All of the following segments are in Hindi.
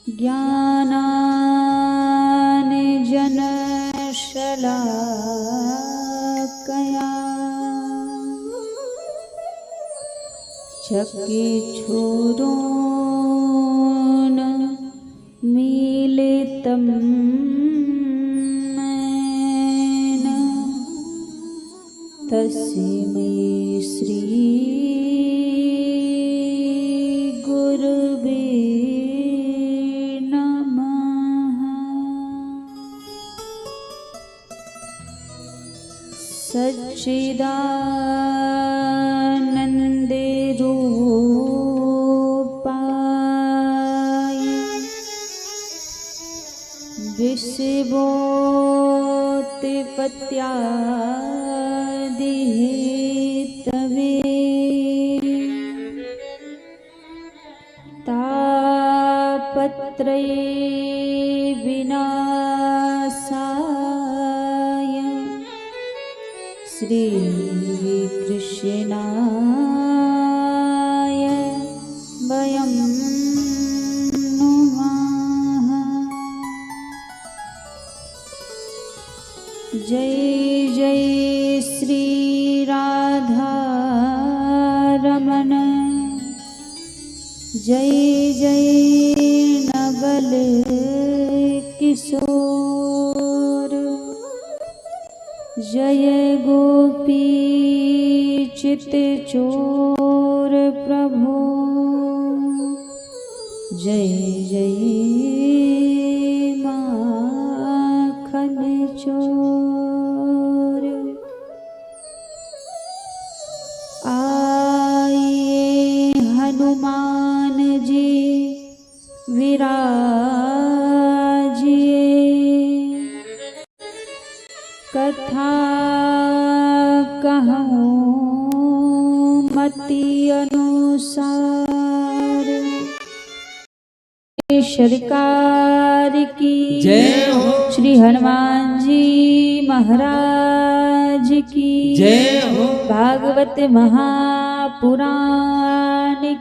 ज्ञानाञ्जनशलाकया चक्षुरुन् मीलितं येन तस्मै श्री गुरुवे नमः। सच्चिदानन्दे रूपाय विषभोत्पत्त्यादिहेतवे तापत्रये विनाशाय श्रीकृष्णाय वयं नमः। जय जय श्री राधा रमण, जय जय नवल किशोर, जय गोपी चित चोर प्रभु, जय जय माखन चोर। आइए हनुमान जी विराजिए, कथा कहूँ मति अनुसार। सरकार की जय हो, श्री हनुमान जी महाराज की जय हो, भागवत महापुराण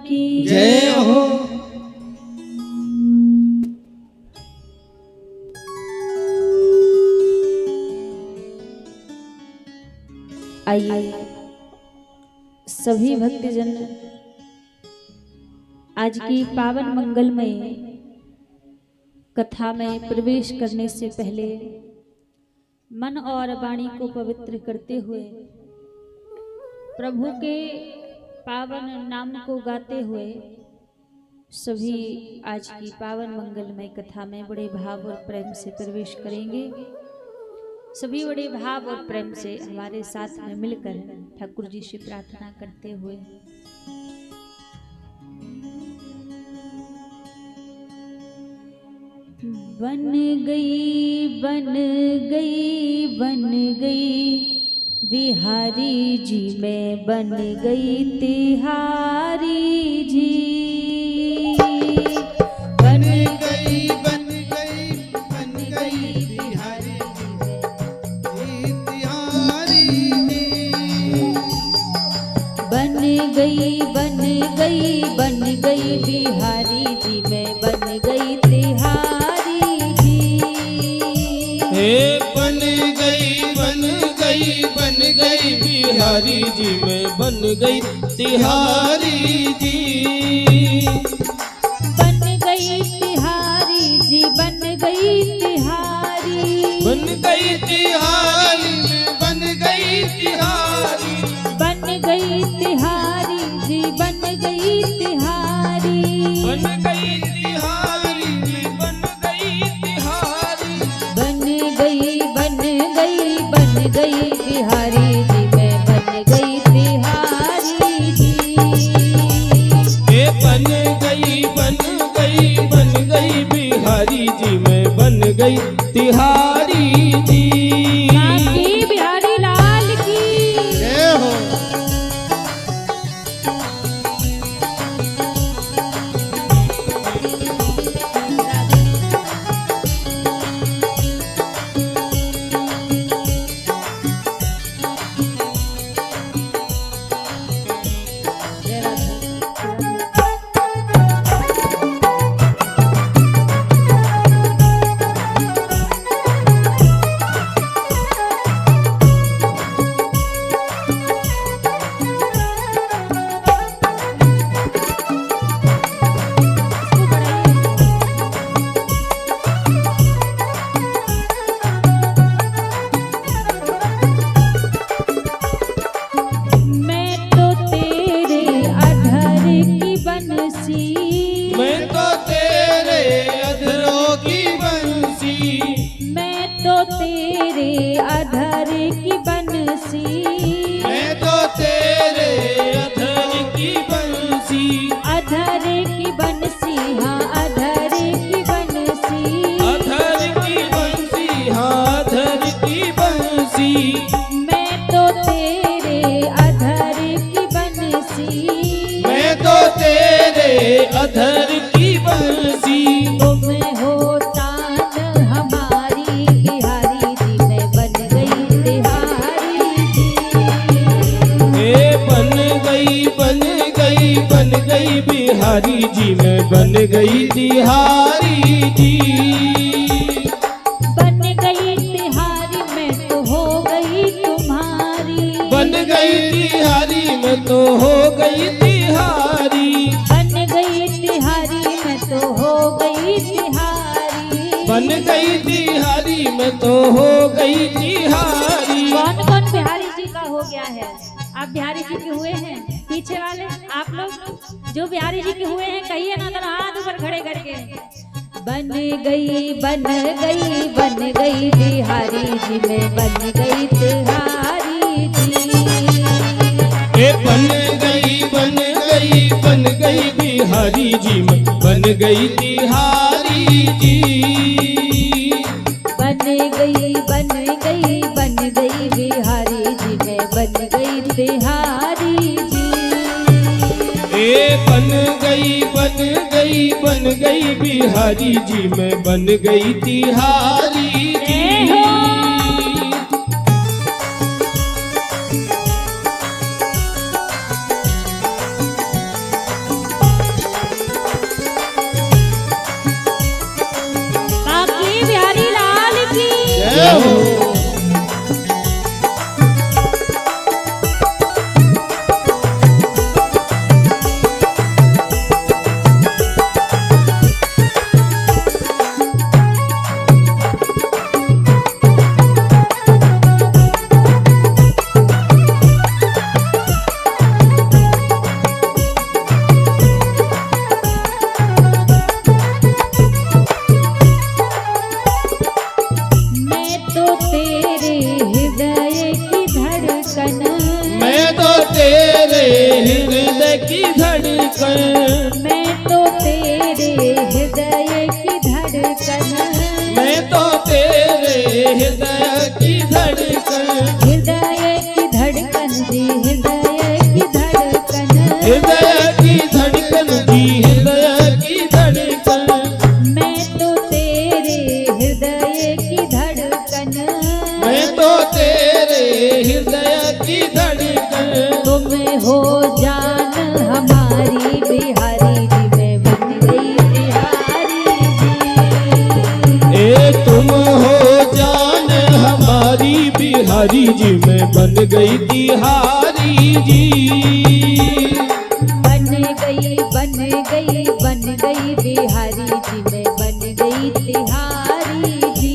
की जय हो। आइए सभी भक्तजन आज की पावन मंगलमय कथा में प्रवेश करने से पहले मन और वाणी को पवित्र करते हुए प्रभु के पावन नाम को गाते हुए सभी आज की पावन मंगलमय कथा में बड़े भाव और प्रेम से प्रवेश करेंगे। सभी बड़े भाव और प्रेम से हमारे साथ में मिलकर ठाकुर जी से प्रार्थना करते हुए बन गई बन गई बन गई बिहारी जी, मैं बन गई तिहारी जी। बन गई बन गई बन गई बिहारी तिहारी जी। बन गई बन गई बन गई बिहारी जी, मैं बन गई तिहारी जी। हे बन गई बन गई बन गई बिहारी जी, मैं बन गई तिहारी जी। बन गई तिहारी जी, बन गई तिहारी, बन गई तिहारी मैं बन गई तिहारी। बन गई तिहारी जी, बन गई तिहारी, बन गई तिहारी मैं बन गई तिहारी। बन गई बन गई बन गई बिहारी जी, मैं बन गई तिहारी जी। ये बन गई बन गई बन गई बिहारी जी, मैं बन गई तिहारी जी। आपकी बिहारी लाल की जय हो। मैं तो तेरे अधरों की बंसी, मैं तो तेरे अधर की बंसी, मैं तो तेरे अधर की बंसी, अधर की बंसी, हाँ अधर की बंसी, अधर की बंसी, हाँ अधर की बंसी। मैं तो तेरे अधर की बंसी, मैं तो तेरे अधर की बंसी। तुम हो तान हमारी बिहारी जी, मैं बन गई तिहारी जी। ए बन गई बन गई बन गई बिहारी जी, मैं बन गई तिहारी जी। बन गई तिहारी मैं तो हो गई तुम्हारी, बन गई तिहारी मैं तो हो गई तिहारी, बन गई तिहारी मैं तो हो गई तिहारी। बन गई तिहारी मैं तो हो गई तिहारी। कौन कौन बिहारी जी का हो गया है? आप बिहारी जी के हुए हैं? पीछे वाले आप लोग जो बिहारी जी के हुए हैं कहिए ना, तो हाथ ऊपर खड़े करके। बन गई बन गई बन गई बिहारी जी, मैं बन गई तिहारी जी। ए बन गई बन गई बन गई बिहारी जी, मैं बन गई तिहारी जी। बन गई बन गई बन गई बिहारी जी, मैं बन गई तिहारी जी। ए बन गई बन गई बन गई बिहारी जी, मैं बन गई तिहारी जी। बाकी बिहारी लाल की जय हो। मैं तो तेरे हृदय की धड़कन, मैं तो तेरे हृदय की धड़कन, मैं तो तेरे हृदय की धड़कन, मैं तो तेरे हृदय की धड़कन, हृदय की धड़कन जी, हृदय की धड़कन, हृदय की धड़कन जी, हृदय की धड़कन। मैं तो तेरे हृदय की धड़कन, मैं तो तेरे हृदय की धड़कन। तुम हो जान हमारी बिहारी जी, मैं बन गई बिहारी जी। ए तुम हो जान हमारी बिहारी जी, मैं बन गई तिहारी जी। बन गई बन गई बन गई बिहारी जी, मैं बन गई तिहारी जी।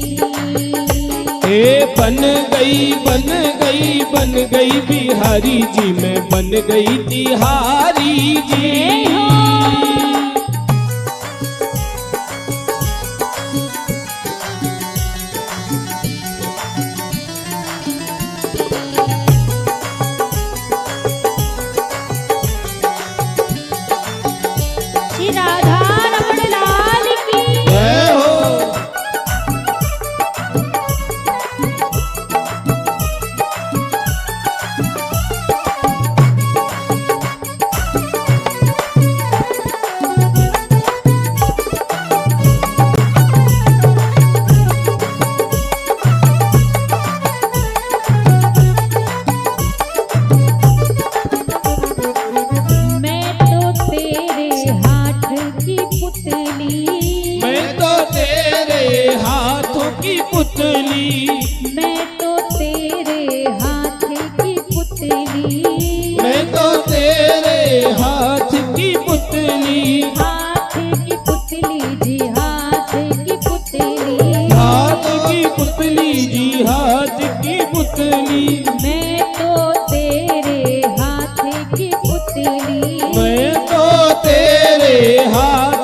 ए बन गई बन गई बन गई बिहारी जी, मैं बन गई तिहारी जी। श्री राधा रमण लाल की जय हो। मैं तो तेरे हाथ की पुतली, मैं तो तेरे हाथों की पुतली, मैं तो तेरे हाथ की पुतली, मैं तो तेरे हाथ की पुतली, हाथ की पुतली जी, हाथ की पुतली, हाथ की पुतली जी, हाथ की पुतली। मैं तो तेरे हाथ की पुतली, मैं तो तेरे हाथ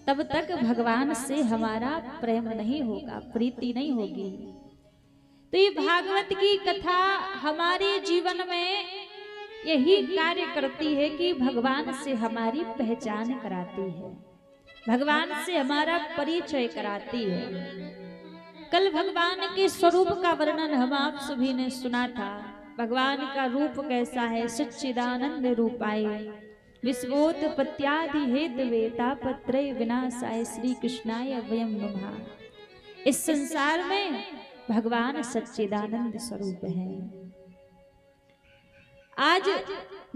तब तक भगवान से हमारा प्रेम नहीं होगा, प्रीति नहीं होगी। तो ये भागवत की कथा हमारे जीवन में यही कार्य करती है कि भगवान से हमारी पहचान कराती है, भगवान से हमारा परिचय कराती है। कल भगवान के स्वरूप का वर्णन हम आप सभी ने सुना था। भगवान का रूप कैसा है? सच्चिदानंद रूपाय विश्वोत्पत्त्यादि हेतवे तापत्रय विनाशाय श्री कृष्णाय वयं नमः। इस संसार में भगवान सच्चिदानंद स्वरूप है। आज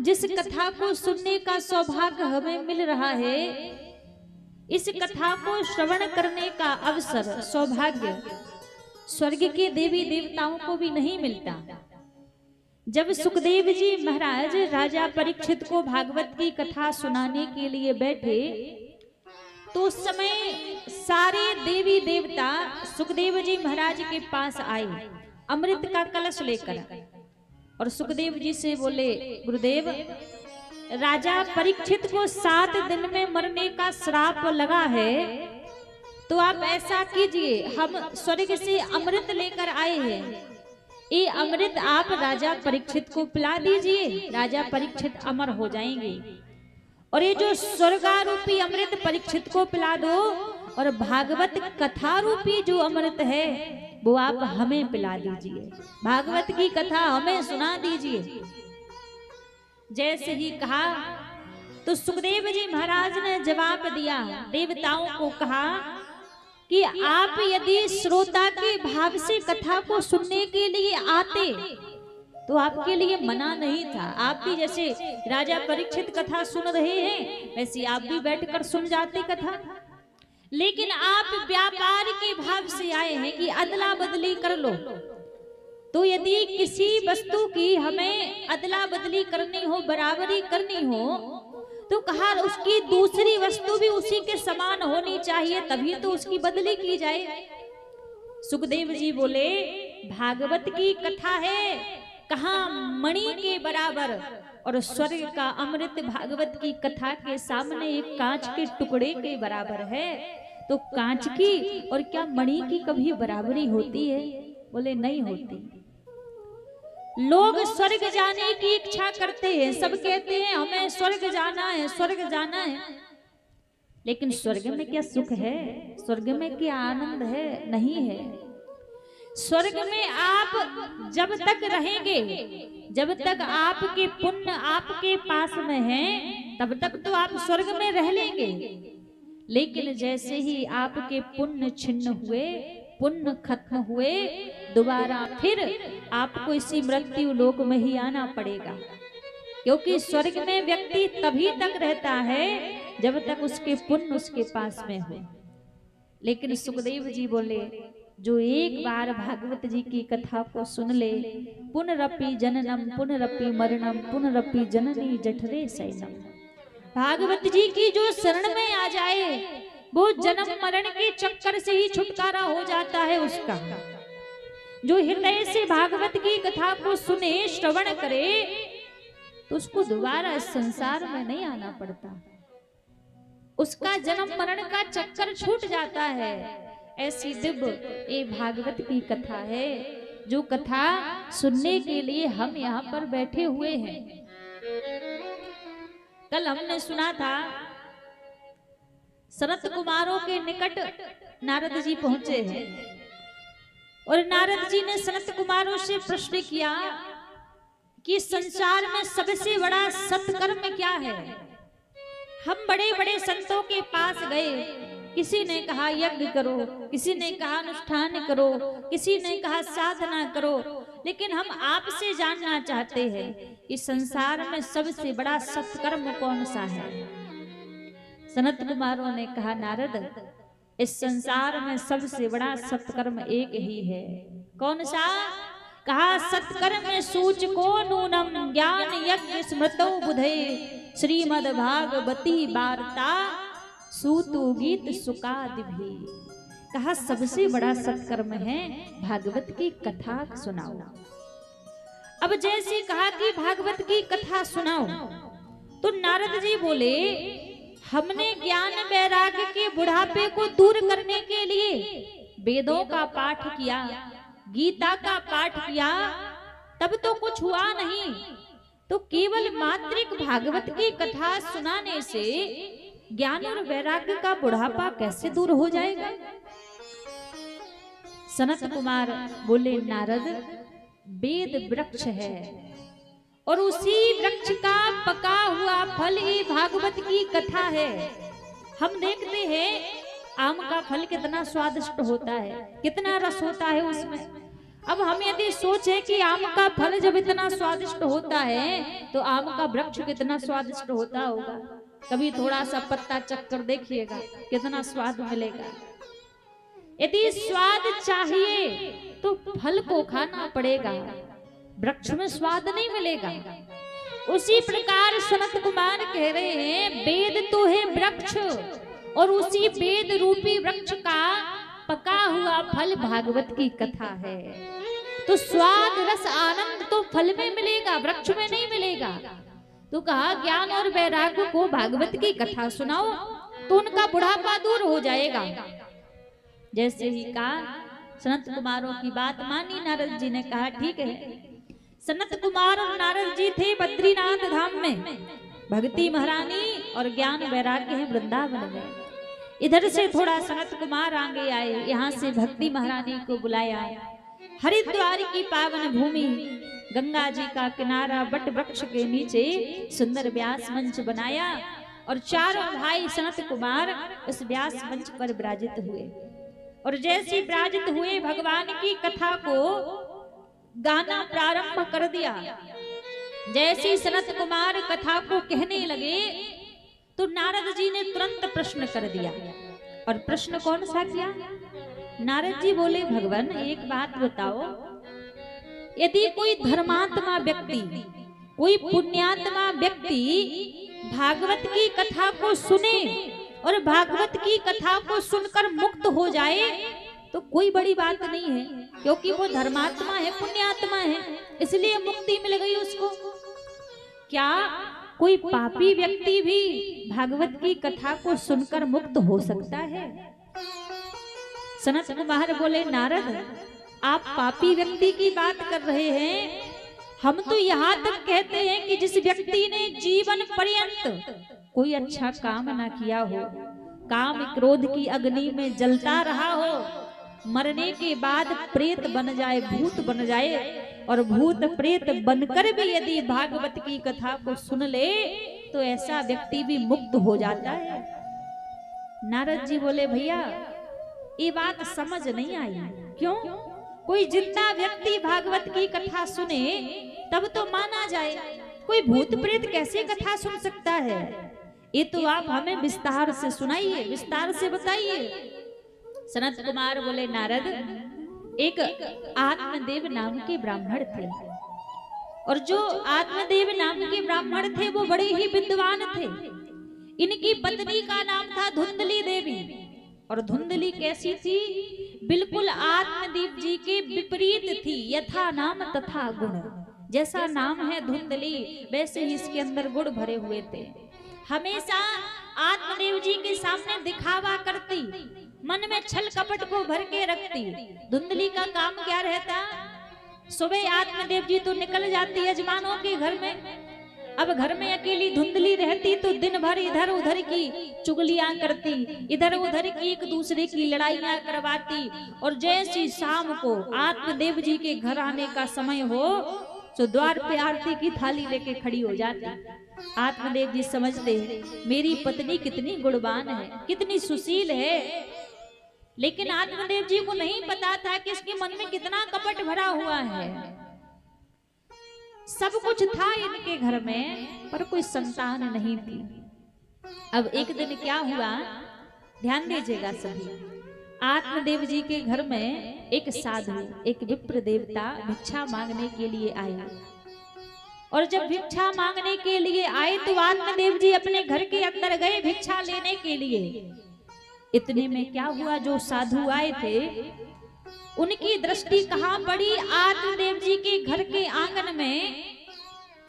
जिस कथा को सुनने का सौभाग्य हमें मिल रहा है, इस कथा को श्रवण करने का अवसर, सौभाग्य स्वर्ग के देवी देवताओं को भी नहीं मिलता। जब सुखदेव जी महाराज राजा परीक्षित को भागवत की कथा सुनाने के लिए बैठे, तो उस समय सारे देवी देवता सुखदेव जी महाराज के पास आए अमृत का कलश लेकर, और सुखदेव जी से बोले, गुरुदेव, राजा परीक्षित को 7 दिन में मरने का श्राप लगा है, तो आप ऐसा कीजिए, हम स्वर्ग से अमृत लेकर आए हैं, ये अमृत आप राजा परीक्षित को पिला दीजिए, राजा परीक्षित अमर हो जाएंगे। और ये जो स्वर्गारूपी अमृत परीक्षित को पिला दो, और भागवत कथा रूपी जो अमृत है वो आप हमें पिला दीजिए, भागवत की कथा हमें सुना दीजिए। जैसे ही कहा तो सुखदेव जी महाराज ने जवाब दिया, देवताओं को कहा कि आप यदि श्रोता के भाव से कथा को सुनने के लिए आते तो आपके लिए मना नहीं था। आप भी जैसे राजा परीक्षित कथा सुन रहे हैं, वैसे आप भी बैठकर सुन जाते कथा, लेकिन आप व्यापार के भाव से आए हैं कि अदला बदली कर लो। तो यदि किसी वस्तु की हमें अदला बदली करनी हो, बराबरी करनी हो, तो कहा उसकी दूसरी वस्तु भी उसी के समान होनी चाहिए, तभी तो उसकी बदली की जाए। सुखदेव जी बोले, भागवत की कथा है, कहाँ मणि के बराबर, और स्वर्ग का अमृत भागवत की कथा के सामने एक कांच के टुकड़े के बराबर है। तो कांच की और क्या मणि की कभी बराबरी होती है? बोले नहीं होती। लोग स्वर्ग जाने की इच्छा करते हैं, सब कहते हैं हमें स्वर्ग जाना है, स्वर्ग जाना है, लेकिन स्वर्ग में क्या सुख है? स्वर्ग में क्या आनंद है? नहीं है। स्वर्ग में आप जब तक रहेंगे, जब तक आपके पुण्य आपके पास में हैं, तब तक तो आप स्वर्ग में रह लेंगे। लेकिन जैसे ही आपके पुण्य छिन्न हुए, पुण्य खत्म हुए, दोबारा फिर आपको इसी मृत्यु लोक में ही आना पड़ेगा। क्योंकि स्वर्ग में व्यक्ति तभी तक रहता है जब तक उसके पुण्य उसके पास में हो। लेकिन सुखदेव जी बोले, जो एक बार भागवत जी की कथा को सुन ले, पुनरपि जननम पुनरपि मरणम पुनरपि जननी जठरे शयनम, भागवत जी की जो शरण में आ जाए, वो जन्म मरण के चक्कर से ही छुटकारा हो जाता है उसका। जो हृदय से भागवत की कथा को सुने, श्रवण करे, तो उसको दोबारा इस संसार में नहीं आना पड़ता, उसका जन्म मरण का चक्कर छूट जाता है। ऐसी दिव्य ये भागवत की कथा है, जो कथा सुनने के लिए हम यहाँ पर बैठे हुए हैं। कल हमने सुना था, सनत कुमारों के निकट नारद जी पहुंचे हैं, और नारद जी ने सनत कुमारों से प्रश्न किया कि संसार में सबसे बड़ा सत्कर्म क्या है। हम बड़े बड़े संतों के पास गए, किसी ने कहा यज्ञ करो, किसी ने कहा अनुष्ठान करो, किसी ने कहा साधना करो, लेकिन हम आपसे जानना चाहते हैं कि संसार में सबसे बड़ा सत्कर्म कौन सा है। सनत कुमारों ने कहा, नारद, इस संसार में सबसे बड़ा सत्कर्म एक ही है। कौन सा? कहा, सत्कर्म सूचको नूनम ज्ञान यज्ञ स्मृतौ बुधे श्रीमद् भागवती वार्ता सूतु गीत सुकादि भी। कहा, सबसे बड़ा सत्कर्म है भागवत की कथा सुनाओ। अब जैसे कहा कि भागवत की कथा सुनाओ, तो नारद जी बोले, हमने ज्ञान वैराग्य के बुढ़ापे को दूर करने के लिए वेदों का पाठ किया, गीता का पाठ किया, तब तो कुछ हुआ नहीं। तो केवल मात्रिक भागवत की कथा सुनाने से ज्ञान और वैराग्य का बुढ़ापा कैसे दूर हो जाएगा? सनत कुमार बोले, नारद, वेद वृक्ष है और उसी वृक्ष का पका हुआ फल ही भागवत की कथा है। हम देखते हैं आम का फल कितना स्वादिष्ट होता है, कितना रस होता है उसमें। अब हम यदि सोचे कि आम का फल जब इतना स्वादिष्ट होता है तो आम का वृक्ष कितना स्वादिष्ट होता होगा। कभी थोड़ा सा पत्ता चक्कर देखिएगा कितना स्वाद मिलेगा। यदि स्वाद चाहिए तो फल को खाना पड़ेगा, वृक्ष में स्वाद नहीं मिलेगा। उसी प्रकार सनत कुमार कह रहे हैं, वेद तो है वृक्ष और उसी वेद रूपी वृक्ष का पका हुआ फल भागवत की कथा है। तो स्वाद रस आनंद तो फल में मिलेगा, वृक्ष में नहीं मिलेगा। तो कहा ज्ञान और वैराग्य को भागवत की कथा सुनाओ तो उनका बुढ़ापा दूर हो जाएगा। जैसे ही कहा, सनत कुमारों की बात मानी नारद जी ने, कहा ठीक है। सनत कुमार और नारद जी थे बद्रीनाथ धाम में, भक्ति महारानी और ज्ञान वैराग्य है वृंदावन में। इधर से थोड़ा सनत कुमार आगे आए, यहाँ से भक्ति महारानी को बुलाया। हरिद्वार की पावन भूमि, गंगा जी का किनारा, बट वृक्ष के नीचे सुंदर व्यास मंच बनाया और चारों भाई सनत कुमार उस व्यास मंच पर विराजित हुए। और जैसे विराजित हुए भगवान की कथा को गाना प्रारंभ कर दिया। जैसे सनत कुमार कथा को कहने लगे तो नारद जी ने तुरंत प्रश्न कर दिया। और प्रश्न कौन सा किया? नारद जी बोले, भगवान एक बात बताओ, यदि कोई धर्मात्मा व्यक्ति, कोई पुण्यात्मा व्यक्ति भागवत की कथा को सुने और भागवत की कथा को सुनकर मुक्त हो जाए तो कोई बड़ी बात नहीं है, क्योंकि वो धर्मात्मा है, पुण्यात्मा है, इसलिए मुक्ति मिल गई उसको। क्या कोई पापी व्यक्ति भी भागवत की कथा को सुनकर मुक्त हो सकता है? सनत कुमार बोले, नारद आप पापी व्यक्ति की बात कर रहे हैं, हम तो यहाँ तक कहते हैं कि जिस व्यक्ति ने जीवन पर्यंत कोई अच्छा काम ना किया हो, काम क्रोध की अग्नि में जलता रहा हो, मरने के बाद प्रेत बन जाए, भूत बन जाए और भूत प्रेत बनकर भी यदि भागवत की कथा को सुन ले तो ऐसा व्यक्ति भी मुक्त हो जाता है। नारद जी बोले, भैया ये बात समझ नहीं आई। क्यों? कोई जिंदा व्यक्ति भागवत की कथा सुने तब तो माना जाए, कोई भूत प्रेत कैसे कथा सुन सकता है? ये तो आप हमें विस्तार से सुनाइए, विस्तार से बताइए। सनत कुमार बोले, नारद एक आत्मदेव नाम के ब्राह्मण थे और जो आत्मदेव नाम के ब्राह्मण थे वो बड़े ही विद्वान थे। इनकी पत्नी का नाम था धुंधली देवी। और धुंधली कैसी थी? बिल्कुल आत्मदेव जी के विपरीत थी, यथा नाम तथा गुण। जैसा नाम है धुंधली, वैसे ही इसके अंदर गुण भरे हुए थे। हमेशा आत्मदेव जी के सामने दिखावा करती, मन में छल कपट को भर के रखती। धुंधली का काम क्या रहता? सुबह आत्मदेव जी तो निकल जाती यजमानों के घर में, अब घर में अकेली धुंधली रहती तो दिन भर इधर उधर की चुगलियां करती, इधर उधर की एक दूसरे की लड़ाइयां करवाती। और जैसी शाम को आत्मदेव जी के घर आने का समय हो तो द्वार पे आरती की थाली लेके खड़ी हो जाती। आत्मदेव जी समझते मेरी पत्नी कितनी गुणवान है, कितनी सुशील है। लेकिन आत्मदेव जी को नहीं पता था कि इसके मन में कितना कपट भरा हुआ है। सब कुछ था इनके घर में पर कोई संतान नहीं थी। अब एक दिन क्या हुआ, ध्यान दीजिएगा सभी। आत्मदेव जी के घर में एक साधु, एक विप्र देवता भिक्षा मांगने के लिए आया। और जब भिक्षा मांगने के लिए आए तो आत्मदेव जी अपने घर के अंदर गए भिक्षा लेने के लिए। इतने में क्या हुआ, जो साधु आए थे उनकी दृष्टि कहाँ पड़ी? आत्मदेव जी के घर के आंगन में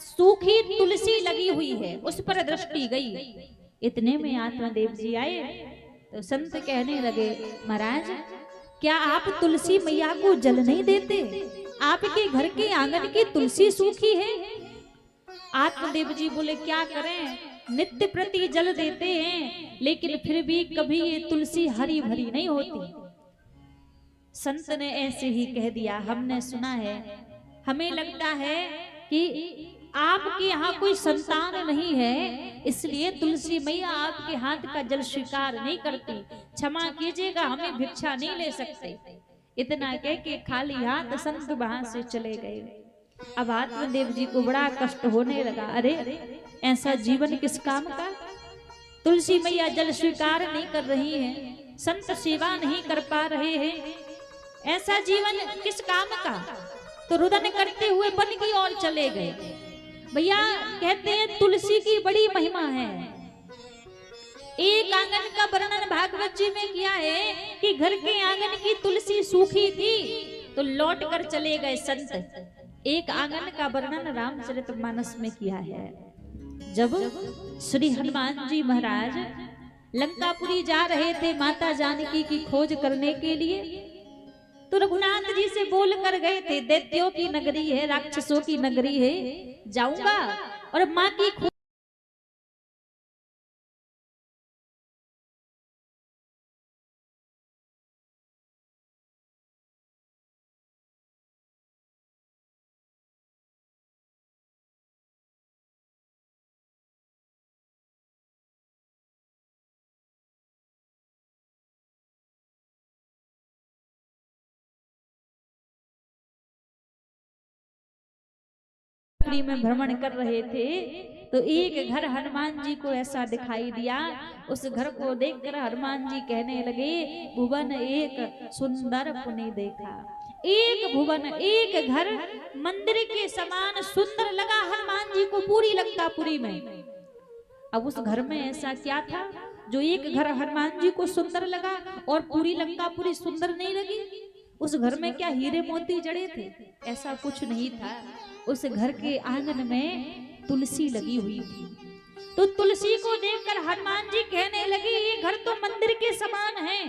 सूखी तुलसी लगी हुई है, उस पर दृष्टि गई। इतने में आत्मदेव जी आए तो संत कहने लगे, महाराज क्या आप तुलसी मैया को जल नहीं देते? आपके घर के आंगन की तुलसी सूखी है। आत्मदेव जी बोले, क्या करें, नित्य प्रति जल देते हैं, लेकिन फिर भी कभी ये तुलसी हरी भरी नहीं होती। संत ने ऐसे ही कह दिया, हमने सुना है, हमें लगता है कि आपके यहाँ कोई संतान नहीं है, इसलिए तुलसी मैया आपके हाथ का जल स्वीकार नहीं करती, क्षमा कीजिएगा, हमें भिक्षा नहीं ले सकते। इतना कह के खाली हाथ संत वहां से चले गए। अब आत्मदेव जी को बड़ा कष्ट होने लगा, अरे ऐसा जीवन किस काम का? तुलसी मैया जल स्वीकार नहीं कर रही है, संत सेवा नहीं कर पा रहे हैं, ऐसा जीवन किस काम का? तो रुदन करते हुए वन की ओर चले गए। भैया कहते हैं तुलसी की बड़ी महिमा है। एक आंगन का वर्णन भागवत जी में किया है कि घर के आंगन की तुलसी सूखी थी तो लौट कर चले गए संत। एक आंगन का वर्णन रामचरितमानस में किया है। जब श्री हनुमान जी महाराज लंकापुरी जा रहे थे माता जानकी की खोज करने के लिए, तो रघुनाथ जी से बोल कर गए थे, दैत्यों की नगरी है, राक्षसों की नगरी है, जाऊंगा और माँ की खोज में भ्रमण कर रहे थे तो एक घर हनुमान जी को ऐसा दिखाई दिया। उस घर को देखकर हनुमान जी कहने लगे, भुवन एक सुंदर पुनि देखा। एक भुवन, एक घर मंदिर के समान सुंदर लगा हनुमान जी को पूरी लंकापुरी में। अब उस घर में ऐसा क्या था जो एक घर हनुमान जी को सुंदर लगा और पूरी लंकापुरी सुंदर नहीं लगी? उस घर में क्या हीरे मोती जड़े थे? ऐसा कुछ नहीं था। उस घर के आंगन में तुलसी लगी हुई थी। तो तुलसी को देखकर हनुमान जी कहने लगे, ये घर तो मंदिर के समान है।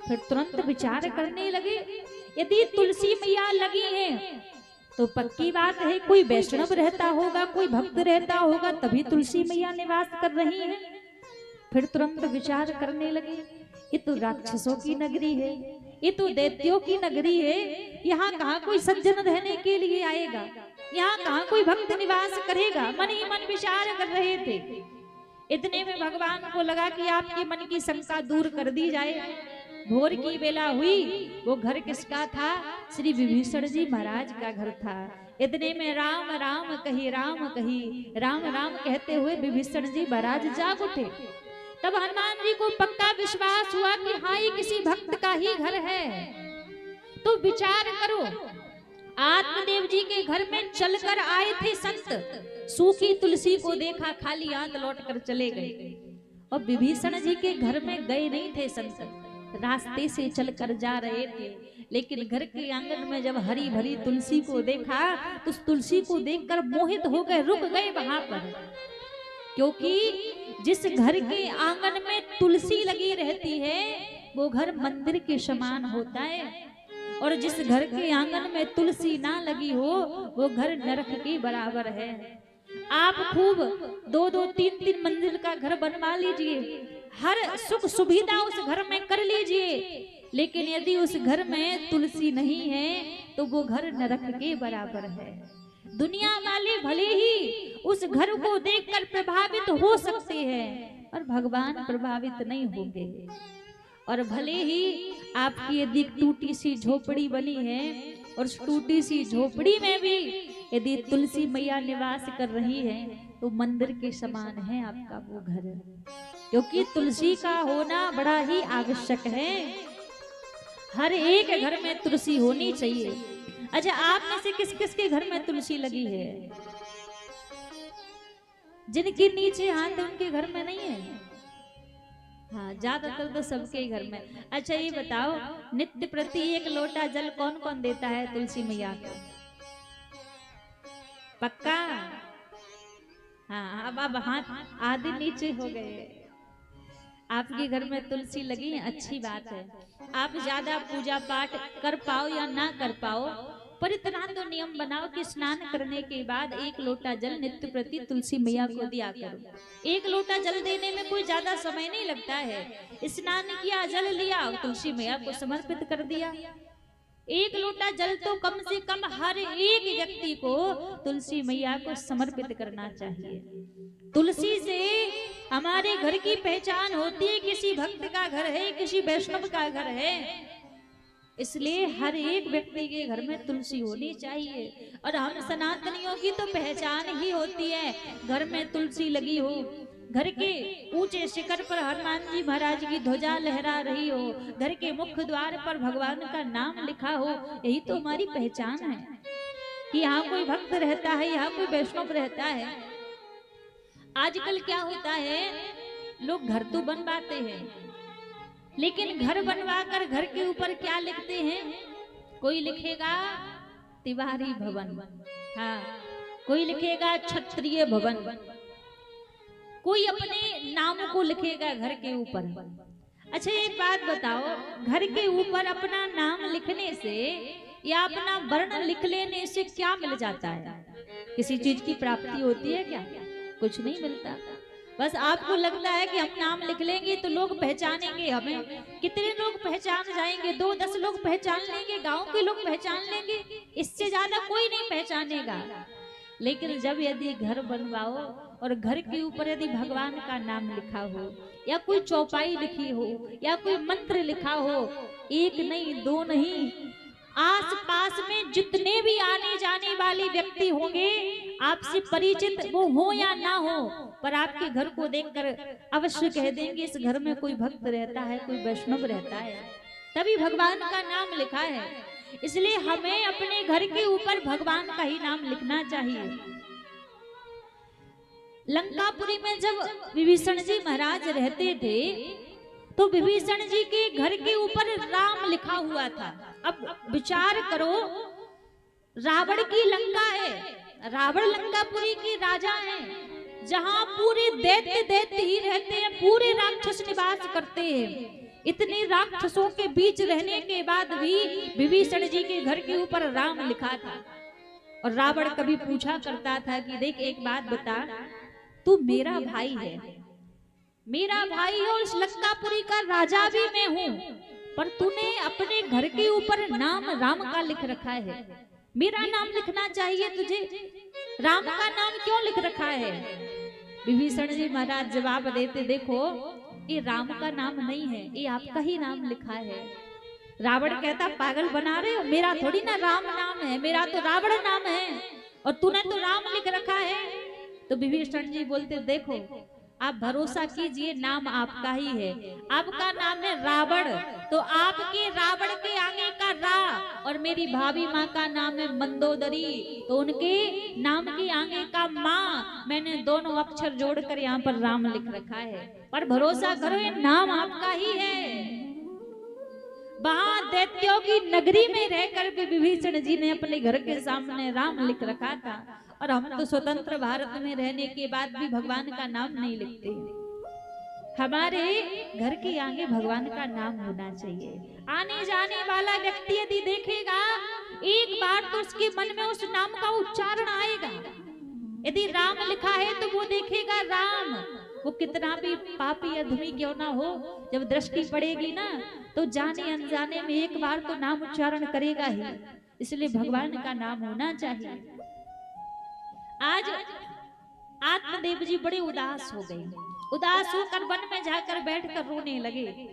फिर तुरंत विचार करने लगे, यदि तुलसी मैया लगी है तो पक्की बात है कोई वैष्णव रहता होगा, कोई भक्त रहता होगा, तभी तुलसी मैया निवास कर रही है। फिर तुरंत विचार करने लगे, ये तो राक्षसों की नगरी है, ये तो दैत्यों की नगरी है, यहाँ कहाँ कोई सज्जन रहने के लिए आएगा, यहाँ कहाँ कोई भक्त निवास करेगा। मन ही मन विचार कर रहे थे। इतने में भगवान को लगा कि आपके मन की शंका दूर कर दी जाए। भोर की बेला हुई, वो घर किसका था? श्री विभीषण जी महाराज का घर था। इतने में राम राम कही, राम कही, राम राम कहते हुए विभीषण जी महाराज जाग उठे। तब हनुमान जी को पक्का विश्वास हुआ कि हाँ ये किसी भक्त का ही घर है। तो विचार करो, आत्मदेव जी के घर में चलकर आए थे संत, सूखी तुलसी को देखा, खाली हाथ लौट कर चले गए। और विभीषण जी के घर में गए नहीं थे संत, रास्ते से चलकर जा रहे थे। लेकिन घर के आंगन में जब हरी भरी तुलसी को देखा तो उस तुलसी को देखकर मोहित हो गए, रुक गए वहां पर। क्योंकि जिस घर के आंगन में तुलसी लगी रहती है वो घर मंदिर के समान होता है, और जिस घर के आंगन में तुलसी ना लगी हो वो घर नरक के बराबर है। आप खूब 2-2, 3-3 मंजिल का घर बनवा लीजिए, हर सुख सुविधा उस घर में कर लीजिए, लेकिन यदि उस घर में तुलसी नहीं है तो वो घर नरक के बराबर है। दुनिया वाले भले ही उस घर को देखकर प्रभावित हो सकते हैं पर भगवान प्रभावित नहीं होंगे। और भले ही आपकी यदि टूटी सी झोपड़ी बनी है और उस टूटी सी झोपड़ी में भी यदि तुलसी मैया निवास कर रही है तो मंदिर के समान है आपका वो घर, क्योंकि तुलसी का होना बड़ा ही आवश्यक है। हर एक घर में तुलसी होनी चाहिए। अच्छा, आप में से किस किस के घर में तुलसी लगी है? जिनके नीचे हाथ उनके घर में नहीं है? हाँ, ज्यादातर तो सबके घर में। अच्छा ये बताओ, नित्य प्रति 1 लोटा जल कौन कौन देता है तुलसी मैया को? पक्का? हाँ अब हाथ आधे नीचे हो गए। आपके घर में तुलसी लगी है, अच्छी बात है। आप ज्यादा पूजा पाठ कर पाओ या ना कर पाओ, पर इतना तो नियम बनाओ कि स्नान करने के बाद 1 लोटा जल नित्य प्रति तुलसी मैया को दिया करो। 1 लोटा जल देने में कोई ज्यादा समय नहीं लगता है। स्नान किया, जल लिया, तुलसी मैया को समर्पित कर दिया। 1 लोटा जल तो कम से कम हर एक व्यक्ति को तुलसी मैया को समर्पित करना चाहिए। तुलसी से हमारे घर की पहचान होती है, किसी भक्त का घर है, किसी वैष्णव का घर है। इसलिए हर एक व्यक्ति के घर में तुलसी होनी चाहिए। और हम सनातनियों की तो पहचान ही होती है, घर में तुलसी लगी हो, घर के ऊंचे शिखर पर हनुमान जी महाराज की ध्वजा लहरा रही हो, घर के मुख्य द्वार पर भगवान का नाम लिखा हो, यही तो हमारी पहचान है कि यहाँ कोई भक्त रहता है, यहाँ कोई वैष्णव रहता है। आजकल क्या होता है, लोग घर तो बनवाते हैं, लेकिन घर बनवाकर घर के ऊपर क्या लिखते हैं? कोई लिखेगा तिवारी भवन, हाँ, कोई लिखेगा क्षत्रिय भवन, कोई अपने नाम को लिखेगा घर के ऊपर। अच्छा एक बात बताओ, घर के ऊपर अपना नाम लिखने से या अपना वर्ण लिख लेने से क्या मिल जाता है? किसी चीज की प्राप्ति होती है क्या? कुछ नहीं मिलता। बस आपको लगता है कि हम नाम लिख लेंगे तो लोग पहचानेंगे हमें। कितने लोग पहचान जाएंगे? 2-10 लोग पहचान लेंगे, गांव के लोग पहचान लेंगे, इससे ज्यादा कोई नहीं पहचानेगा। लेकिन जब यदि घर बनवाओ और घर के ऊपर यदि भगवान का नाम लिखा हो, या कोई चौपाई लिखी हो, या कोई मंत्र लिखा हो, 1 नहीं 2 नहीं, आस पास में जितने भी आने जाने वाले व्यक्ति होंगे, आपसे परिचित वो हो या ना हो, पर आपके घर को देखकर अवश्य कह देंगे इस घर में कोई भक्त रहता है, कोई वैष्णव रहता है, तभी भगवान का नाम लिखा है। इसलिए हमें अपने घर के ऊपर भगवान का ही नाम लिखना चाहिए। लंकापुरी में जब विभीषण जी महाराज रहते थे तो विभीषण जी के घर के ऊपर राम लिखा हुआ था। अब विचार करो, रावण की लंका है, रावण लंकापुरी की राजा है, जहां पूरे दैत्य ही रहते हैं, पूरे राक्षस निवास करते हैं। इतने राक्षसों के बीच रहने के बाद भी विभीषण जी के घर के ऊपर राम लिखा था। और रावण कभी पूछा करता था कि देख एक बात बता, तू मेरा भाई है, मेरा भाई और इस लंकापुरी का राजा भी मैं हूँ, पर तूने अपने घर के ऊपर नाम राम का लिख रखा है। मेरा नाम लिखना चाहिए तुझे, राम का नाम क्यों लिख रखा है? विभीषण जी महाराज जवाब देते, देखो ये राम का नाम नहीं है, ये आपका ही नाम लिखा है। रावण कहता, पागल बना रहे हो, मेरा थोड़ी ना राम नाम है, मेरा तो रावण नाम है, और तूने तो राम लिख रखा है। तो विभीषण जी बोलते, देखो आप भरोसा कीजिए, नाम आपका ही है, आपका नाम है रावण, तो आपके रावण के आगे का रा, और मेरी भाभी माँ का नाम है मंदोदरी, तो उनके नाम के आगे का माँ, मैंने दोनों अक्षर जोड़कर यहाँ पर राम लिख रखा है। पर भरोसा करो ये नाम आपका ही है। वहां दैत्यों की नगरी में रहकर भी विभीषण जी ने अपने घर के सामने राम लिख रखा था, और हम तो स्वतंत्र भारत में रहने के बाद भी भगवान का नाम नहीं लिखते। हमारे घर के आगे भगवान का नाम होना चाहिए। आने जाने वाला व्यक्ति यदि देखेगा, एक बार तो उसके मन में उस नाम का उच्चारण आएगा। यदि राम लिखा है तो वो देखेगा राम, वो कितना भी पापी अधमी क्यों ना हो, जब दृष्टि पड़ेगी ना तो जाने अनजाने में एक बार तो नाम उच्चारण करेगा ही। इसलिए भगवान का नाम होना चाहिए। आज आत्मदेव जी बड़े उदास हो गए, उदास होकर वन में जाकर बैठकर रोने लगे।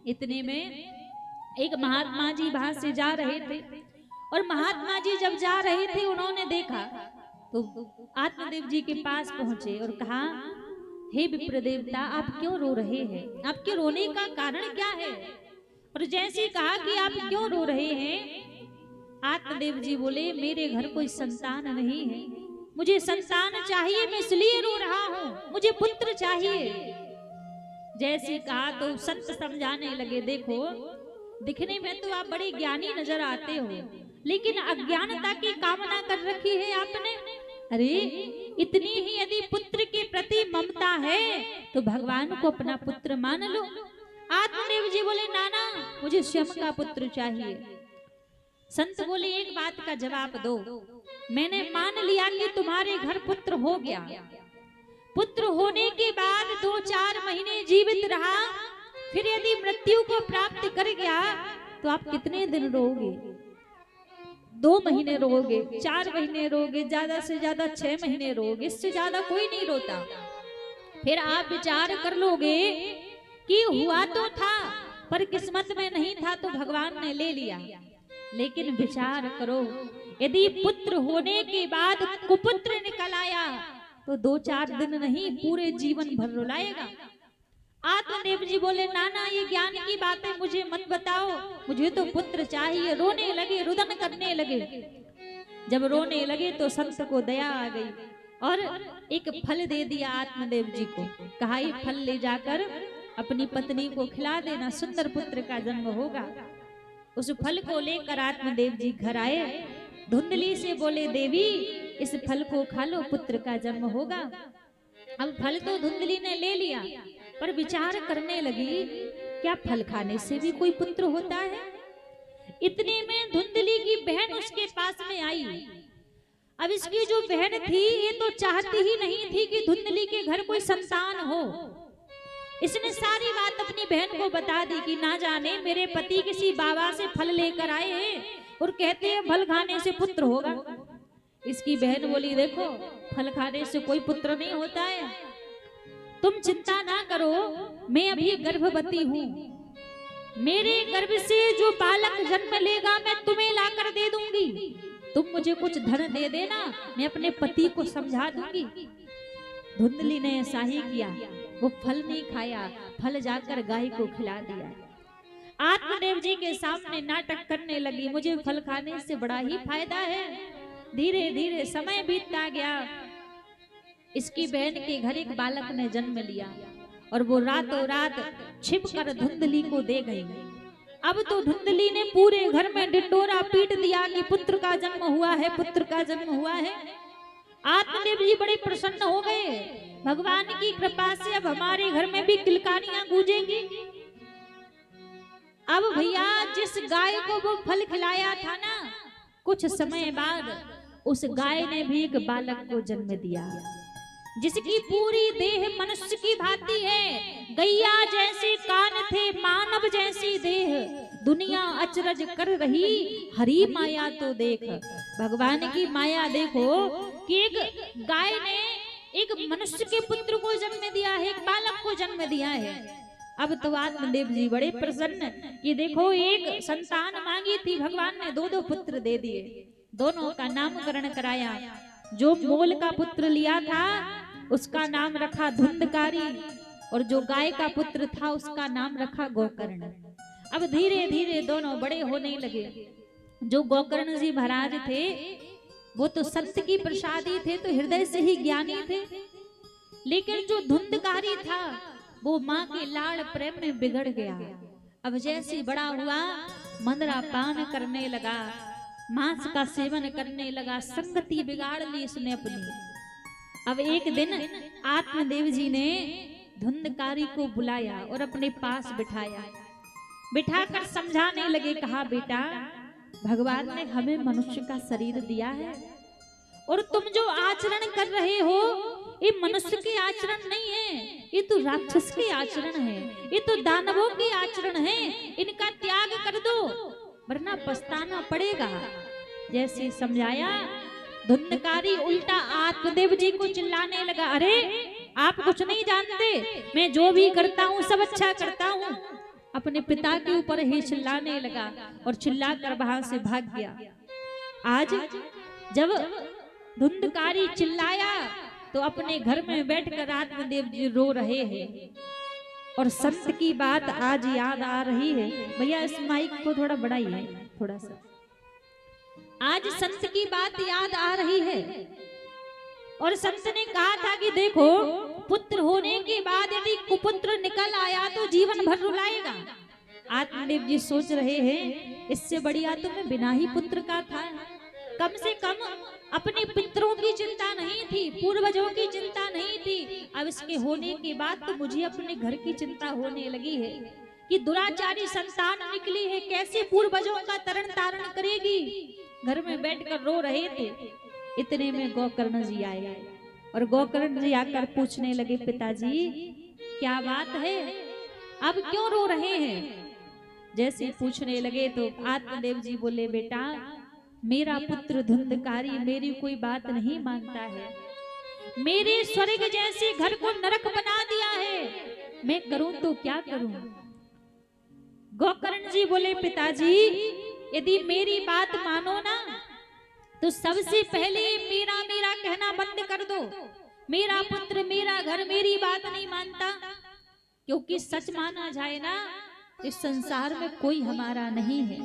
इतने में एक महात्मा जी वहां से जा रहे थे, और महात्मा जी जब जा रहे थे उन्होंने देखा तो आत्मदेव जी के पास पहुंचे और कहा, हे विप्र देवता, आप क्यों रो रहे हैं? आपके रोने का कारण क्या है? और जैसे कहा कि आप क्यों रो रहे हैं, आत्मदेव जी बोले, मेरे घर कोई संतान नहीं है, मुझे संतान चाहिए, मैं इसलिए रो रहा हूँ, मुझे पुत्र चाहिए। जैसे कहा तो संत समझाने लगे, देखो दिखने में तो आप बड़े ज्ञानी नजर आते हो, लेकिन अज्ञानता की कामना कर रखी है आपने। अरे इतनी ही यदि पुत्र के प्रति ममता है तो भगवान को अपना पुत्र मान लो। आत्मदेव जी बोले नाना मुझे स्वयं का पुत्र चाहिए। संत बोले एक बात का जवाब दो, मैंने मान लिया कि तुम्हारे घर पुत्र हो गया, पुत्र होने के बाद 2-4 महीने जीवित रहा, फिर यदि मृत्यु को प्राप्त कर गया तो आप कितने दिन रहोगे? 2 महीने रहोगे, 4 महीने रहोगे, ज्यादा से ज्यादा 6 महीने रहोगे, इससे ज्यादा कोई नहीं रोता। फिर आप विचार कर लोगे कि हुआ तो था पर किस्मत में नहीं था तो भगवान ने ले लिया। लेकिन विचार करो यदि पुत्र होने के बाद कुपुत्र निकल आया तो 2-4 दिन नहीं पूरे जीवन भर रुलाएगा। आत्मदेव जी बोले नाना ये ज्ञान की बातें मुझे मत बताओ, मुझे तो पुत्र चाहिए। रोने लगे, रुदन करने लगे। जब रोने लगे तो संत को दया आ गई और एक फल दे दिया आत्मदेव जी को। कहा ये फल ले जाकर अपनी पत्नी को खिला देना, सुंदर पुत्र का जन्म होगा। उस फल को लेकर आत्मदेव जी घर आए, धुंधली से बोले देवी इस फल को खा लो, पुत्र का जन्म होगा। अब फल तो धुंधली ने ले लिया पर विचार करने लगी क्या फल खाने से भी कोई पुत्र होता है? इतने में धुंधली की बहन उसके पास में आई। अब इसकी जो बहन थी ये तो चाहती ही नहीं थी कि धुंधली के घर कोई संतान हो। इसने सारी बात अपनी बहन को बता दी कि ना जाने मेरे पति किसी बाबा से फल लेकर आए हैं और कहते हैं फल खाने से पुत्र होगा। इसकी बहन बोली देखो फल खाने से कोई पुत्र नहीं होता है, तुम चिंता ना करो, मैं अभी गर्भवती हूँ, मेरे गर्भ से जो बालक जन्म लेगा मैं तुम्हें लाकर दे दूंगी, तुम मुझे कुछ धन दे देना, मैं अपने पति को समझा दूंगी। धुंधली ने ऐसा ही किया, वो फल नहीं खाया, फल जाकर गाय को खिला दिया। आत्मदेव जी के सामने नाटक करने लगी, मुझे फल खाने से बड़ा ही फायदा है। धीरे धीरे समय बीतता गया। इसकी बहन के घर एक बालक ने जन्म लिया और वो रातों रात छिपकर धुंधली को दे गई। अब तो धुंधली ने पूरे घर में डिंडोरा पीट दिया कि पुत्र का जन्म हुआ है, पुत्र का जन्म हुआ है। आत्मदेव जी बड़े प्रसन्न हो गए, भगवान की कृपा से अब हमारे घर में भी किलकारियां गूंजेंगी। अब भैया जिस गाय को वो फल खिलाया था ना, कुछ समय बाद उस गाय ने भी एक बालक को जन्म दिया जिसकी पूरी देह मनुष्य की भांति है। गैया जैसे कान थे, मानव जैसी देह, दुनिया अचरज कर रही, हरी माया तो देख। भगवान की माया देखो कि एक गाय ने एक मनुष्य के पुत्र को जन्म दिया है, एक बालक को जन्म दिया है। अब तो आत्मदेव जी बड़े प्रसन्न कि देखो एक संतान मांगी थी, भगवान ने 2-2 पुत्र दे दिए। दोनों का नामकरण कराया। जो मोल का पुत्र लिया था उसका नाम रखा धुंधकारी और जो गाय का पुत्र था उसका नाम रखा गोकर्ण। अब धीरे धीरे दोनों बड़े होने लगे। जो गोकर्ण जी महाराज थे वो तो संत की प्रसादी थे, तो हृदय से ही ज्ञानी थे। लेकिन जो धुंधकारी था वो माँ के लाड़ प्रेम में बिगड़ गया। अब जैसे बड़ा हुआ मंदरा पान करने लगा, मांस का सेवन करने लगा, संगति बिगाड़ ली इसने अपनी। अब एक दिन आत्मदेव जी ने धुंधकारी को बुलाया और अपने पास बिठाया, बिठाकर समझाने लगे। कहा बेटा भगवान ने हमें मनुष्य का शरीर दिया है और तुम जो आचरण कर रहे हो ये मनुष्य के आचरण नहीं है, ये तो राक्षस के आचरण है, ये तो दानवों के आचरण है। इनका त्याग कर दो वरना पछताना पड़ेगा। जैसे समझाया धुंधकारी उल्टा आत्मदेव जी को चिल्लाने लगा, अरे आप कुछ नहीं जानते, मैं जो भी करता हूँ सब अच्छा करता हूँ। अपने पिता के ऊपर ही चिल्लाने लगा और चिल्लाकर वहां से भाग गया। आज जब धुंधकारी चिल्लाया तो अपने घर में बैठकर आत्मदेव जी रो रहे हैं और संत की बात आज याद आ रही है। भैया इस माइक को थोड़ा बढ़ाइए थोड़ा सा। आज संत की बात याद आ रही है और संत ने कहा था कि देखो पुत्र होने के बाद यदि कुपुत्र निकल आया तो जीवन भर रुलाएगा। आत्मदेव जी सोच रहे हैं इससे बढ़िया तो मैं बिना ही पुत्र का था, कम से कम अपने पितरों की चिंता नहीं थी, पूर्वजों की चिंता नहीं थी। अब इसके होने के बाद तो मुझे अपने घर की चिंता होने लगी है कि दुराचारी संतान निकली है, कैसे पूर्वजों का तरण तारण करेगी। घर में बैठकर रो रहे थे, इतने में गोकर्ण जी आए और गोकर्ण जी आकर पूछने लगे, पिताजी क्या बात है, अब क्यों रो रहे हैं? जैसे पूछने लगे तो आत्मदेव जी बोले, बेटा मेरा पुत्र धुंधकारी मेरी कोई बात नहीं मानता है, मेरे स्वर्ग जैसे घर को नरक बना दिया है, मैं करूं तो क्या करूं? गोकर्ण जी बोले, पिताजी यदि मेरी बात मानो ना तो सबसे पहले मेरा मेरा कहना बंद कर दो। मेरा पुत्र मेरा घर मेरी बात नहीं मानता, क्योंकि सच माना जाए ना इस संसार में कोई हमारा नहीं है।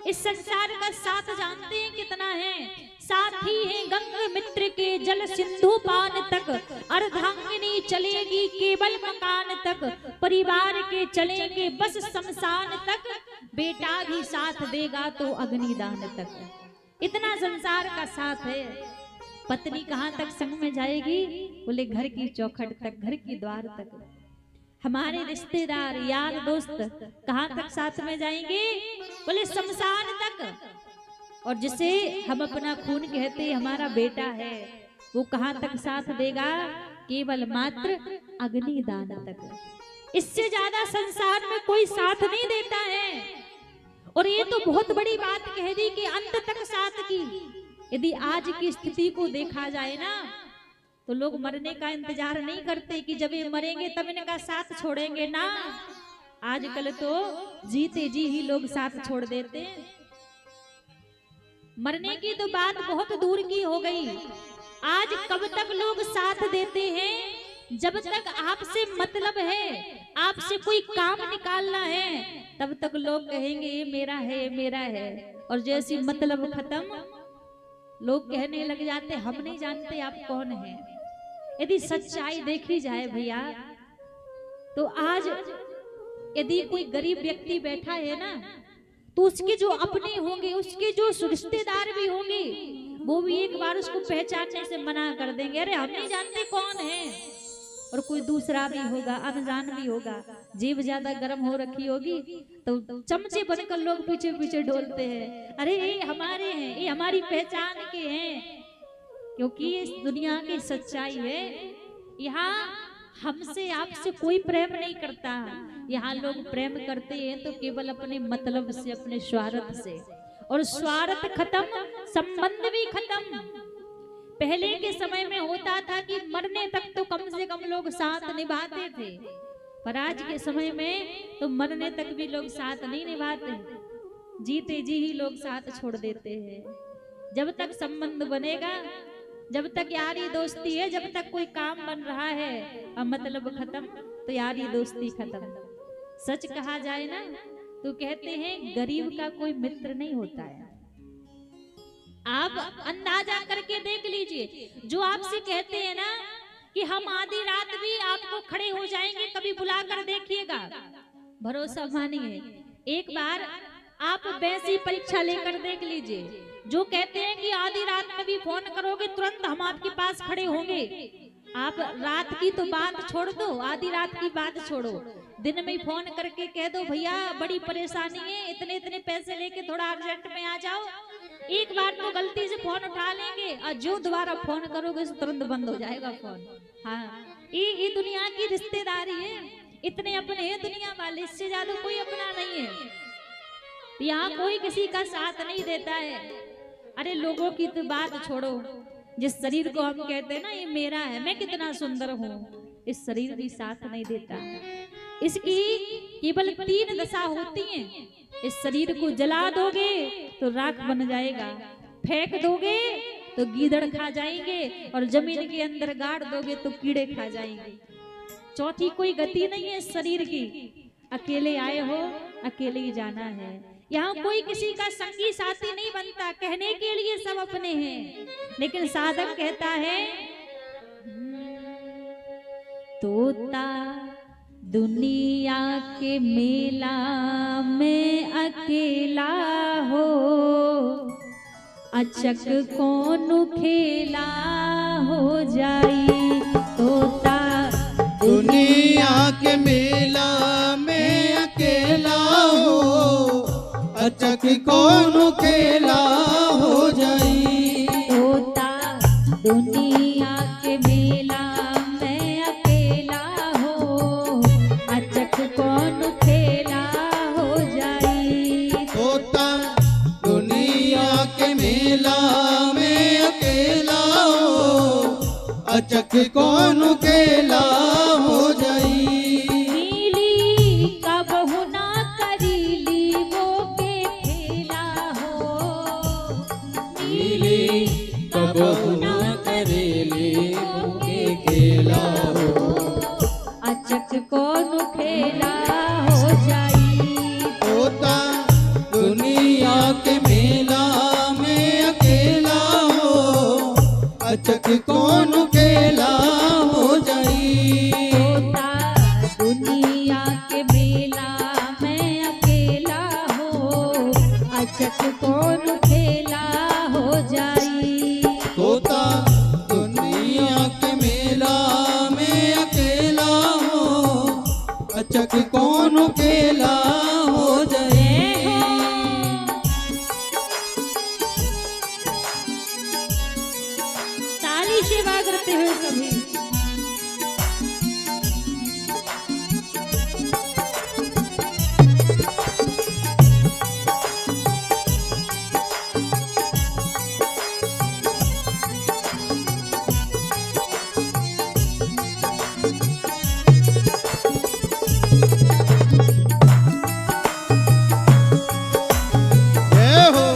इस संसार का साथ जानते हैं कितना है? साथी है गंग मित्र के जल सिंधु पान तक, अर्धांगिनी चलेगी केवल मकान तक, परिवार के चलेंगे बस शमशान तक, बेटा भी साथ देगा तो अग्निदान तक। इतना संसार का साथ है। पत्नी कहाँ तक संग में जाएगी? बोले घर की चौखट तक, घर की द्वार तक। हमारे रिश्तेदार यार दोस्त कहाँ तक साथ में जाएंगे? बोले शमशान तक। और जिसे हम अपना खून कहते हमारा बेटा है, वो कहाँ तक साथ देगा? केवल मात्र अग्निदान तक। इससे ज्यादा संसार में कोई साथ नहीं देता है। और ये तो बहुत बड़ी बात कह दी कि अंत तक साथ की। यदि आज की स्थिति को देखा जाए ना तो लोग मरने का इंतजार नहीं करते कि जब ये मरेंगे तब इनका साथ छोड़ेंगे ना। आजकल तो जीते जी ही लोग साथ छोड़ देते हैं। मरने की तो बात बहुत दूर की हो गई। आज कब तक लोग साथ देते हैं? जब तक आपसे मतलब है, आपसे कोई काम निकालना है, तब तक लोग कहेंगे ये मेरा है, ये मेरा है। और जैसी मतलब खत्म, लोग कहने लग जाते हम नहीं जानते आप कौन हैं। यदि सच्चाई देखी जाए भैया, तो आज यदि कोई गरीब व्यक्ति बैठा है ना, तो उसके जो अपने होंगे, उसके जो रिश्तेदार भी होंगे, वो भी एक बार उसको पहचानने से मना कर देंगे, अरे हम नहीं जानते कौन है। और कोई दूसरा भी होगा, अनजान भी होगा, जीभ ज्यादा गर्म हो रखी होगी तो चमचे बनकर लोग पीछे पीछे ढोलते हैं, अरे ये हमारे हैं, ये हमारी पहचान के हैं। क्योंकि इस दुनिया की सच्चाई है, यहाँ हमसे आपसे कोई प्रेम नहीं करता। यहाँ लोग प्रेम करते हैं तो केवल अपने मतलब से, अपने स्वार्थ से। और स्वार्थ खत्म, संबंध भी खत्म। पहले के समय में होता था कि मरने तक तो कम से कम लोग साथ निभाते थे, पर आज के समय में तो मरने तक भी लोग साथ नहीं निभाते, जीते जी ही लोग साथ छोड़ देते हैं। जब तक संबंध बनेगा, जब तक यारी दोस्ती है, जब तक कोई काम बन रहा है, अब मतलब खत्म तो यारी दोस्ती खत्म। सच कहा जाए ना तो कहते हैं गरीब का कोई मित्र नहीं होता है। आप अंदाजा करके देख लीजिए, जो आपसे कहते हैं ना कि हम आधी रात भी आपको खड़े हो जाएंगे, कभी बुलाकर देखिएगा, भरोसा मानिए। एक बार आप वैसी परीक्षा लेकर देख लीजिए। जो कहते हैं कि आधी रात में भी फोन करोगे तुरंत हम आपके पास खड़े होंगे, आप रात की तो बात छोड़ दो, आधी रात की बात छोड़ो, दिन में फोन करके कह दो भैया बड़ी परेशानी है, इतने इतने पैसे लेके थोड़ा अर्जेंट में आ जाओ, एक बार तो गलती से फोन उठा लेंगे, और जो दोबारा फोन करोगे तो तुरंत बंद हो जाएगा फोन। हाँ, ये दुनिया की रिश्तेदारी है, इतने अपने हैं दुनिया वाले, इससे ज्यादा कोई अपना नहीं है। यहाँ कोई किसी का साथ नहीं देता है। अरे लोगों की तो बात छोड़ो, जिस शरीर को हम कहते हैं ना ये मेरा है, मैं कितना सुंदर हूँ, इस शरीर भी साथ नहीं देता। इसकी केवल 3 दशा होती हैं। इस शरीर को जला दोगे तो राख बन जाएगा, फेंक दोगे तो गीदड़ खा जाएंगे, और जमीन के अंदर गाड़ दोगे तो कीड़े खा जाएंगे। चौथी कोई गति नहीं है इस शरीर की। अकेले आए हो, अकेले ही जाना है। यहाँ कोई किसी का संगी साथी नहीं बनता, कहने के लिए सब अपने हैं, लेकिन साधक कहता है तोता दुनिया के मेला में अकेला हो, अचक कौन खेला हो जाई तोता दुनिया के मेला में अकेला हो, अचक कौन खेला हो जाई। तोता दुनिया के मेला में अकेला हो, अचक कौन खेला हो जाई। तोता दुनिया के मेला में अकेला हो, अचक कौन खेला हो जाई। नीली कबहु ना करीली वो के खेला हो, नीली कबहु ना करेली के खेला हो, अचक कौन खेला हो जाई। तोता दुनिया के मेला में अकेला हो, अचक कौन खेला हो जाई। तोता दुनिया के मेला में अकेला हो, अचक कौन खेला हो जाई। तोता दुनिया के मेला में अकेला हो, अचक कौन खेला हो जाए। ताली सेवा करते हुए सभी जय हो।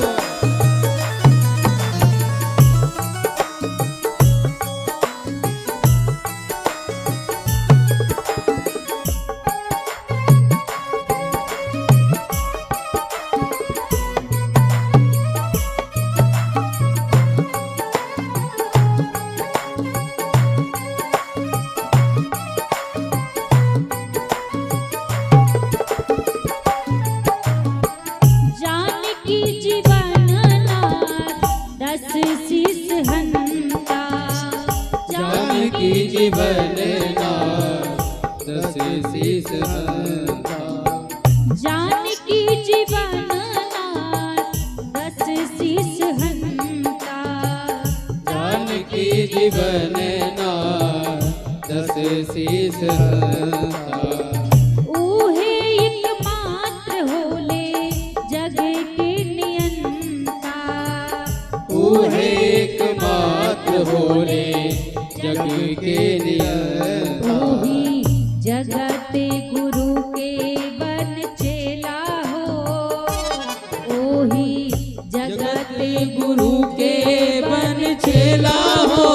जानकी जीवन नाथ दस शीस हंता। जानकी जीवन दस शीस हंता। जानकी जीवन नाथ दस शीस हंता। जानकी जीवन दस शीस हंता। ऊहे एकमात्र होले जग के नियंता। ऊहे एकमात्र होले जग के नियंता। ऊही जगत गुरु के बन चेला हो। ऊही जगत गुरु के बन चेला हो,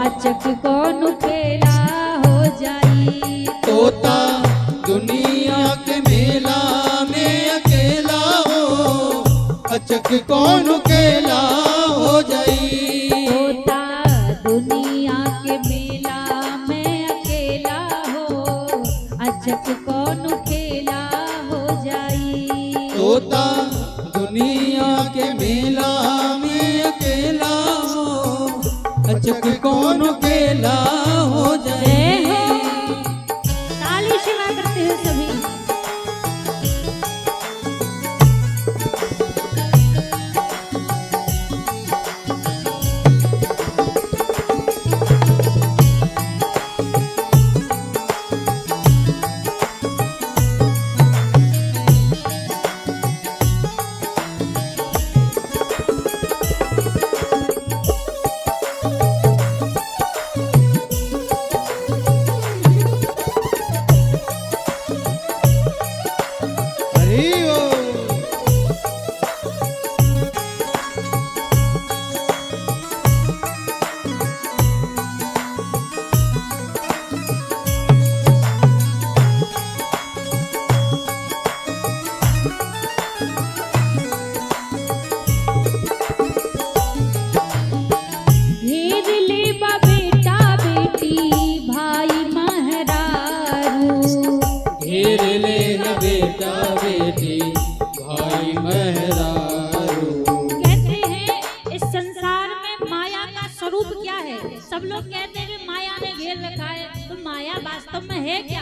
अचक कौन खेला हो जाई। तोता दुनिया के मेला में अकेला हो, अचक कौन खेला हो जाई। तोता दुनिया के मेला में अकेला हो, अचक कौन खेला हो जाई। तोता दुनिया के मेला में अकेला हो, अचक कौन खेला हो जाए। जय हो। ताली सेवा करते हैं सभी लोग कहते हैं कि माया ने घेर रखा है, तो माया वास्तव में है क्या?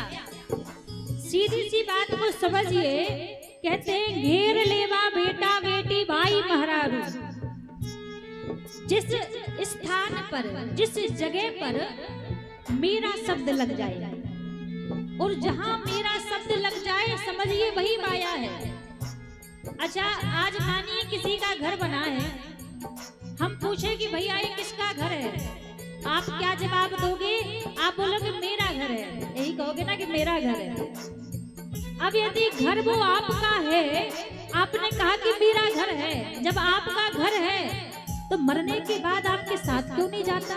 सीधी सी बात को समझिए। कहते हैं घेर लेवा बेटा बेटी भाई महारारू। जिस स्थान पर, जिस जगह पर मेरा शब्द लग जाए, और जहां मेरा शब्द लग जाए समझिए वही माया है। अच्छा, आज मानिए किसी का घर बना है, हम पूछे कि भैया ये किसका घर है, आप क्या जवाब दोगे? आप बोलोगे मेरा घर है, यही कहोगे ना कि मेरा घर है। अब यदि घर वो आपका है, आपने कहा कि मेरा घर है, जब आपका घर है तो मरने के बाद आपके साथ क्यों नहीं जाता?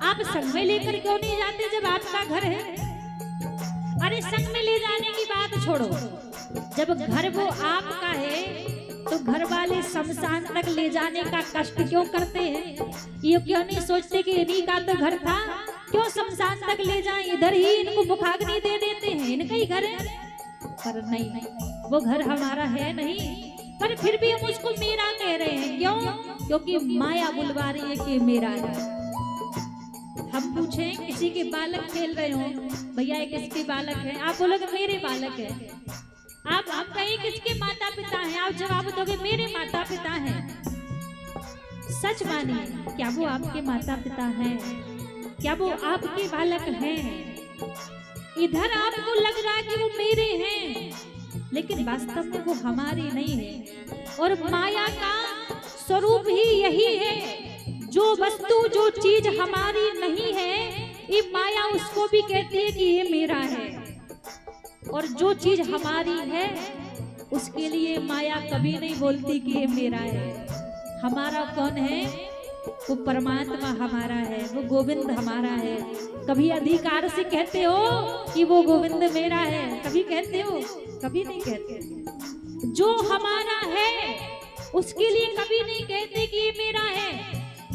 आप संग में लेकर क्यों नहीं जाते जब आपका घर है? अरे संग में ले जाने की बात छोड़ो, जब घर वो आपका है तो घर वाले शमशान तक ले जाने का कष्ट क्यों करते हैं? ये क्यों नहीं सोचते कि इन्हीं का तो घर था, क्यों शमशान तक ले जाएं, इधर ही इनको मुखाग्नि दे देते हैं, इनका ही घर है। पर नहीं, वो घर हमारा है नहीं, पर फिर भी हम उसको मेरा कह रहे हैं। क्यों? क्योंकि माया बुलवा रही है कि मेरा है। हम पूछें किसी के बालक खेल रहे हो, भैया ये किसके बालक है? आप बोलोगे मेरे बालक है। आप कहें किसके माता पिता हैं? आप जवाब दोगे मेरे माता पिता हैं। सच मानिए, क्या वो आपके माता पिता हैं? क्या वो आपके बालक हैं? इधर आपको लग रहा है कि वो मेरे हैं, लेकिन वास्तव में वो हमारी नहीं है। और माया का स्वरूप ही यही है, जो वस्तु जो चीज हमारी नहीं है, ये माया उसको भी कहती है कि ये मेरा है। और जो चीज हमारी है उसके लिए माया कभी नहीं बोलती कि ये मेरा है। हमारा कौन है? वो परमात्मा हमारा है, वो गोविंद हमारा है। कभी अधिकार से कहते हो कि वो गोविंद मेरा है? कभी कहते हो? कभी नहीं कहते। जो हमारा है उसके लिए कभी नहीं कहते कि ये मेरा है,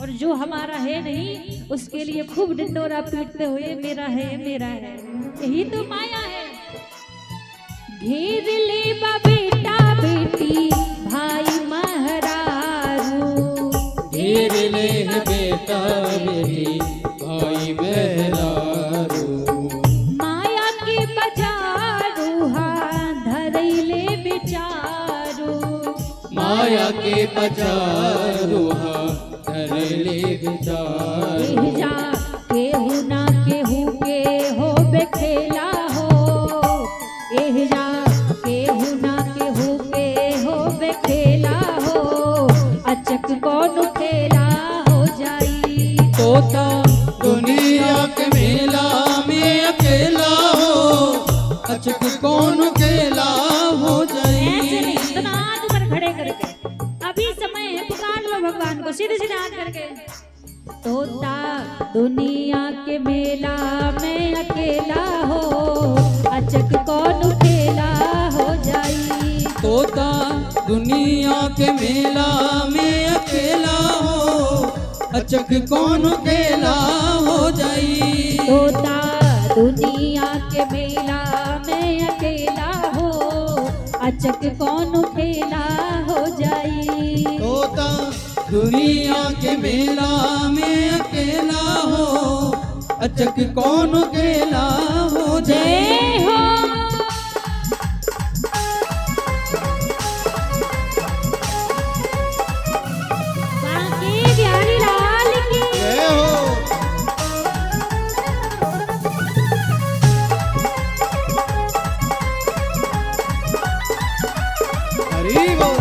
और जो हमारा है नहीं उसके लिए खूब डिंडोरा पीटते हुए मेरा है, मेरा है। यही तो माया है। घेर ले बेटा बेटी भाई महारारू, घेर ले बेटा बेटी भाई महारारू। माया के बजारू हाथ धरैले बेचारू, माया के बजारू धरैले बेचारू। जा केहू ना केहू के हो बेखेला हो, एह जा केहू ना केहू के हो बेखेला हो, अचक कौन खेला हो जाई। तोता दुनिया के मेला में अकेला हो, अचक कौन अकेला हो जाई। ऐसे नहीं, इतना हाथ ऊपर खड़े करके, अभी समय है, पुकार लो भगवान को सीधे सीधे हाथ करके। तोता दुनिया के मेला में अकेला हो, अचक कौन खेला हो जाई। तोता दुनिया के मेला में अकेला हो, अचक कौन अकेला हो जाई। तोता दुनिया के मेला में अकेला हो, अचक कौन खेला हो जाई। तोता दुनिया के मेला में अकेला हो, अचक कौन अकेला हो जाई। जय हो। बांके बिहारी लाल की जय हो। हरि बोल।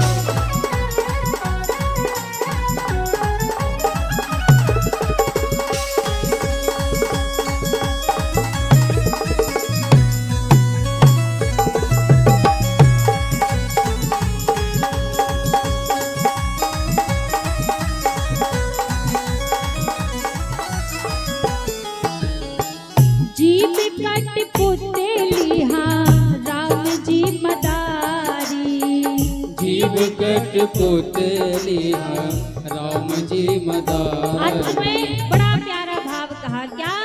जीव कट पुतली हाँ राम जी मदारी, जीव कट पुतली राम जी मदारी। अंत में बड़ा प्यारा भाव कहा, क्या?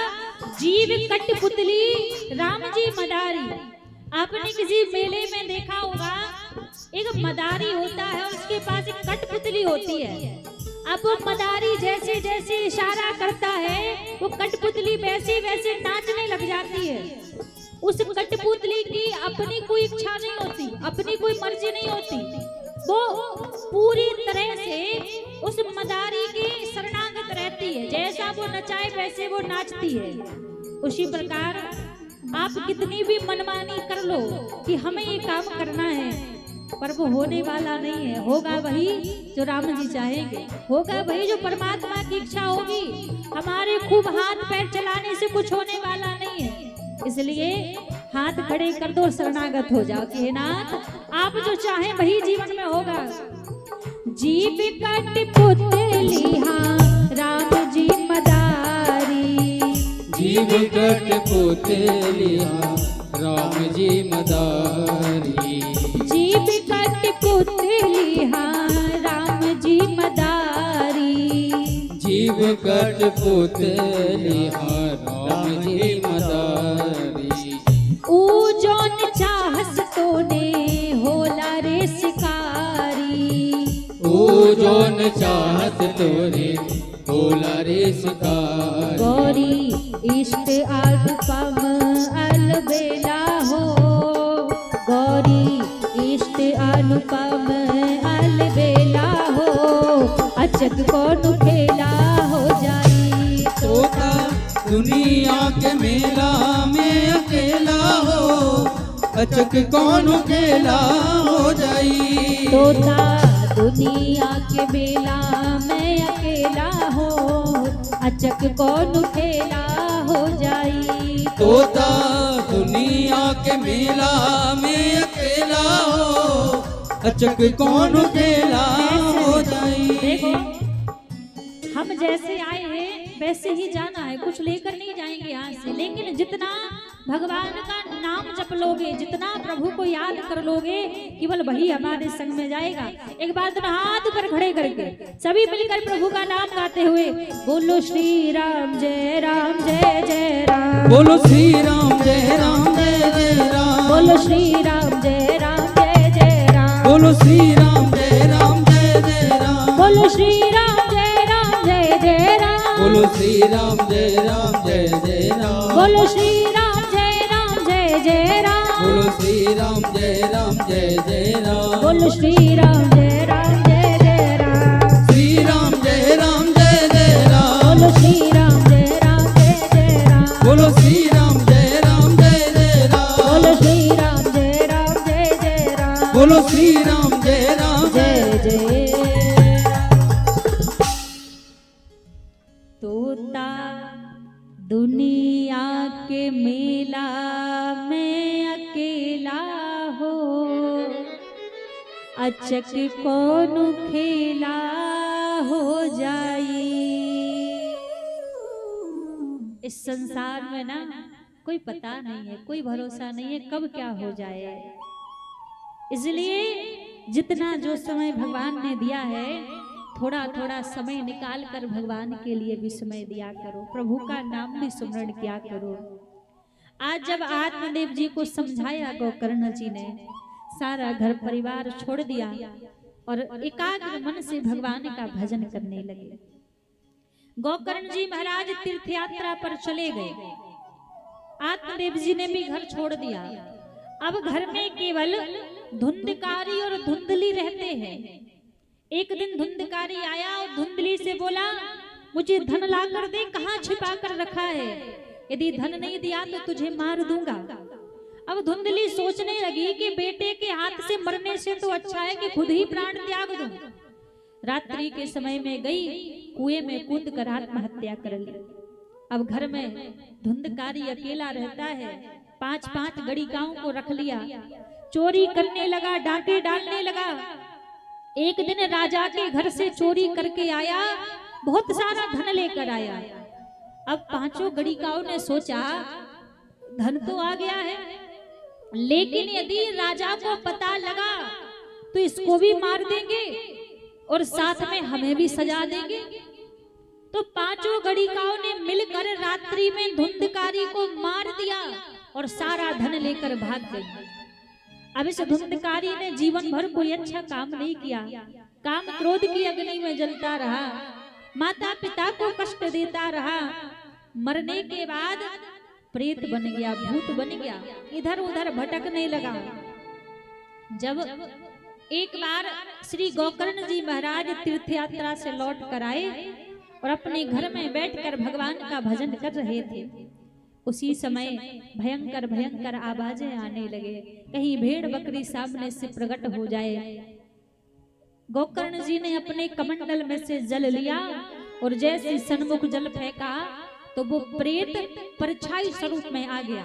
जीव कट पुतली राम जी मदारी। आपने किसी मेले में देखा होगा, एक मदारी होता है और उसके पास एक कठपुतली होती है। अब वो मदारी जैसे जैसे इशारा करता है वो कठपुतली वैसे वैसे नाचने लग जाती है। उस कठपुतली की अपनी कोई इच्छा नहीं होती, अपनी कोई मर्जी नहीं होती, वो पूरी तरह से उस मदारी की शरणागत रहती है। जैसा वो नचाए वैसे वो नाचती है। उसी प्रकार आप कितनी भी मनमानी कर लो कि हमें ये काम करना है, पर वो होने वाला नहीं है। होगा वही जो राम जी चाहेंगे, होगा वही जो परमात्मा की इच्छा होगी। हमारे खूब हाथ पैर चलाने से कुछ होने वाला नहीं है। इसलिए हाथ खड़े कर दो, शरणागत हो जाओ कि हे नाथ आप जो चाहें वही जीवन में होगा। जीव कठपुतली हाँ राम जी मदारी, जीव कठपुतली हाँ राम जी मदारी, जीव कठपुतली हाँ राम जी मदारी, जीव कठपुतली हाँ राम जी मदारी। ऊ जोन चाहस तोने होला रे शिकारी, ऊ जोन चाहत तोरे होला रे शिकारी। गौरी इष्ट अनुपम अलबेला हो, गौरी इष्ट अनुपम अलबेला हो, अचक कौन खेला हो जाई। तोता दुनिया के मेला में अकेला हो, अचक कौन खेला हो जाई। तोता दुनिया के मेला में अकेला हो, अचक कौन खेला हो जाई। तोता दुनिया के मेला में अकेला हो, अचक कौन खेला हो जाई। देखो हम जैसे आए हैं वैसे ही जाना है, कुछ लेकर नहीं जाएंगे यहाँ से। लेकिन जितना भगवान का नाम जप लोगे, जितना प्रभु को याद कर लोगे, केवल वही हमारे संग में जाएगा। एक बार दोनों हाथ ऊपर खड़े करके सभी मिलकर प्रभु का नाम गाते हुए बोलो श्री राम जय राम जय जय राम, बोलो श्री राम जय राम जय जय राम, बोलो श्री राम जय राम जय जय राम, बोलो श्री राम जय राम जय जय राम, बोलो श्री राम जय राम जय जय राम, बोलो श्री राम जय राम जय जय राम, बोलो श्री राम जय राम जय जय राम, बोलो श्री राम जय राम जय जय राम, बोलो श्री राम जय राम जय जय राम, श्री राम जय राम जय जय राम, बोलो श्री राम जय राम जय जय राम, बोलो श्री राम जय राम जय जय राम, बोलो श्री राम जय राम जय जय राम, बोलो श्री राम जय राम जय जय। तोता दुनिया के मेला में अकेला हो, अचक कौन खेला हो जाई। इस संसार में ना कोई पता नहीं है, कोई भरोसा नहीं है कब क्या हो जाए। इसलिए जितना जो समय भगवान ने दिया है, थोड़ा थोड़ा समय निकाल कर भगवान के लिए भी समय दिया करो, प्रभु का नाम भी सुमरण किया करो। आज जब आत्मदेव जी को समझाया गोकर्ण जी ने, सारा घर परिवार छोड़ दिया और एकाग्र मन से भगवान का भजन करने लगे। गोकर्ण जी महाराज तीर्थ यात्रा पर चले गए, आत्मदेव जी ने भी घर छोड़ दिया। अब घर में केवल धुंधकारी और धुंधली रहते हैं। एक दिन धुंधकारी आया और धुंधली से बोला, मुझे धन ला कर दे, कहाँ छिपा कर रखा है, यदि धन नहीं दिया तो तुझे मार दूंगा। अब धुंधली सोचने लगी कि बेटे के हाथ से मरने से तो अच्छा है कि खुद ही प्राण त्याग दूं। रात्रि के समय में गई, कुएं में कूद कर आत्महत्या कर ली। अब घर में धुंधकारी अकेला रहता है, 5-5 गड़िकाओं को रख लिया, चोरी करने लगा, डांटे डालने लगा। एक दिन राजा के घर से चोरी करके आया, बहुत सारा धन लेकर आया। अब 5 गड़िकाओं ने सोचा धन तो आ गया है, लेकिन यदि राजा को पता लगा तो इसको भी मार देंगे और साथ में हमें भी सजा देंगे। तो 5 गड़िकाओं ने मिलकर रात्रि में धुंधकारी को मार दिया और सारा धन लेकर भाग गए। अब इस धुंधकारी ने जीवन भर कोई अच्छा काम नहीं किया, काम क्रोध की अग्नि में जलता रहा, माता पिता को कष्ट देता रहा, मरने के बाद प्रेत बन गया, भूत बन गया, इधर उधर भटकने लगा। जब एक बार श्री गोकर्ण जी महाराज तीर्थ यात्रा से लौट कर आए और अपने घर में बैठकर भगवान का भजन कर रहे थे, उसी समय भयंकर भयंकर आवाजें आने लगे, कहीं भेड़ बकरी सामने से प्रकट हो जाए। गोकर्ण जी ने अपने कमंडल में से जल लिया और जैसे सन्मुख जल फेंका तो वो प्रेत परछाई स्वरूप में आ गया।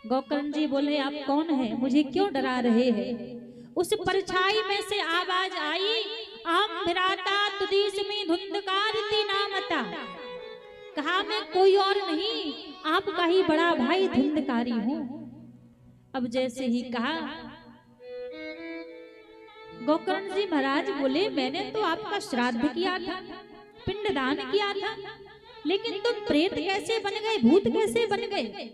गोकर्ण जी बोले, आप कौन है, मुझे क्यों डरा रहे हैं? उस परछाई में से आवाज आई, आम भ्राता तुदीसमी धुंधकारती नामता। कहा, मैं कोई और नहीं, आपका ही बड़ा भाई धुंधकारी हूं। अब जैसे ही कहा, गोकर्ण जी महाराज बोले, मैंने तो आपका श्राद्ध किया था, पिंडदान किया था, लेकिन तुम प्रेत कैसे बन गए, भूत कैसे बन गए?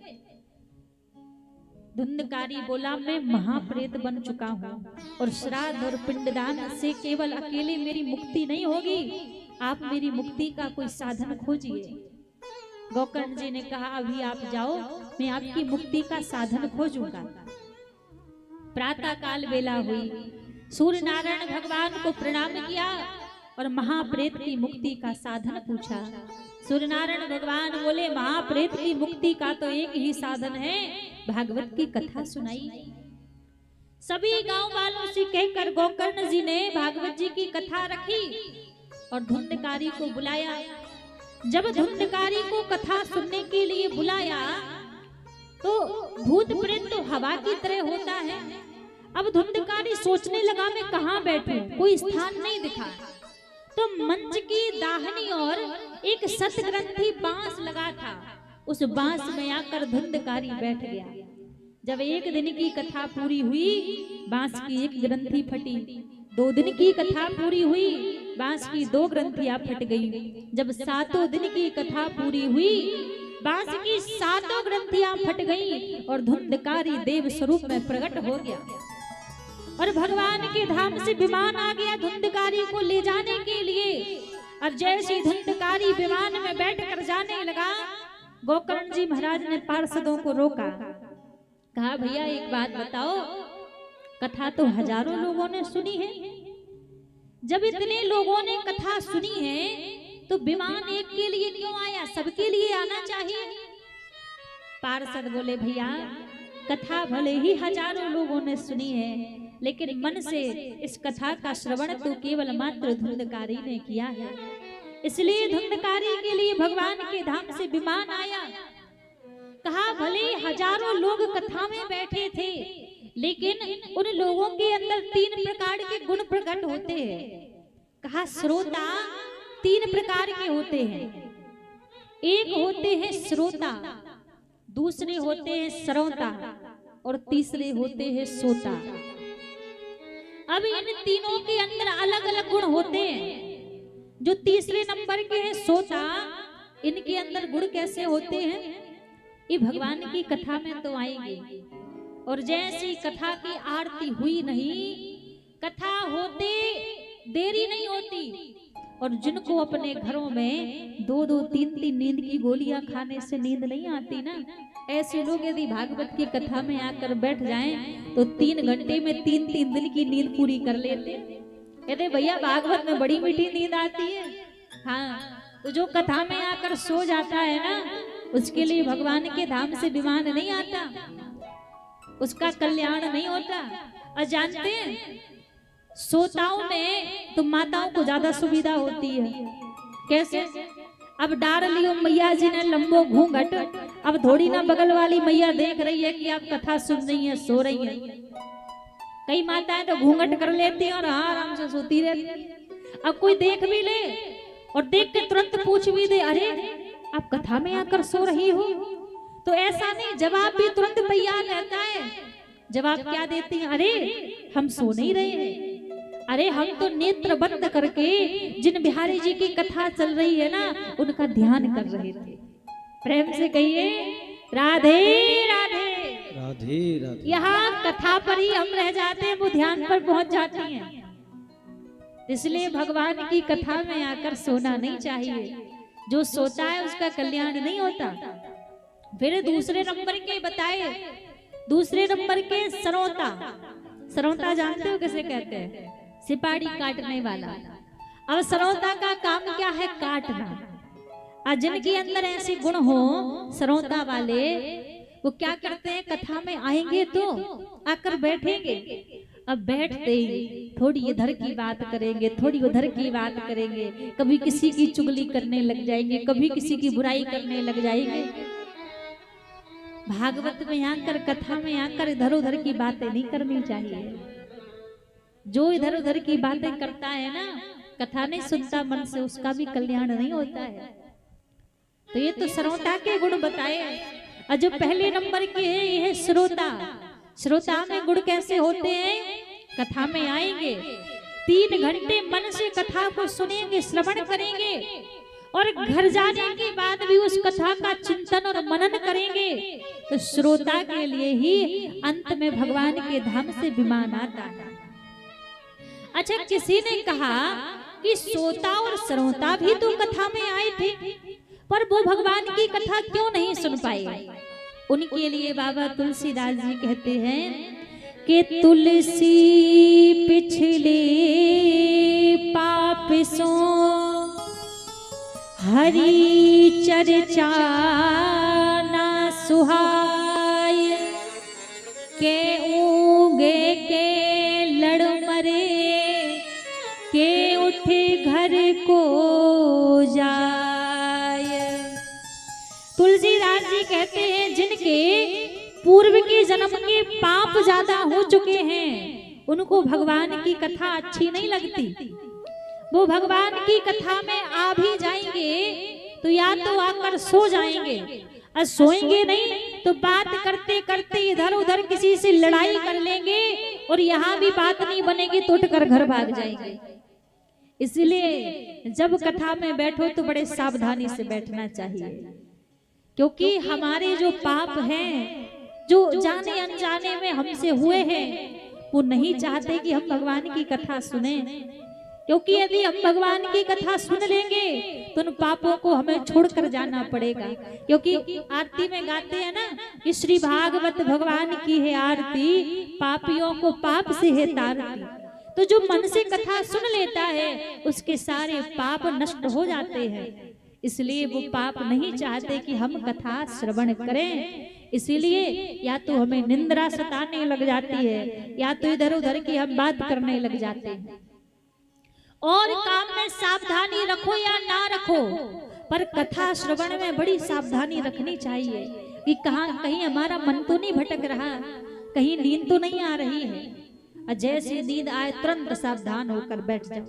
धुंधकारी बोला, मैं महाप्रेत बन चुका हूँ और श्राद्ध और पिंडदान से केवल अकेले मेरी मुक्ति नहीं होगी, आप मेरी मुक्ति का कोई साधन खोजिए। गोकर्ण जी ने कहा, अभी आप जाओ, मैं आपकी मुक्ति का साधन खोजूंगा। प्रातः काल बेला हुई, सूर्य नारायण भगवान को प्रणाम किया और महाप्रेत की मुक्ति का साधन पूछा। सूर्य नारायण भगवान बोले, महाप्रेत की मुक्ति का तो एक ही साधन है, भागवत की कथा सुनाई। सभी गांव वालों से कहकर गोकर्ण जी ने भागवत जी की कथा रखी और धुंधकारी को बुलाया। जब धुंधकारी को कथा सुनने के लिए बुलाया तो भूत प्रेत तो हवा की तरह होता है। अब धुंधकारी सोचने लगा, मैं कहाँ बैठूं, कोई स्थान नहीं दिखा। तो मंच की दाहिनी ओर एक सतग्रंथी बांस लगा था, उस बांस में आकर धुंधकारी बैठ गया। जब एक दिन की कथा पूरी हुई, बांस की एक ग्रंथि फटी। 2 दिन की कथा पूरी हुई, बांस की 2 ग्रंथियां फट गई। जब 7वें दिन की कथा पूरी हुई, बांस की 7 ग्रंथियां फट गई और धुंधकारी देव स्वरूप में प्रकट हो गया और भगवान के धाम से विमान आ गया धुंधकारी को ले जाने के लिए। और जैसे धुंधकारी विमान में बैठकर जाने लगा, गोकर्ण जी महाराज ने पार्षदों को रोका। कहा, भैया एक बात बताओ, कथा तो हजारों लोगों ने सुनी है, जब इतने लोगों ने कथा सुनी है तो विमान एक के लिए क्यों आया, सबके लिए आना चाहिए। पार्षद बोले, भैया कथा भले ही हजारों लोगों ने सुनी है, लेकिन मन से इस कथा का श्रवण तो केवल मात्र धुंधकारी ने किया है, इसलिए धुंधकारी के लिए भगवान के धाम से विमान आया। कहा, भले हजारों लोग कथा में बैठे थे, लेकिन उन लोगों के अंदर 3 प्रकार के गुण प्रकट होते हैं। कहा, श्रोता 3 प्रकार के होते हैं। एक होते हैं श्रोता, दूसरे होते हैं श्रोता और तीसरे होते हैं सोता। अब इन तीनों के अंदर अलग अलग गुण होते हैं। जो तीसरे नंबर के हैं सोता, इनके अंदर गुण कैसे होते हैं, ये भगवान की कथा में तो आएंगे। और जैसी कथा की आरती हुई नहीं, कथा होते देरी नहीं होती। और जिनको अपने घरों में 2-2, 3-3 नींद की गोलियां खाने से नींद नहीं आती ना, ऐसे लोग यदि भागवत की कथा में आकर बैठ जाएं तो 3 घंटे में 3-3 दिन की नींद पूरी कर लेते। कहते भैया भागवत में बड़ी मीठी नींद आती है। हाँ, तो जो कथा में आकर सो जाता है ना, उसके लिए भगवान के धाम से विमान नहीं आता, उसका कल्याण नहीं होता। और जानते हैं, सोताओं में तो माताओं को ज्यादा सुविधा होती है। कैसे? अब डार लियो मैया जी ने लंबो घूंघट, अब थोड़ी ना बगल वाली मैया देख रही है कि आप कथा सुन रही है, सो रही है। कई माताएं तो घूंघट कर लेती हैं और हाँ आराम से सोती रहती। अब कोई देख भी ले और देख के तुरंत पूछ भी दे, अरे आप कथा में आकर सो रही हो, तो ऐसा नहीं, जवाब भी तुरंत तैयार रहता है। जवाब क्या देती हैं, अरे हम सो नहीं रहे हैं, अरे हम तो नेत्र बंद करके जिन बिहारी जी की कथा चल रही है ना, उनका ध्यान कर रहे थे। प्रेम से कहिए राधे राधे राधे राधे। यहाँ कथा पर ही हम रह जाते हैं, वो ध्यान पर पहुंच जाती हैं। इसलिए भगवान की कथा में आकर सोना नहीं चाहिए। जो सोता है उसका कल्याण नहीं होता। फिर दूसरे नंबर के बताए, दूसरे नंबर के सरौता। सरौता जानते हो किसे कहते हैं? सिपाही काटने वाला। अब सरौता का काम क्या है? काटना। और जिनके अंदर ऐसे गुण हो सरौता वाले, वो क्या करते हैं? कथा में आएंगे तो आकर बैठेंगे। अब बैठते ही थोड़ी इधर की बात करेंगे, थोड़ी उधर की बात करेंगे, कभी किसी की चुगली करने लग जाएंगे, कभी किसी की बुराई करने लग जाएंगे। भागवत में आकर, कथा में आकर इधर उधर की बातें नहीं करनी चाहिए। जो इधर उधर की बातें करता है ना, कथा नहीं सुनता मन से, उसका भी कल्याण नहीं होता है। तो ये तो श्रोता के गुण बताए। और जो पहले नंबर के है ये है श्रोता। श्रोता में गुण कैसे होते हैं? कथा में आएंगे, 3 घंटे मन से कथा को सुनेंगे, श्रवण करेंगे, और घर जाने के बाद भी उस कथा का चिंतन और मनन करेंगे। तो श्रोता के लिए ही अंत में भगवान के धाम से विमान आता है। अच्छा, किसी ने कहा कि श्रोता और श्रोता भी तो कथा में आए थे, पर वो भगवान की कथा क्यों नहीं सुन पाए? उनके लिए बाबा तुलसीदास जी कहते हैं कि तुलसी पिछले पाप सो हरि चर्चा ना सुहाय, के ऊगे के लड़ मरे, के उठे घर को जाय। तुलसीदास जी कहते हैं जिनके पूर्व के जन्म के पाप ज्यादा हो चुके हैं, उनको भगवान की कथा अच्छी नहीं लगती। वो भगवान की कथा में आ भी जाएंगे तो या तो आकर सो जाएंगे, और सोएंगे नहीं तो बात करते करते इधर उधर किसी से लड़ाई कर लेंगे, और यहाँ भी बात नहीं बनेगी तो उठकर घर भाग जाएंगे। इसलिए जब कथा में बैठो तो बड़े सावधानी से बैठना चाहिए, क्योंकि हमारे जो पाप हैं, जो जाने अनजाने में हमसे हुए हैं, वो नहीं चाहते कि हम भगवान की कथा सुने। क्योंकि यदि हम भगवान की कथा सुन लेंगे तो उन पापों को हमें छोड़कर जाना पड़ेगा। क्योंकि आरती में गाते हैं ना कि श्री भागवत भगवान की है आरती, पापियों को पाप से है तारती। तो जो मन से कथा सुन लेता है उसके सारे पाप नष्ट हो जाते हैं। इसलिए वो पाप नहीं चाहते कि हम कथा श्रवण करें। इसीलिए या तो हमें निंद्रा सताने लग जाती है, या तो इधर उधर की हम बात करने लग जाते हैं। और काम में सावधानी रखो या ना रखो, पर कथा श्रवण में बड़ी सावधानी रखनी चाहिए कि कहीं हमारा मन तो नहीं भटक रहा, कहीं नींद तो नहीं आ रही है। और जैसे नींद आए तुरंत सावधान होकर बैठ जाओ।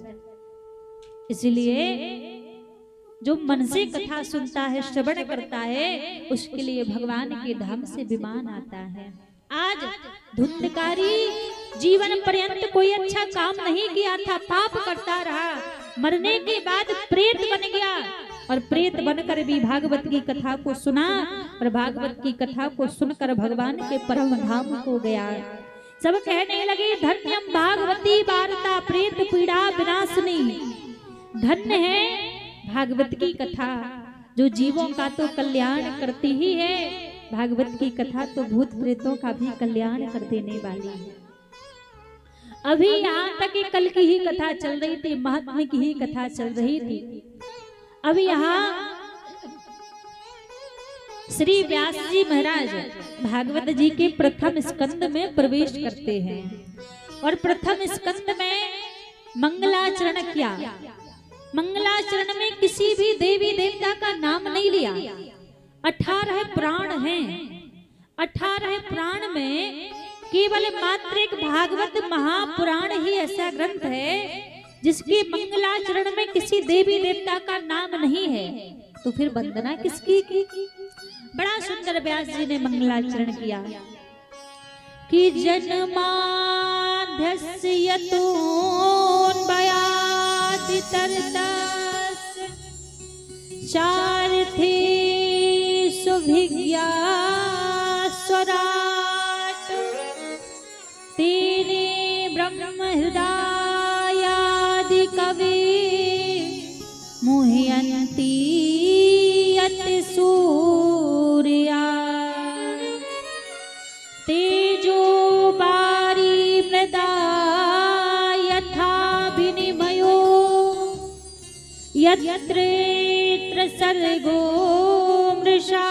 इसलिए जो मन से कथा सुनता है, श्रवण करता है, उसके लिए भगवान के धाम से विमान आता है। आज धुंधकारी जीवन पर्यंत कोई अच्छा काम नहीं किया था, पाप करता रहा, मरने के बाद प्रेत बन गया, और प्रेत बनकर भी भागवत की कथा को सुना, और भागवत की कथा को सुनकर भगवान के परम धाम को गया। सब कहने लगे धन्यम भागवती वार्ता प्रेत पीड़ा विनाशनी। धन्य है भागवत की कथा, जो जीवों का तो कल्याण करती ही है, भागवत की कथा तो भूत प्रेतों का भी कल्याण कर देने वाली है। अभी यहाँ तक कल की ही कथा चल रही थी, महात्मा की ही कथा चल रही थी। अभी यहाँ श्री व्यास जी महाराज भागवत जी के प्रथम स्कंद में प्रवेश करते हैं, और प्रथम स्कंद में मंगलाचरण किया। मंगलाचरण में किसी भी देवी देवता का नाम नहीं लिया। 18 प्राण हैं, 18 प्राण में केवल मात्र एक भागवत महापुराण ही ऐसा ग्रंथ है जिसके मंगलाचरण में किसी देवी देवता का नाम नहीं है। तो फिर वंदना किसकी की? बड़ा सुंदर व्यास जी ने मंगलाचरण किया कि जन्माध्यस्य यतून बयाति तरतस चारथे सुभिज्ञा स्वराट तेने ब्रह्म हृदयादि मुह्यन्ति यत् सूर्या तेजो बारी मृदा यथा विनिमयो यत्र सर्गो मृषा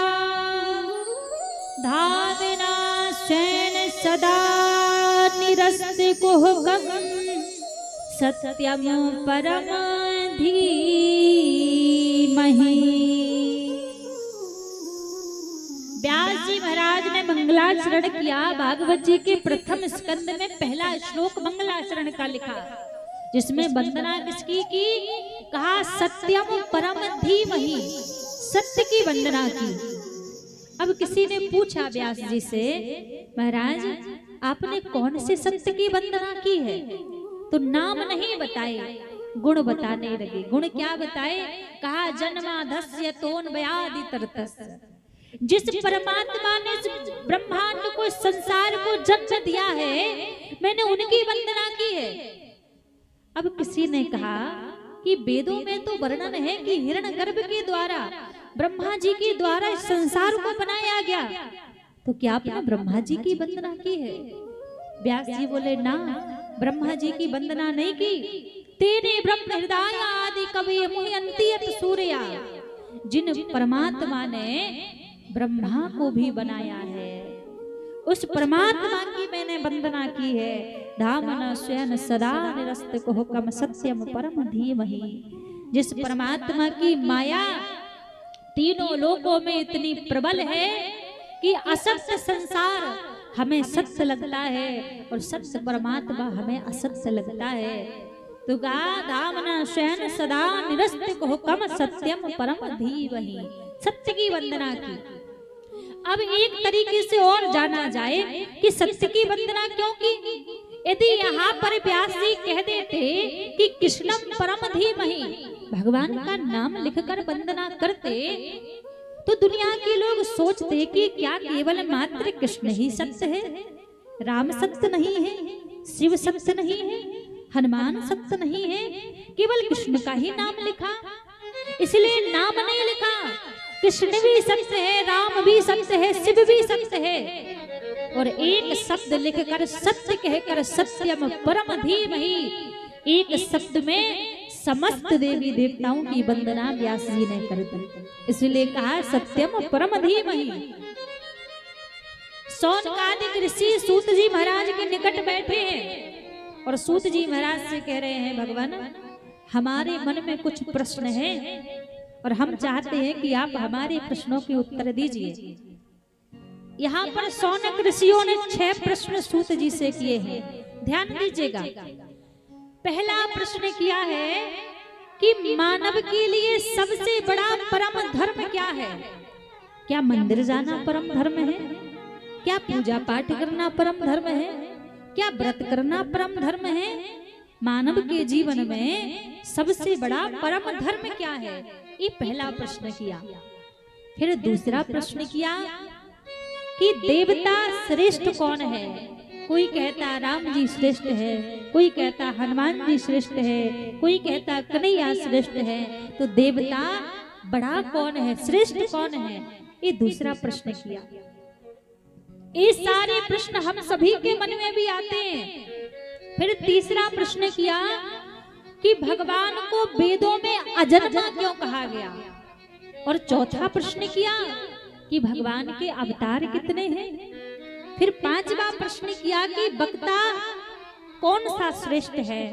धावना स्वयं सदा निरस्तकुहकं सत्यम परम धीमहि। व्यास जी महाराज ने मंगलाचरण किया। भागवत जी के प्रथम स्कंद में पहला श्लोक मंगलाचरण का लिखा, जिसमें वंदना किसकी की? कहा सत्यम परम धीमहि, सत्य की वंदना की। अब किसी ने पूछा व्यास जी से, महाराज आपने कौन से सत्य की वंदना की है? तो नाम नहीं बताए, गुण बताने लगे। गुण क्या बताए? कहा जन्माधस्य तोन्वयादि तरतस्य, जिस परमात्मा ने इस ब्रह्मांड को, इस संसार को जन्म दिया है, मैंने उनकी वंदना की है। अब किसी ने कहा कि वेदों में तो वर्णन है कि हिरण्यगर्भ के द्वारा, ब्रह्मा जी के द्वारा इस संसार को बनाया गया, तो क्या आपने ब्रह्मा जी की वंदना की है? व्यास जी बोले ना, ब्रह्मा जी की वंदना नहीं की। तेरे ब्रह्म हृदय आदि कवि मुह्यन्ति यत् सूर्या, जिन परमात्मा ने ब्रह्मा को भी बनाया है, उस परमात्मा की मैंने वंदना की है। धामन स्वयं सदा निरस्तकुहकं सत्यम परम धीमहि, जिस परमात्मा की माया तीनों लोकों में इतनी प्रबल है कि असत्य संसार हमें सत्य लगता है और सत्य परमात्मा हमें असत्य लगता है। तो गा धामन स्वयं सदा निरस्तकुहकं सत्यम परम धीमहि, सत्य की वंदना की। अब एक तरीके से और जाना जाए कि सत्य की वंदना क्यों की। यदि यहाँ पर व्यास जी कह देते कि कृष्णम परम धीमहि, भगवान का नाम लिखकर वंदना करते, तो दुनिया के लोग सोचते कि क्या केवल मात्र कृष्ण ही सत्य है, राम सत्य नहीं है, शिव सत्य नहीं है, हनुमान सत्य नहीं है, केवल कृष्ण का ही नाम लिखा। इसलिए नाम नहीं लिखा, कृष्ण भी सत्य है, राम भी सत्य है, शिव भी सत्य है, और एक शब्द लिखकर सत्य कहकर सत्यम परम धीमहि, एक शब्द में समस्त देवी देवताओं की वंदना व्यास जी ने कर दी। इसलिए कहा सत्यम परम धीमहि। शौनकादिक ऋषि सूत जी महाराज के निकट बैठे हैं और सूत जी महाराज से कह रहे हैं, भगवान हमारे मन में कुछ प्रश्न है और हम चाहते हैं कि आप हमारे प्रश्नों के उत्तर दीजिए। यहाँ पर शौनक ऋषियों ने 6 प्रश्न सूत जी से किए हैं, ध्यान दीजिएगा। पहला प्रश्न किया है कि मानव के लिए सबसे बड़ा परम धर्म क्या है? क्या मंदिर जाना परम धर्म है? क्या पूजा पाठ करना परम धर्म है? क्या व्रत करना परम धर्म है? मानव के जीवन में सबसे बड़ा परम धर्म क्या है? ये पहला प्रश्न किया। फिर दूसरा प्रश्न किया कि देवता श्रेष्ठ कौन है? कोई कहता राम जी श्रेष्ठ है, कोई कहता हनुमान जी श्रेष्ठ है, कोई कहता कन्हैया श्रेष्ठ है, तो देवता बड़ा कौन है, श्रेष्ठ कौन है? ये दूसरा प्रश्न किया। ये सारे प्रश्न हम सभी के मन में भी आते हैं। फिर तीसरा प्रश्न किया कि भगवान को वेदों में अजन्मा क्यों कहा गया? और चौथा प्रश्न किया कि भगवान के अवतार कितने हैं? फिर 5वां प्रश्न किया कि वक्ता कौन सा श्रेष्ठ है?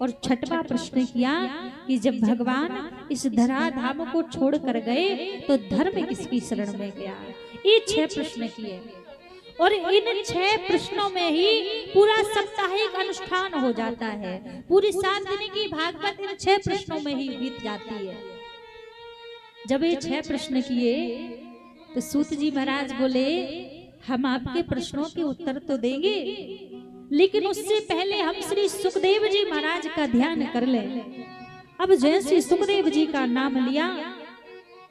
और 6वां प्रश्न किया कि जब भगवान इस धराधाम को छोड़ कर गए तो धर्म किसकी शरण में गया? ये 6 प्रश्न किए और इन 6 प्रश्नों में ही पूरा साप्ताहिक अनुष्ठान हो जाता है। पूरी 7 दिन की भागवत इन 6 प्रश्नों में ही बीत जाती है। जब ये 6 प्रश्न किए तो सूत जी महाराज बोले, हम आपके प्रश्नों के उत्तर तो देंगे, लेकिन उससे पहले हम श्री सुखदेव जी महाराज का ध्यान कर ले। अब जैसे सुखदेव जी का नाम लिया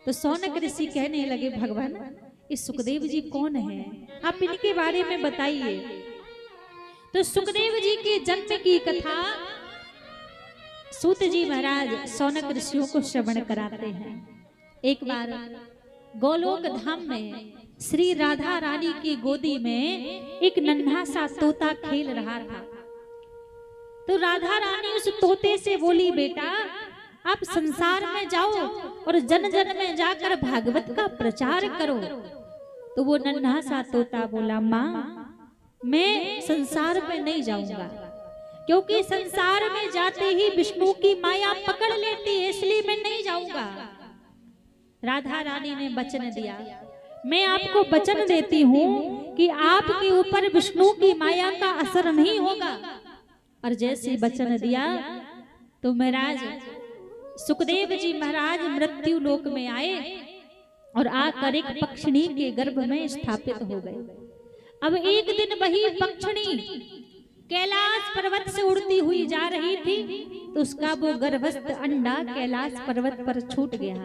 तो शौनक ऋषि कहने लगे, भगवान इस सुखदेव जी कौन है? आप इनके बारे में बताइए। तो सुखदेव जी के जन्म की कथा सूत जी महाराज शौनक ऋषियों को श्रवण कराते हैं। एक बार गोलोक धाम में श्री राधा रानी की गोदी में एक नन्हा सा तोता खेल रहा था। तो राधा रानी उस तोते से बोली, बेटा आप संसार में जाओ और जन जन में जाकर भागवत का प्रचार करो। तो वो नन्हा सा तोता बोला, माँ मैं संसार में नहीं जाऊंगा, क्योंकि संसार में जाते ही विष्णु की माया पकड़ लेती है, इसलिए मैं नहीं जाऊंगा। राधा रानी ने वचन दिया, मैं आपको वचन देती हूँ कि आपके ऊपर विष्णु की माया का असर नहीं होगा। और जैसे वचन दिया तो महाराज सुखदेव जी महाराज मृत्यु लोक में आए और आकर एक पक्षिणी के गर्भ में स्थापित हो गए। अब एक दिन वही पक्षिणी कैलाश पर्वत से उड़ती हुई जा रही थी, तो उसका वो गर्भस्थ अंडा कैलाश पर्वत पर छूट गया।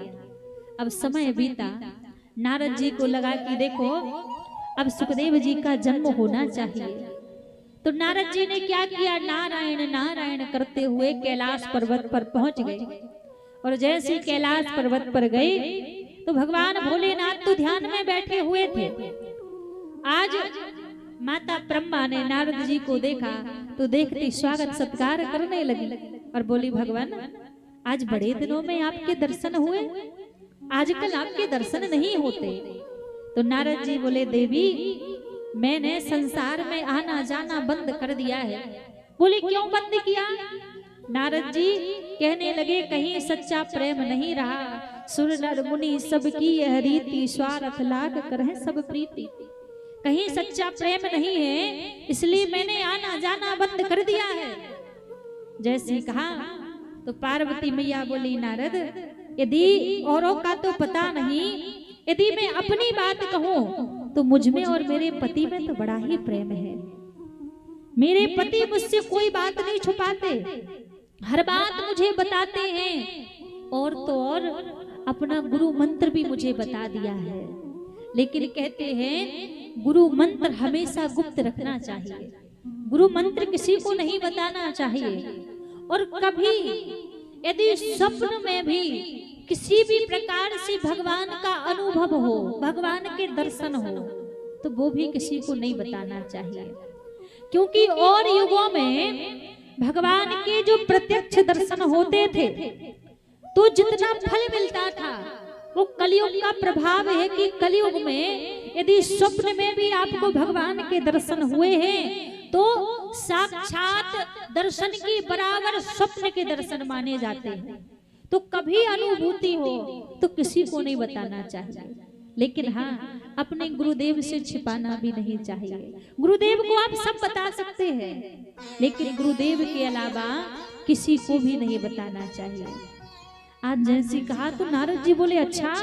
अब समय बीता, नारद जी को लगा कि देखो अब सुखदेव जी का जन्म होना चाहिए। तो नारद जी ने क्या किया, नारायण नारायण करते हुए कैलाश पर्वत पर पहुंच गए। और जैसे कैलाश पर्वत पर गए तो भगवान भोलेनाथ तो ध्यान में बैठे हुए थे। आज माता ब्रह्मा ने नारद जी को देखा तो देखते स्वागत सत्कार करने लगी और बोली, भगवान आज बड़े दिनों में आपके दर्शन हुए, आजकल आपके दर्शन नहीं होते। तो नारद जी बोले, देवी मैंने संसार में आना जाना बंद कर दिया है। बोले क्यों बंद किया? नारद जी कहने लगे, कहीं सच्चा प्रेम नहीं रहा, सुर नर मुनि सबकी यह रीति, स्वार्थ लाग करहे सब प्रीति। कहीं सच्चा प्रेम नहीं है, इसलिए मैंने आना जाना बंद कर दिया है। जैसे कहा तो पार्वती मैया बोली, नारद यदि औरों का तो पता नहीं, यदि मैं अपनी बात कहूँ तो मुझ में और मेरे पति में तो बड़ा ही प्रेम है। मेरे पति मुझसे कोई बात नहीं छुपाते, हर बात मुझे बताते हैं, और तो और अपना गुरु मंत्र भी मुझे बता दिया है। लेकिन कहते हैं गुरु मंत्र हमेशा गुप्त रखना चाहिए, गुरु मंत्र किसी को नहीं बताना चाहिए। और कभी यदि स्वप्न में भी किसी भी प्रकार से भगवान का अनुभव हो, भगवान के दर्शन हो, तो वो भी किसी को नहीं बताना चाहिए। क्योंकि और युगों में भगवान के जो प्रत्यक्ष दर्शन होते थे तो जितना फल मिलता था, वो कलयुग का प्रभाव है कि कलयुग में यदि स्वप्न में भी आपको भगवान के दर्शन हुए हैं तो साक्षात दर्शन की बराबर स्वप्न के दर्शन माने जाते हैं। तो कभी अनुभूति हो तो किसी को नहीं बताना चाहिए, लेकिन हाँ अपने गुरुदेव से छिपाना भी नहीं चाहिए। गुरुदेव को आप सब बता सकते हैं, लेकिन गुरुदेव के अलावा किसी को भी नहीं बताना चाहिए। आज जैसे कहा तो नारद जी बोले, अच्छा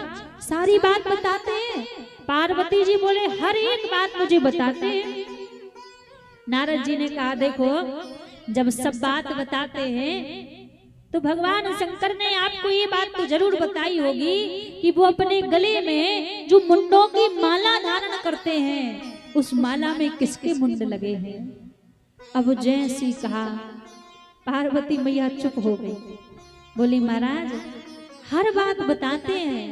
सारी बात बताते हैं? पार्वती जी बोले, हर एक बात मुझे बताते हैं। नारद जी ने कहा, देखो जब सब बात बताते हैं तो भगवान शंकर ने आपको ये बात तो जरूर बताई होगी कि वो अपने गले में जो मुंडों की माला धारण करते हैं, उस माला में किसके मुंड लगे हैं। अब जैसी कहा पार्वती मैया चुप हो गई, बोली महाराज हर बात बताते हैं,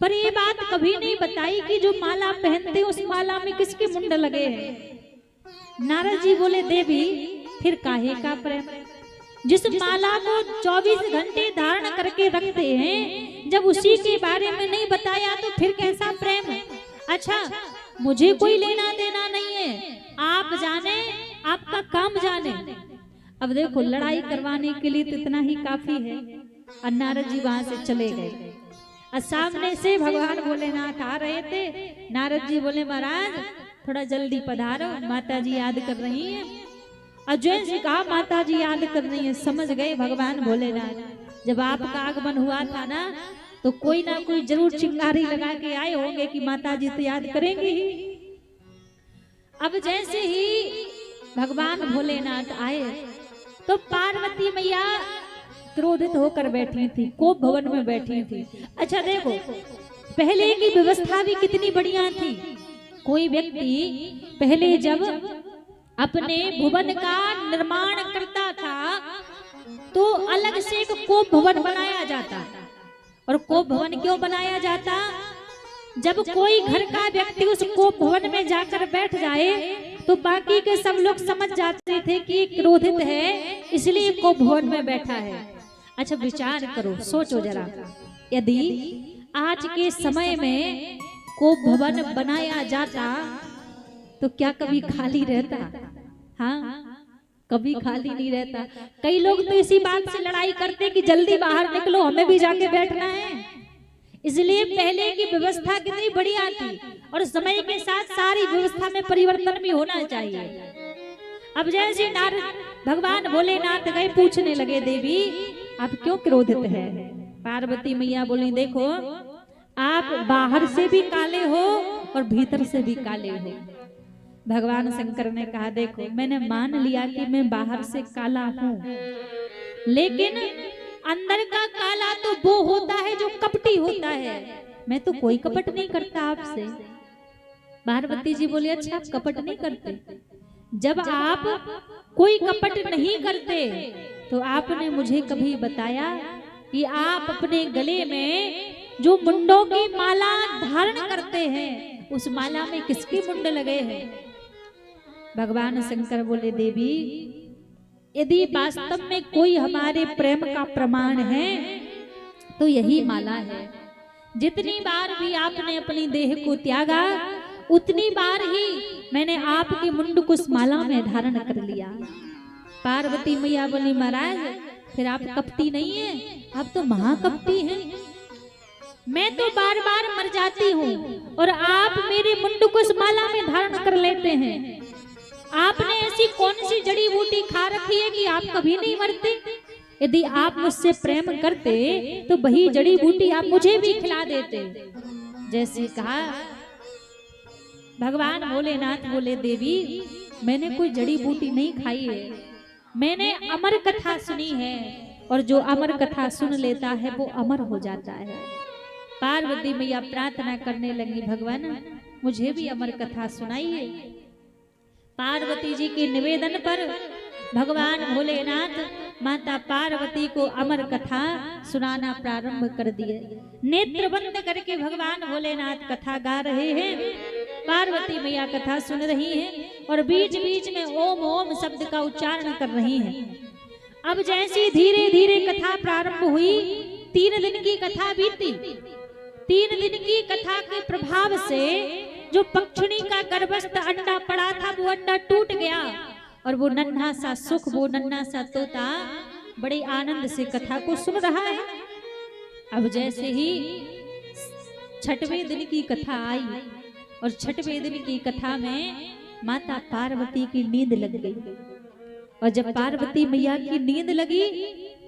पर ये बात कभी नहीं बताई कि जो माला पहनते उस माला में किसके मुंड लगे हैं। नारद जी बोले, देवी फिर काहे का प्रेम? जिस माला को 24 घंटे धारण करके रखते हैं, जब उसी के बारे में नहीं बताया तो फिर कैसा प्रेम है? अच्छा मुझे कोई लेना देना नहीं है, आप जाने, आपका काम जाने। अब देखो लड़ाई करवाने के लिए तो इतना ही काफी है। और नारद जी वहां से चले गए। और सामने से भगवान भोलेनाथ आ रहे थे। नारद जी बोले, महाराज थोड़ा जल्दी पधारो, माता जी याद कर रही हैं। और जैसे कहा माता जी याद कर रही है, समझ गए भगवान भोलेनाथ जब आपका आगमन हुआ था ना तो कोई ना कोई जरूर चिंगारी लगा के आए होंगे कि माता जी तो याद करेंगे ही। अब जैसे ही भगवान भोलेनाथ आए तो पार्वती मैया क्रोधित होकर बैठी थी, कोप भवन में बैठी थी। अच्छा देखो पहले की व्यवस्था भी कितनी बढ़िया थी। कोई व्यक्ति पहले जब अपने भुवन का निर्माण करता था तो अलग से एक कोप भवन बनाया जाता। और कोप भवन क्यों बनाया जाता? जब कोई घर का व्यक्ति उस कोप भवन में जाकर बैठ जाए तो बाकी के सब लोग समझ जाते थे कि ये क्रोधित है, इसलिए कोप भवन में बैठा है। अच्छा विचार करो, सोचो जरा, यदि आज के समय में कोप भवन बनाया जाता तो क्या कभी खाली रहता? हाँ, कभी खाली नहीं रहता। कई लोग तो इसी बात से लड़ाई करते कि जल्दी बाहर निकलो, हमें भी जाके बैठना है। इसलिए पहले की व्यवस्था कितनी बढ़िया थी और समय के साथ सारी व्यवस्था में परिवर्तन भी होना चाहिए। अब जैसे नारद भगवान भोलेनाथ गए, पूछने लगे देवी आप क्यों क्रोधित है? पार्वती मैया बोली देखो आप बाहर से भी काले हो और भीतर से भी काले हो। भगवान शंकर ने कहा देखो मैंने मान लिया कि मैं बाहर से काला हूँ, लेकिन अंदर का काला तो वो होता है जो कपटी होता है। मैं तो कोई कपट नहीं करता आपसे। पार्वती जी बोली अच्छा आप कपट नहीं करते? जब आप कोई कपट नहीं करते तो आपने मुझे कभी बताया कि आप अपने गले में जो मुंडों की माला धारण करते हैं उस माला में किसके मुंड लगे हैं? भगवान शंकर बोले देवी यदि वास्तव में कोई हमारे प्रेम का प्रमाण है तो यही माला है। जितनी बार भी आपने अपनी देह को त्यागा उतनी बार ही मैंने आपके मुंड को उस माला में धारण कर लिया। पार्वती मैया बोली महाराज फिर आप कपटी नहीं है, आप तो महाकपटी हैं। मैं तो बार बार मर जाती हूँ और आप मेरे मुंड को उस माला में धारण कर लेते हैं। आपने ऐसी कौन सी जड़ी बूटी खा रखी है कि आप कभी नहीं मरते? यदि आप मुझसे प्रेम करते तो वही जड़ी बूटी आप मुझे भी खिला देते। जैसे कहा भगवान भोलेनाथ बोले देवी मैंने कोई जड़ी बूटी नहीं खाई है, मैंने अमर कथा सुनी है और जो अमर कथा सुन लेता है वो अमर हो जाता है। पार्वती मैया प्रार्थना करने लगी भगवान मुझे भी अमर कथा सुनाइए। पार्वती जी के निवेदन पर भगवान भोलेनाथ माता पार्वती को अमर कथा सुनाना प्रारंभ कर दिए। नेत्र बंद करके भगवान भोलेनाथ कथा गा रहे हैं, पार्वती मैया कथा सुन रही हैं और बीच बीच में ओम ओम शब्द का उच्चारण कर रही हैं। अब जैसी धीरे धीरे कथा प्रारंभ हुई, 3 दिन की कथा बीती। 3 दिन की कथा के प्रभाव से जो पक्षिणी का गर्भस्थ अंडा पड़ा था वो अंडा टूट गया और वो नन्हा सा सुख, वो नन्हा सा तोता बड़े आनंद से कथा को सुन रहा है। अब जैसे ही 6वें दिन की कथा आई और 6वें दिन की कथा में माता पार्वती की नींद लग गई और जब पार्वती मैया की नींद लगी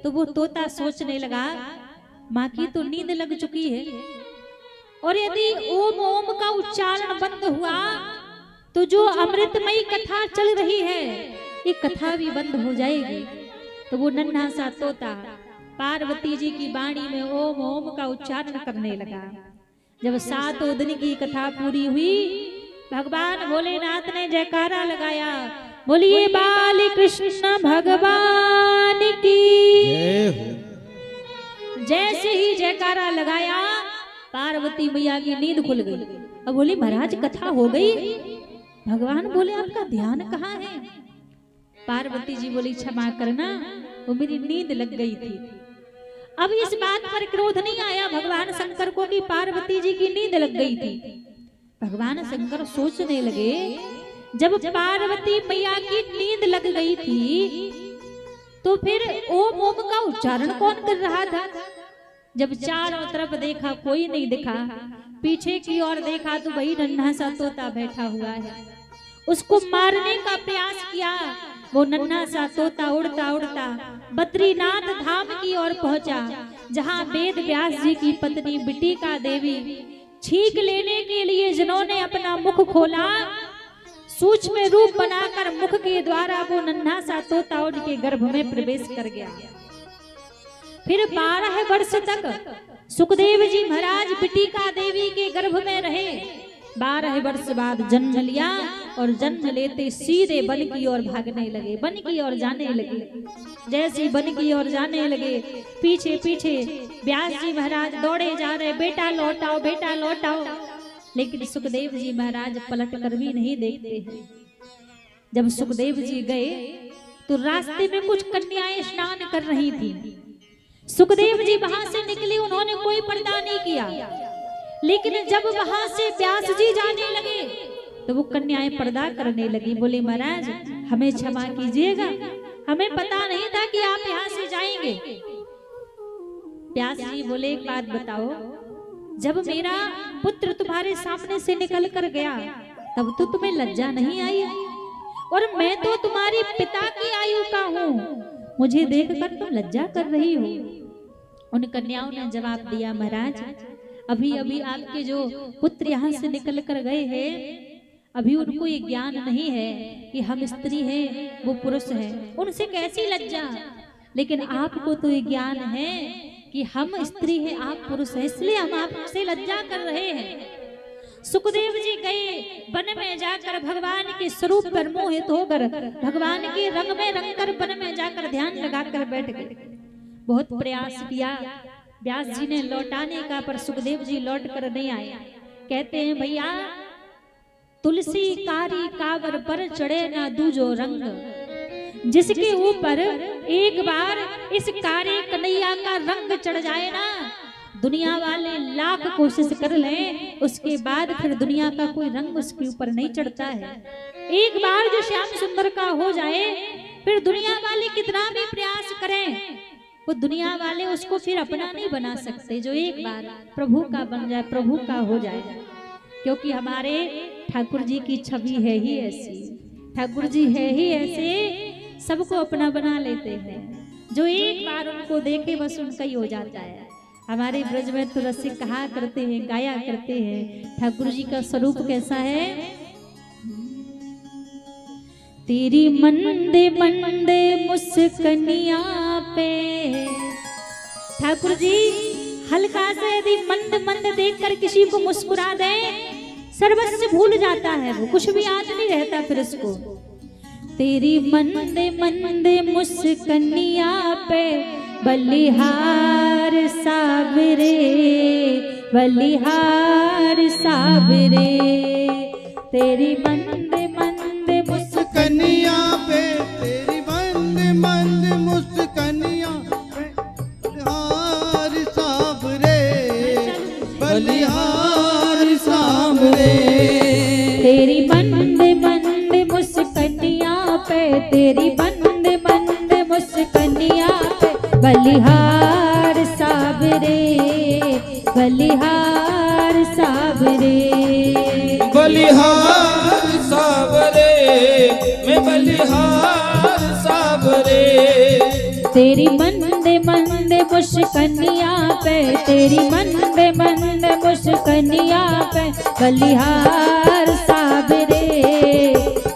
तो वो तोता सोचने लगा माँ की तो नींद लग चुकी है और यदि ओम ओम का उच्चारण बंद हुआ तो जो अमृतमयी कथा चल रही है ये कथा भी बंद हो जाएगी। तो वो नन्हा सा तोता पार्वती जी की वाणी में ओम ओम का उच्चारण करने लगा। जब 7 दिन की कथा पूरी हुई भगवान भोलेनाथ ने जयकारा लगाया, बोलिए बाल कृष्ण भगवान की जैसे ही जयकारा लगाया पार्वती मैया की नींद खुल गई। अब बोली महाराज कथा हो गई। भगवान बोले आपका ध्यान कहाँ है? पार्वती जी बोली क्षमा करना वो मेरी नींद लग गई थी। अब इस बात पर क्रोध नहीं आया भगवान शंकर को कि पार्वती जी की नींद लग गई थी। भगवान शंकर सोचने लगे जब पार्वती मैया की नींद लग गई थी तो फिर ओम ओम का उच्चारण कौन कर रहा था? जब चारों तरफ देखा कोई नहीं दिखा, पीछे की ओर देखा तो वही नन्हा सा तोता बैठा हुआ है। उसको मारने का प्रयास किया, वो नन्हा सा तोता उड़ता उड़ता बद्रीनाथ धाम की ओर पहुंचा जहां वेद व्यास जी की पत्नी बिटिका देवी छींक लेने के लिए जिन्होंने अपना मुख खोला, सूक्ष्म रूप बनाकर मुख के द्वारा वो नन्हा सा तोता उनके गर्भ में प्रवेश कर गया। फिर 12 वर्ष तक सुखदेव जी महाराज बिटिका देवी के गर्भ में रहे। 12 वर्ष बाद जन्म लिया और जन्म लेते सीधे वन की ओर भागने लगे, वन की ओर जाने लगे। जैसे वन की ओर जाने लगे, पीछे पीछे व्यास जी महाराज दौड़े जा रहे, बेटा लौटाओ, बेटा लौटाओ। लेकिन सुखदेव जी महाराज पलट कर भी नहीं देखते हैं। जब सुखदेव जी गए तो रास्ते में कुछ कन्याएं स्नान कर रही थी। सुखदेव जी वहां से निकले, उन्होंने कोई पर्दा नहीं किया। लेकिन जब वहां से व्यास जी जाने लगे तो वो कन्याएं पर्दा करने लगी। बोले महाराज हमें क्षमा कीजिएगा, हमें पता नहीं था कि आप यहाँ से जाएंगे। व्यास जी बोले एक बात बताओ, जब मेरा पुत्र तुम्हारे सामने से निकल कर गया तब तो तुम्हें लज्जा नहीं आई? और मैं तो तुम्हारे पिता की आयु का हूँ, मुझे देखकर तुम लज्जा कर रही हो। उन कन्याओं ने जवाब दिया, महाराज अभी अभी आपके जो पुत्र यहाँ से निकल कर गए हैं, अभी उनको ये ज्ञान नहीं है कि हम स्त्री हैं वो पुरुष है, उनसे कैसी लज्जा। लेकिन आपको तो ये ज्ञान है कि हम स्त्री हैं आप पुरुष हैं, इसलिए हम आपसे लज्जा कर रहे हैं। सुखदेव जी गए वन में जाकर भगवान के स्वरूप पर मोहित होकर भगवान के रंग में रंग कर वन में जाकर ध्यान लगाकर बैठ गए। बहुत प्रयास किया व्यास जी ने लौटाने का, पर सुखदेव जी लौट कर नहीं आए। कहते हैं भैया तुलसी कारी कावर पर चढ़े ना दूजो रंग, जिसके ऊपर एक बार इस कारे कन्हैया का रंग चढ़ जाए ना, दुनिया वाले लाख कोशिश कर लें उसके बाद फिर दुनिया का कोई रंग उसके ऊपर नहीं चढ़ता है। एक बार जो श्याम सुंदर का हो जाए फिर दुनिया वाले कितना भी प्रयास करें वो दुनिया वाले उसको फिर अपना नहीं बना सकते। जो एक बार प्रभु का बन जाए, प्रभु का हो जाए, क्योंकि हमारे ठाकुर जी की छवि है ही ऐसी, ठाकुर जी है ही ऐसे, सबको अपना बना लेते हैं। जो एक बार उनको देखे बस उनका ही हो जाता है। हमारे ब्रज में तो रसिक कहा करते हैं, गाया करते हैं, ठाकुर जी का स्वरूप कैसा है। तेरी मंदे मंदे मुस्कनिया पे, ठाकुर जी हल्का से यदि मंद मंद देखकर किसी को मुस्कुरा दे, सर्वस्व भूल जाता है, वो कुछ भी याद नहीं रहता फिर उसको। तेरी मंदे मंदे मुस्कनिया पे बलिहार साबरे, बलिहार साबरे, तेरी मंदे मंदे मुस्कनिया पे, तेरी मंदे मंदे मुस्कनिया पे बलिहार साबरे, बलिहार साबरे, तेरी मंदे मंदे मुस्कनिया पे, तेरी मंदे मंदे मुस्कनिया पे बलिहार साबरे, बलिहार साबरे, बलिहार साबरे, मैं बलिहार साबरे। तेरी मंदे मंदे मुस्कनिया पे, तेरी मंदे मंदे मुस्कनिया पे बलिहार साबरे,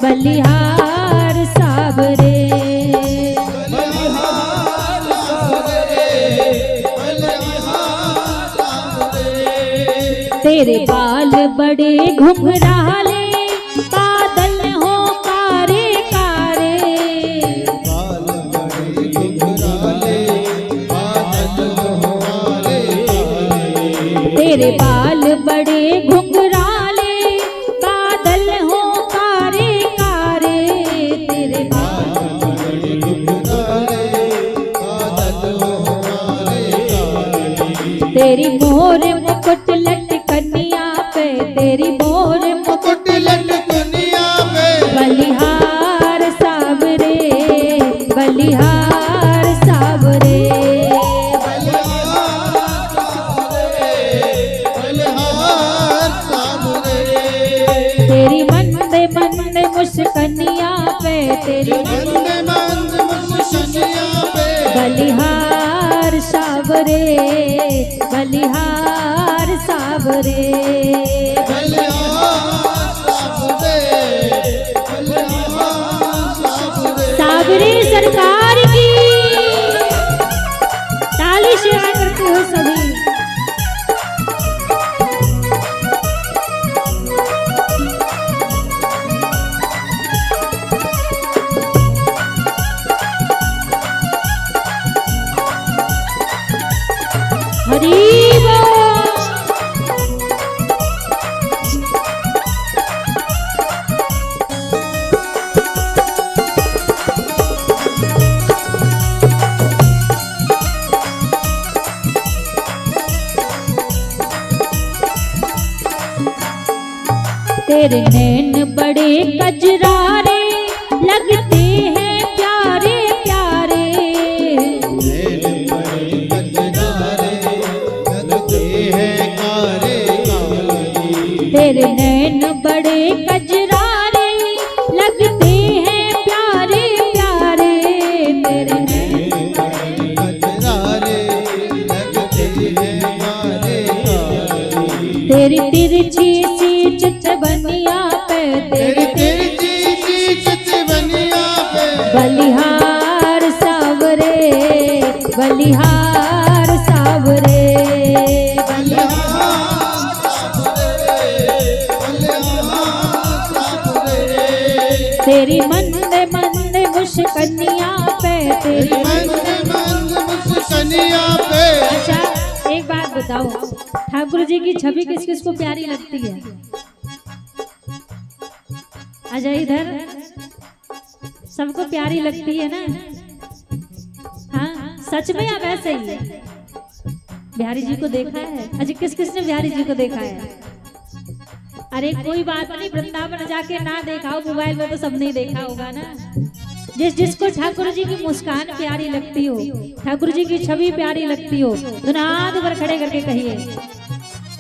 बलिहार साबरे, बलिहार साबरे, बलिहार साबरे। तेरे बाल बड़े घुंघराले, बादल हो कारे कारे, बाल बड़े घुंघराले, बादल हो कारे कारे, तेरे बाल बड़े घुंघराले, बादल हो कारे कारे, तेरे बाल बड़े घुंघराले, बादल हो कारे कारे, तेरी मोर मुकुट लटकनिया पे, तेरी मोर मुकुट लटकनिया पे बलिहार साबरे, बलिहार साबरे, बलिहार साबरे, तेरी मंदे मंदे मुस्कनिया पे, तेरी मंदे मंद मुस्कनिया पे बलिहार साबरे, बलिहार साबरे, बलिहार साबरे, बलिहार साबरे। साबरे सरकार की ताली सेवा करते हो सभी। हरि बोल। तेरे नैन बड़े कजरारे लगते हैं प्यारे प्यारे। नैन बड़े कजरारे लगते हैं कारे कारे। तेरे नैन बड़े कजरारे लगते हैं प्यारे प्यारे। तेरे नैन कजरारे लगते हैं कारे कारे। तेरी तिरछी सी चितवनिया पे तेरी तिरछी सी चितवनिया पे बलिहार सावरे बलिहार सावरे। तेरी मंदे मंदे मुस्कनिया पे तेरी मंदे मंदे मुस्कनिया पे। अच्छा एक बात बताओ, ठाकुर जी की छवि किस किस को प्यारी लगती है? आजा इधर, सबको प्यारी लगती है ना? हाँ सच में या वैसे ही? बिहारी जी को देखा है? अच्छा किस किसने बिहारी जी को देखा है? अरे कोई बात नहीं, वृंदावन जाके ना देखा हो, मोबाइल में तो सबने देखा होगा ना। जिस जिसको ठाकुर जी की मुस्कान प्यारी लगती हो, ठाकुर जी की छवि प्यारी लगती हो, दोनों हाथ ऊपर खड़े करके कहिए,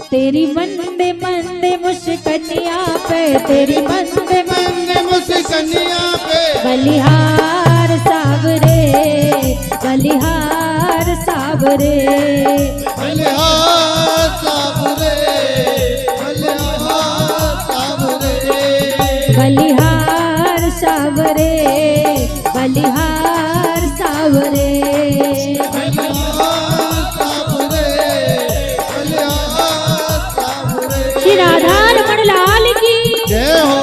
तेरी मंदे मंदे मुस्कनिया पे तेरी मंदे मंदे मुस्कनिया पे बलिहार सावरे बलिहार सावरे। बलिहार सावरे बलिहार सावरे। बलिहार सावरे बलिहार सावरे। श्री राधा रमण लाल की जय हो।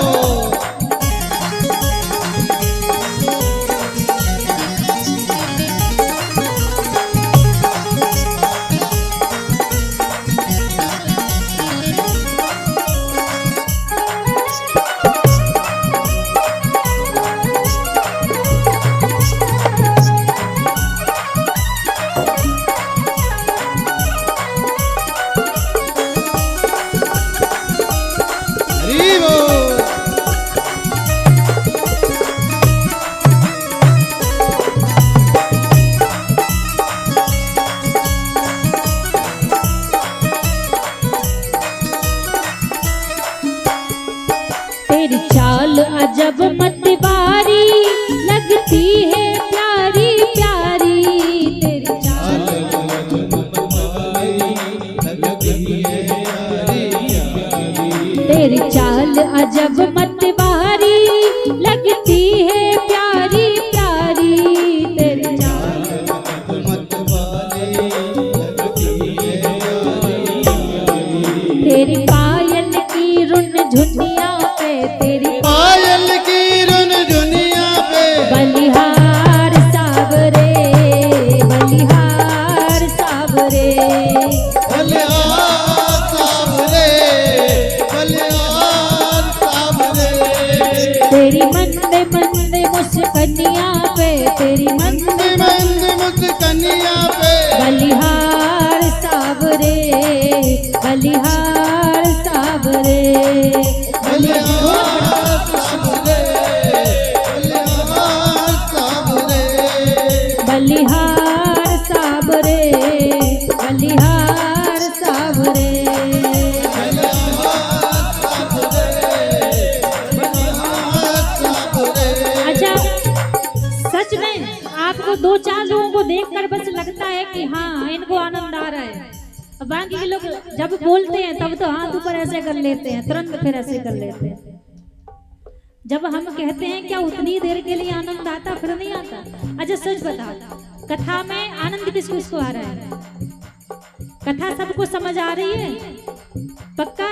हरि बोल। तेरी चाल अजब मतवारी लगती है प्यारी प्यारी। तेरी चाल तेरी चाल अजब मतवारी लगती है प्यारी प्यारी। तेरी चाल तेरी पायल की रुन झुनिया पे तेरी पायल की रुन दुनिया पे बलिहार सावरे बलिहार सावरे। बलिहार सावरे बलिहार सावरे। तेरी मंदे मंदे मुस्कनिया पे तेरी मंदे मंदे मुस्कनिया पे बलिहार सावरे बलिहार सावरे। बलिहार सावरे बलिहार सावरे। बलिहार सावरे बलिहार सावरे। अच्छा सच में आपको दो चार लोगों को देखकर बस लगता है कि हाँ इनको आनंद आ रहा है, बाकी के लोग जब बोलते हैं तब तो हाथ ऊपर ऐसे कर लेते हैं, तुरंत फिर ऐसे कर लेते हैं। जब हम कहते हैं क्या उतनी देर के लिए आनंद आता फिर नहीं आता? अच्छा सच बताओ, कथा में आनंद किस किसको आ रहा है? कथा सबको समझ आ रही है? पक्का?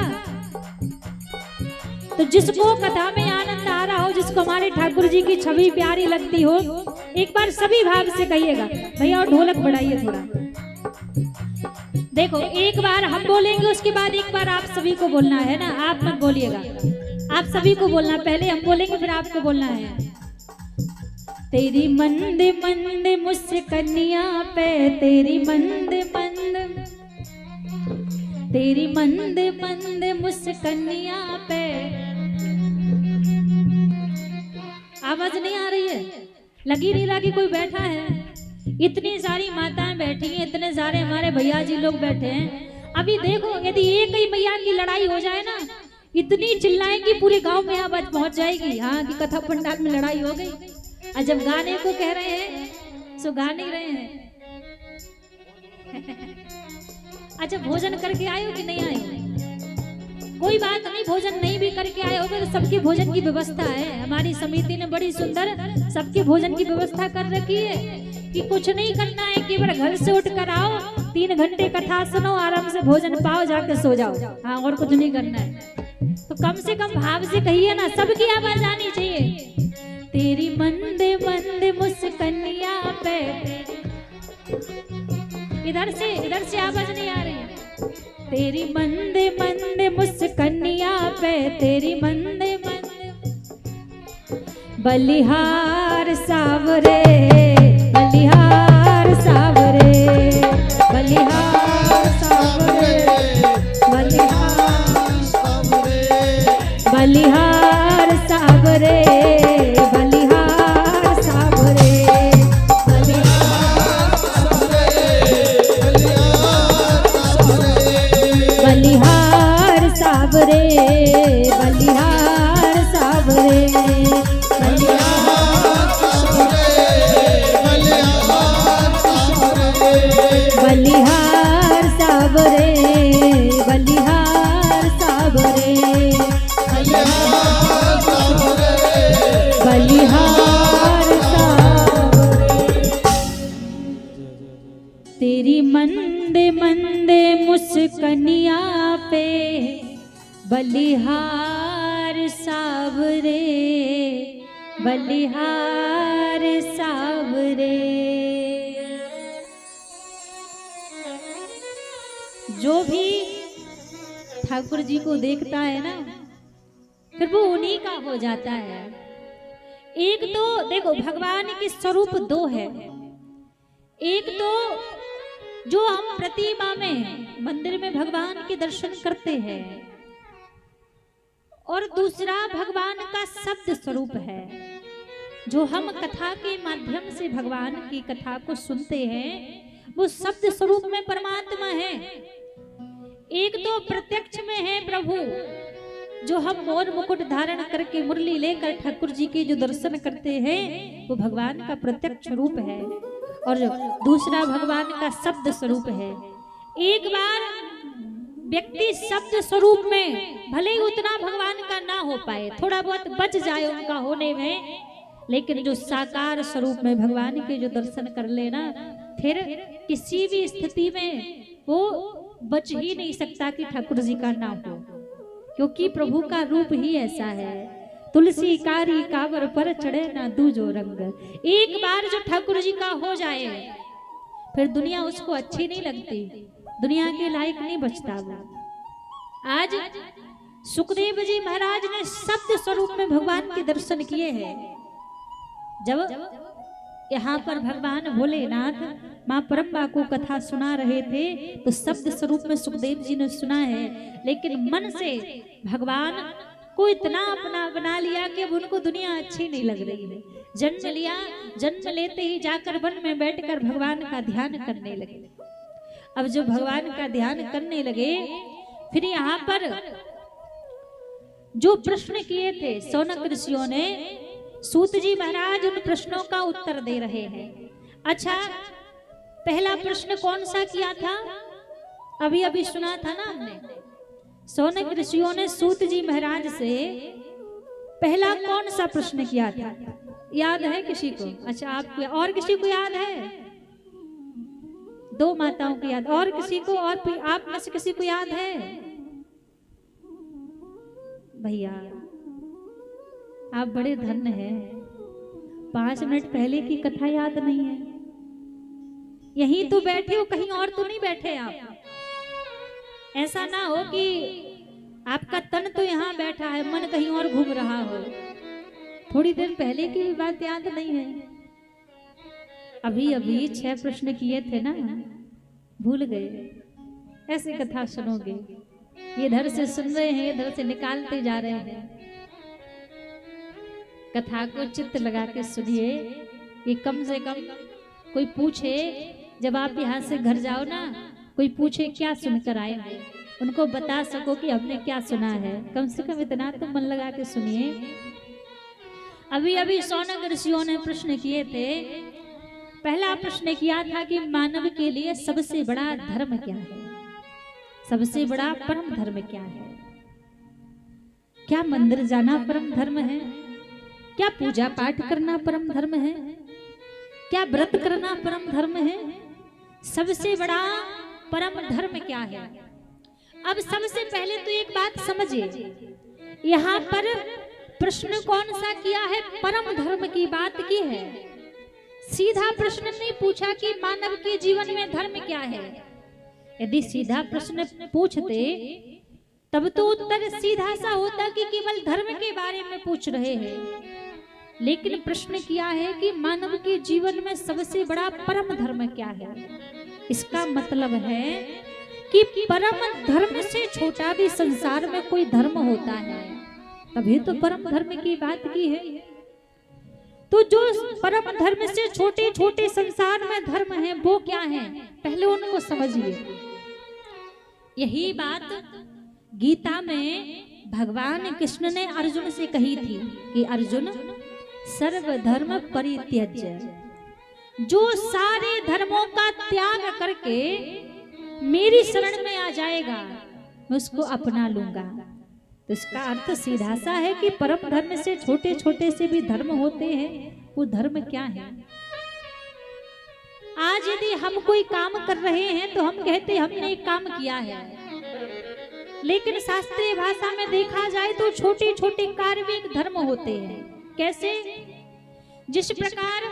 तो जिसको कथा में आनंद आ रहा हो, जिसको हमारे ठाकुर जी की छवि प्यारी लगती हो, एक बार सभी भाग से कहिएगा भैया और ढोलक बढ़ाइए थोड़ा। देखो एक बार हम बोलेंगे, उसके बाद एक बार आप सभी को बोलना है ना, आप मत बोलिएगा, आप सभी को बोलना, पहले हम बोलेंगे फिर आपको बोलना है। तेरी मंद मंद मुस्कनिया पे, तेरी मंद मंद, तेरी मंद मंद मुस्कनिया पे। आवाज नहीं आ रही है? लगी नहीं लगी? कोई बैठा है? इतनी सारी माताएं बैठी हैं, इतने सारे हमारे भैया जी लोग बैठे हैं। अभी देखो यदि एक ही मैया की लड़ाई हो जाए ना, इतनी चिल्लाएंगी पूरे गांव में आवाज पहुंच जाएगी, हाँ कि कथा पंडाल में लड़ाई हो गई। और जब गाने को कह रहे हैं सो गा नहीं रहे हैं। अच्छा भोजन करके आए हो कि नहीं आए हो? कोई बात नहीं, भोजन नहीं भी करके आए होगे तो सबके भोजन की व्यवस्था है। हमारी समिति ने बड़ी सुंदर सबके भोजन की व्यवस्था कर रखी है कि कुछ नहीं करना है, केवल घर से उठ कर आओ, 3 घंटे कथा सुनो, आराम से भोजन पाओ, जाके सो जाओ, हाँ और कुछ नहीं करना है। तो कम से कम भाव से कहिए ना, सबकी आवाज आनी चाहिए। तेरी मंद मंद मुस्कनिया पे, इधर से आवाज नहीं आ रही है। तेरी मंद मंद मुस्कनिया पे, तेरी मंद मंद, बलिहार सावरे, बलिहार सावरे, बलिहार सावरे, बलिहार सावरे, बलिहार सावरे, बलिहार सावरे, बलिहार सावरे, बलिहार सावरे, बलिहार सावरे, बलिहार सावरे, बलिहार सावरे। तेरी मंद मंद मुस्कनिया पे, बलिहार सावरे, बलिहार सावरे। जो भी ठाकुर जी को देखता है ना, फिर वो उन्हीं का हो जाता है। एक तो देखो भगवान के स्वरूप 2 है। एक तो जो हम प्रतिमा में मंदिर में भगवान के दर्शन करते हैं, और दूसरा भगवान का शब्द स्वरूप है, जो हम कथा के माध्यम से भगवान की कथा को सुनते हैं, वो शब्द स्वरूप में परमात्मा है। एक तो प्रत्यक्ष में है प्रभु, जो हम मोर मुकुट धारण करके मुरली लेकर ठाकुर जी के जो दर्शन करते हैं, वो भगवान का प्रत्यक्ष रूप है, और दूसरा भगवान का शब्द स्वरूप है। एक बार व्यक्ति शब्द स्वरूप में भले ही उतना भगवान का ना हो पाए, थोड़ा बहुत बच जाए उनका होने में, लेकिन जो साकार स्वरूप में भगवान के जो दर्शन कर लेना, फिर किसी भी स्थिति में वो बच ही नहीं सकता कि ठाकुर जी का नाम हो, क्योंकि प्रभु का रूप ही ऐसा है। तुलसी कारी कावर पर चढ़े ना दूजो रंग। एक बार जो ठाकुर जी का हो जाए, फिर दुनिया उसको अच्छी नहीं लगती, दुनिया के लायक नहीं बचता वो। आज सुखदेव जी महाराज ने शब्द स्वरूप में भगवान के दर्शन किए हैं। जब यहाँ पर भगवान भोलेनाथ माँ परम्बा को कथा सुना रहे थे, तो शब्द स्वरूप में सुखदेव जी ने सुना है, लेकिन मन से भगवान को इतना अपना बना लिया कि अब उनको दुनिया अच्छी नहीं लग रही है। जन्म लिया, जन्म लेते ही जाकर वन में बैठकर भगवान का ध्यान करने लगे। अब जो भगवान का ध्यान करने लगे, फिर यहाँ पर जो प्रश्न किए थे सौनक ऋषियों ने, सूत जी महाराज उन प्रश्नों का उत्तर दे रहे हैं। अच्छा, पहला प्रश्न कौन सा किया था? अभी अभी सुना था ना हमने। सौनक ऋषियों ने सूत जी महाराज से पहला कौन सा प्रश्न किया था? याद है किसी को? अच्छा, आपको और किसी को याद है? 2 माताओं को याद, और किसी को? और आप में से किसी को याद है? भैया आप बड़े धन्य हैं, 5 मिनट पहले की कथा याद नहीं है। यहीं तो बैठे हो, कहीं और तो नहीं बैठे आप। ऐसा ना हो कि आपका तन तो यहाँ बैठा है, मन कहीं और घूम रहा हो। थोड़ी देर पहले की भी बात याद नहीं है? अभी अभी 6 प्रश्न किए थे ना, भूल गए? ऐसी कथा सुनोगे, ये इधर से सुन रहे हैं, इधर से निकालते जा रहे हैं। कथा को चित्त लगा के सुनिए। ये कम से कम कोई पूछे, जब आप यहाँ से घर जाओ ना, कोई पूछे क्या सुनकर आए हैं, उनको बता सको कि हमने क्या सुना है। कम से कम इतना तो मन लगा के सुनिए। अभी अभी शौनक ऋषियों ने प्रश्न किए थे। पहला प्रश्न किया था कि मानव के लिए सबसे बड़ा धर्म क्या है, सबसे बड़ा परम धर्म क्या है। क्या मंदिर जाना परम धर्म है? क्या पूजा पाठ करना परम धर्म है? क्या व्रत करना परम धर्म है? सबसे बड़ा परम धर्म क्या है? अब सबसे पहले तो एक बात समझिए, यहाँ पर प्रश्न कौन सा किया है? परम धर्म की बात की है। सीधा प्रश्न नहीं पूछा कि मानव के जीवन में धर्म क्या है। यदि सीधा प्रश्न पूछते तब तो उत्तर सीधा सा होता कि केवल धर्म के बारे में पूछ रहे हैं। लेकिन प्रश्न किया है कि मानव के जीवन में सबसे बड़ा परम धर्म क्या है। इसका मतलब है कि परम धर्म से छोटा भी संसार में कोई धर्म होता है, तभी तो परम धर्म की बात की है। तो जो परम धर्म से छोटे छोटे संसार में धर्म है वो क्या है, पहले उनको समझिए। यही बात गीता में भगवान कृष्ण ने अर्जुन से कही थी कि अर्जुन सर्वधर्म परित्यज्य, जो सारे धर्मों का त्याग करके मेरी शरण में आ जाएगा मैं उसको अपना लूंगा। तो इसका अर्थ सीधा सा है कि परम धर्म से छोटे छोटे से भी धर्म होते हैं। वो धर्म क्या है? आज यदि हम कोई काम कर रहे हैं तो हम कहते हमने एक काम किया है, लेकिन शास्त्रीय भाषा में देखा जाए तो छोटे छोटे कार्य भी एक धर्म होते हैं। कैसे? जिस प्रकार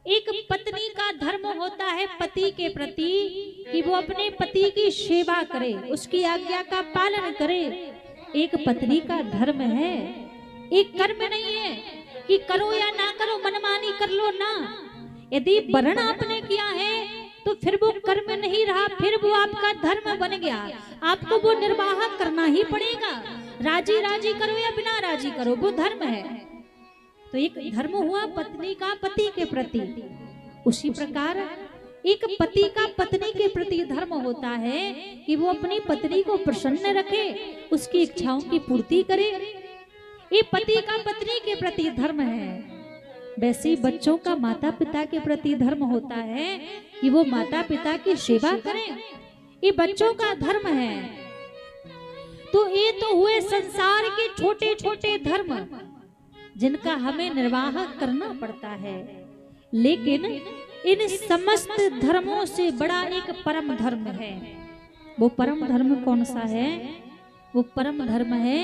एक पत्नी का धर्म होता है पति के प्रति कि वो अपने पति की सेवा करे, उसकी आज्ञा का पालन करे, एक पत्नी का धर्म है। एक कर्म नहीं है कि करो या ना करो, मनमानी कर लो ना। यदि वर्ण आपने किया है तो फिर वो कर्म नहीं रहा, फिर वो आपका धर्म बन गया। आपको वो निर्वाह करना ही पड़ेगा, राजी राजी करो या बिना राजी करो, वो धर्म है। तो एक धर्म हुआ पत्नी का पति के प्रति। उसी प्रकार एक पति का पत्नी के प्रति धर्म होता है कि वो अपनी पत्नी को प्रसन्न रखे, उसकी इच्छाओं की पूर्ति करे। ये पति का पत्नी के प्रति धर्म है। वैसे बच्चों का माता पिता के प्रति धर्म होता है कि वो माता पिता की सेवा करें, ये बच्चों का धर्म है। तो ये तो हुए संसार के छोटे छोटे धर्म जिनका हमें निर्वाह करना पड़ता है। लेकिन इन समस्त धर्मों से बड़ा एक परम धर्म है। वो परम धर्म कौन सा है? वो परम धर्म है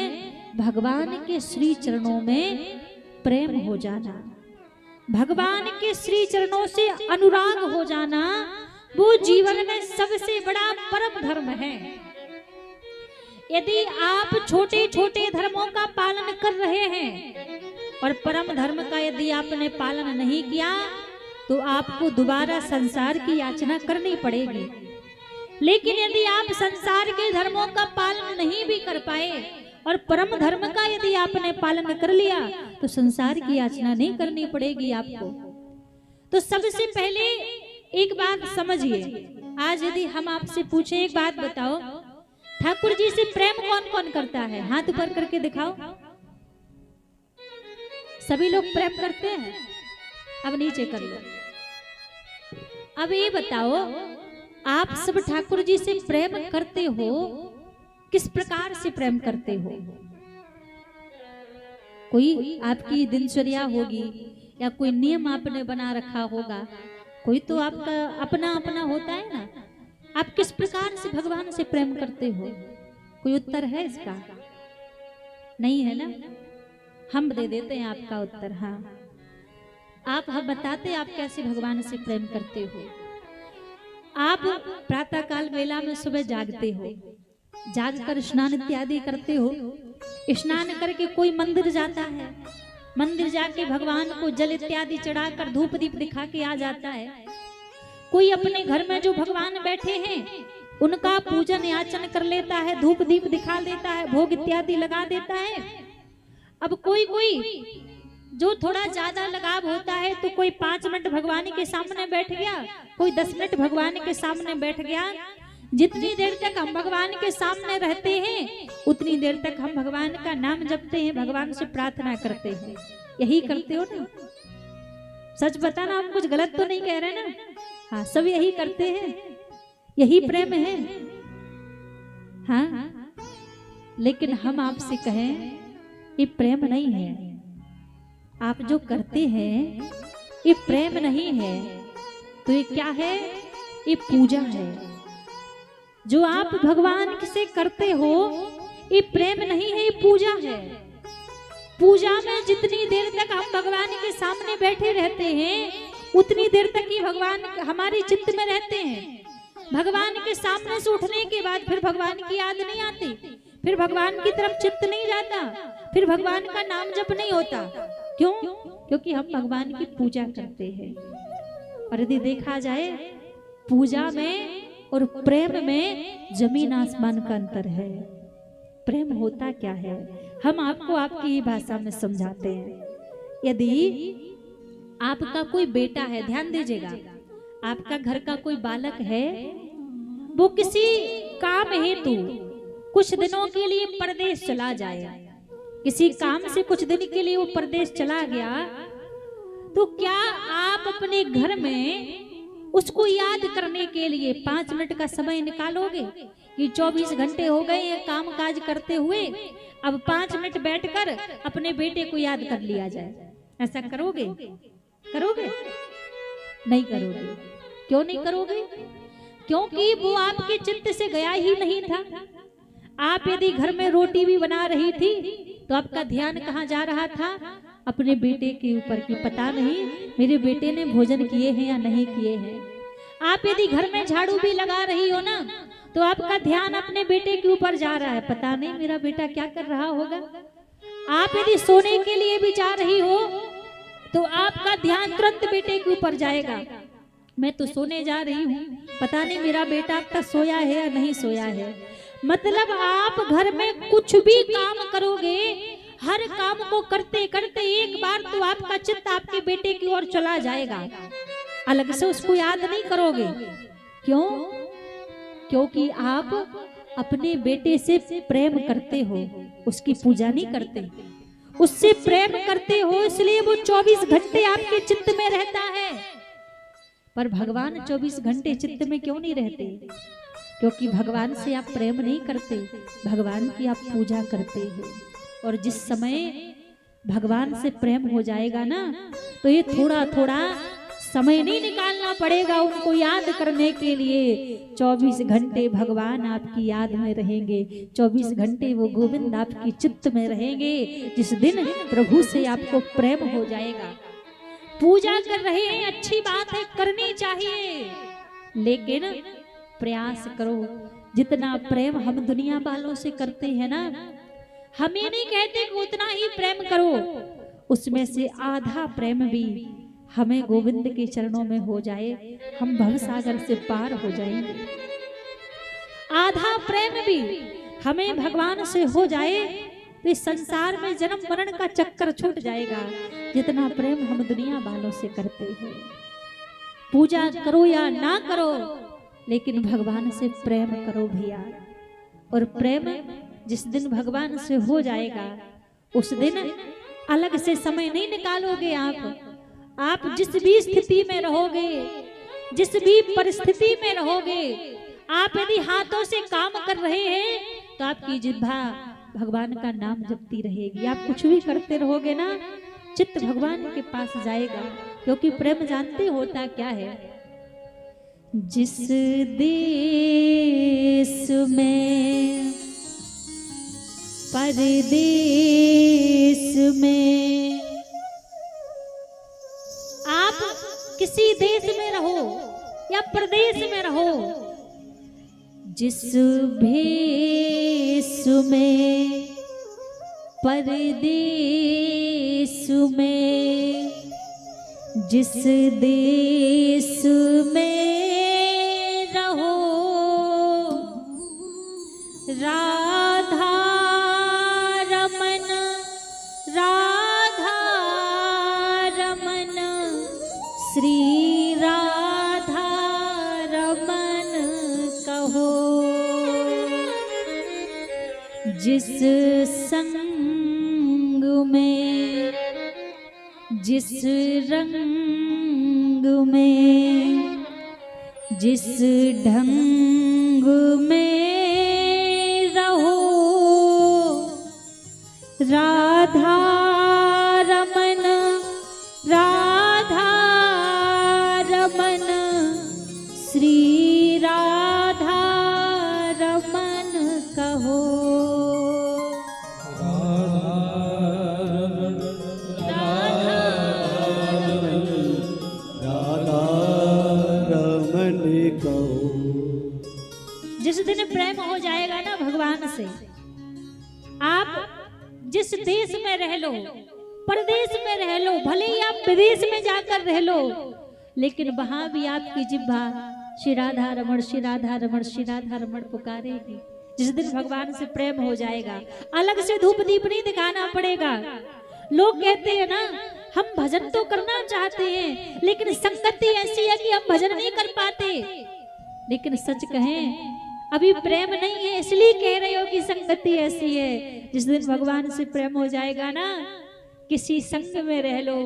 भगवान के श्री चरणों में प्रेम हो जाना, भगवान के श्री चरणों से अनुराग हो जाना। वो जीवन में सबसे बड़ा परम धर्म है। यदि आप छोटे छोटे धर्मों का पालन कर रहे हैं और परम धर्म का यदि आपने पालन नहीं किया तो आपको दोबारा संसार की याचना करनी पड़ेगी। लेकिन यदि आप संसार के धर्मों का पालन नहीं भी कर पाए और परम धर्म का यदि आपने पालन कर लिया तो संसार की याचना नहीं करनी पड़ेगी आपको। तो सबसे पहले एक बात समझिए। आज यदि हम आपसे पूछे, एक बात बताओ, ठाकुर जी से प्रेम कौन कौन करता है? हाथ ऊपर करके दिखाओ। सभी लोग प्रेम करते हैं? अब नीचे कर लो। अब ये बताओ, आप सब ठाकुर जी से प्रेम करते हो, किस प्रकार से प्रेम करते हो? कोई आपकी दिनचर्या होगी या कोई नियम आपने बना रखा होगा, कोई तो आपका अपना अपना होता है ना। आप किस प्रकार से भगवान से प्रेम करते हो? कोई उत्तर है इसका? नहीं है ना? हम दे देते हैं आपका उत्तर। हाँ, आप हम बताते आप कैसे भगवान से प्रेम करते हो। आप प्रातः काल वेला में सुबह जागते हो, जागकर स्नान इत्यादि करते हो। स्नान करके कोई मंदिर जाता है, मंदिर जाके भगवान को जल इत्यादि चढ़ाकर धूप दीप दिखा के आ जाता है। कोई अपने घर में जो भगवान बैठे हैं उनका पूजन याचन कर लेता है, धूप दीप दिखा देता है, भोग इत्यादि लगा देता है। अब कोई कोई जो थोड़ा ज्यादा लगाव होता है तो कोई 5 मिनट भगवान के सामने बैठ गया, कोई 10 मिनट भगवान के सामने बैठ गया। जितनी देर तक हम भगवान के सामने रहते हैं उतनी देर तक हम भगवान का नाम जपते हैं, भगवान से प्रार्थना करते हैं। यही करते हो ना? सच बताना, हम कुछ गलत तो नहीं कह रहे ना? हाँ, सब यही करते हैं, यही प्रेम है। हाँ, लेकिन हम आपसे कहें ये प्रेम नहीं है। आप जो करते हैं ये प्रेम नहीं है, तो ये क्या है? ये पूजा है। जो आप भगवान से करते हो ये प्रेम नहीं है, ये पूजा है। पूजा में जितनी देर तक हम भगवान के सामने बैठे रहते हैं उतनी देर तक ही भगवान हमारे चित्त में रहते हैं। भगवान के सामने से उठने के बाद फिर भगवान की याद नहीं आती, फिर भगवान की तरफ चित्त नहीं जाता, फिर भगवान का नाम जप नहीं होता। क्यों? क्योंकि हम भगवान की पूजा करते हैं। और यदि देखा जाए पूजा में और प्रेम में जमीन आसमान का अंतर है। प्रेम होता क्या है हम आपको आपकी ही भाषा में समझाते हैं। यदि आपका कोई बेटा है, ध्यान दीजिएगा, आपका घर का कोई बालक है, वो किसी काम हेतु कुछ दिनों के लिए परदेश चला जाए, किसी काम से कुछ दिन के लिए वो परदेश चला गया, तो क्या आप अपने घर में उसको याद करने के लिए 5 मिनट का समय निकालोगे कि 24 घंटे हो गए ये काम काज करते हुए, अब 5 मिनट बैठकर अपने बेटे को याद कर लिया जाए? ऐसा करोगे? करोगे? नहीं करोगे। क्यों नहीं करोगे? क्योंकि वो आपके चित्त से गया ही नहीं था। आप यदि घर में रोटी भी बना रही थी तो आपका ध्यान कहाँ जा रहा था? अपने बेटे के ऊपर की पता नहीं मेरे बेटे ने भोजन किए हैं या नहीं किए हैं। आप यदि घर में झाड़ू भी लगा रही हो ना तो आपका ध्यान अपने बेटे के ऊपर जा रहा है, पता नहीं मेरा बेटा क्या कर रहा होगा। आप यदि सोने के लिए भी जा रही हो तो आपका ध्यान तुरंत बेटे के ऊपर जाएगा, मैं तो सोने जा रही हूँ, पता नहीं मेरा बेटा अब तक सोया है या नहीं सोया है। मतलब आप घर में कुछ भी काम करोगे, हर काम को करते करते एक बार तो आपका चित्त आपके बेटे की ओर चला जाएगा, अलग से उसको याद नहीं करोगे। क्यों? क्योंकि आप अपने बेटे से प्रेम करते हो, उसकी पूजा नहीं करते, उससे प्रेम करते हो, इसलिए वो 24 घंटे आपके चित्त में रहता है। पर भगवान 24 घंटे चित्त में क्यों नहीं रहते? क्योंकि भगवान से आप प्रेम नहीं करते, भगवान की आप पूजा करते हैं। और जिस समय भगवान से प्रेम हो जाएगा ना तो ये थोड़ा थोड़ा समय नहीं निकालना पड़ेगा उनको याद करने के लिए। 24 घंटे भगवान आपकी याद में रहेंगे, 24 घंटे वो गोविंद आपकी चित्त में रहेंगे। जिस दिन प्रभु से आपको प्रेम हो जाएगा। पूजा कर रहे हैं, अच्छी बात है, करनी चाहिए, लेकिन प्रयास करो जितना प्रेम हम दुनिया वालों से करते हैं ना, हम ये नहीं कहते कि उतना ही प्रेम करो, उसमें से आधा प्रेम भी हमें गोविंद के चरणों में हो जाए, हम भवसागर से पार हो जाएंगे। आधा प्रेम भी हमें भगवान से हो जाए तो इस संसार में जन्म मरण का चक्कर छूट जाएगा। जितना प्रेम हम दुनिया वालों से करते हैं, पूजा करो या ना करो, लेकिन भगवान से प्रेम करो भैया। और प्रेम जिस दिन भगवान से हो जाएगा उस दिन अलग से समय नहीं निकालोगे। आप जिस भी स्थिति में रहोगे, जिस भी परिस्थिति में रहोगे, आप यदि हाथों से काम कर रहे हैं तो आपकी जिह्वा भगवान का नाम जपती रहेगी। आप कुछ भी करते रहोगे ना, चित्त भगवान के पास जाएगा, क्योंकि प्रेम जानते होता क्या है। जिस देश में परदेश में, आप किसी देश में रहो या प्रदेश में रहो, जिस भेष में परदेश में जिस देश में रहो राधा रमन राधा रमन श्री राधा रमन कहो। जिस संग में जिस रंग में जिस ढंग में रहो राधा रमन राधा रमन श्री राधा रमन कहो। जिस दिन प्रेम हो जाएगा ना भगवान से, आप जिस देश में रह लो, परदेश में रह लो, भले ही आप विदेश में जाकर रह लो, लेकिन वहां भी आपकी जिह्वा श्री राधा रमण श्री राधा रमण श्री राधा रमण पुकारेगी। जिस दिन भगवान से प्रेम हो जाएगा, अलग से धूप दीप नहीं दिखाना पड़ेगा। लोग कहते हैं ना, हम भजन तो करना चाहते हैं लेकिन संगति ऐसी है कि हम भजन नहीं कर पाते। लेकिन सच कहें, अभी प्रेम नहीं है इसलिए कह रहे हो कि संगति ऐसी है। जिस दिन भगवान से प्रेम हो जाएगा ना, किसी संग में रह लो,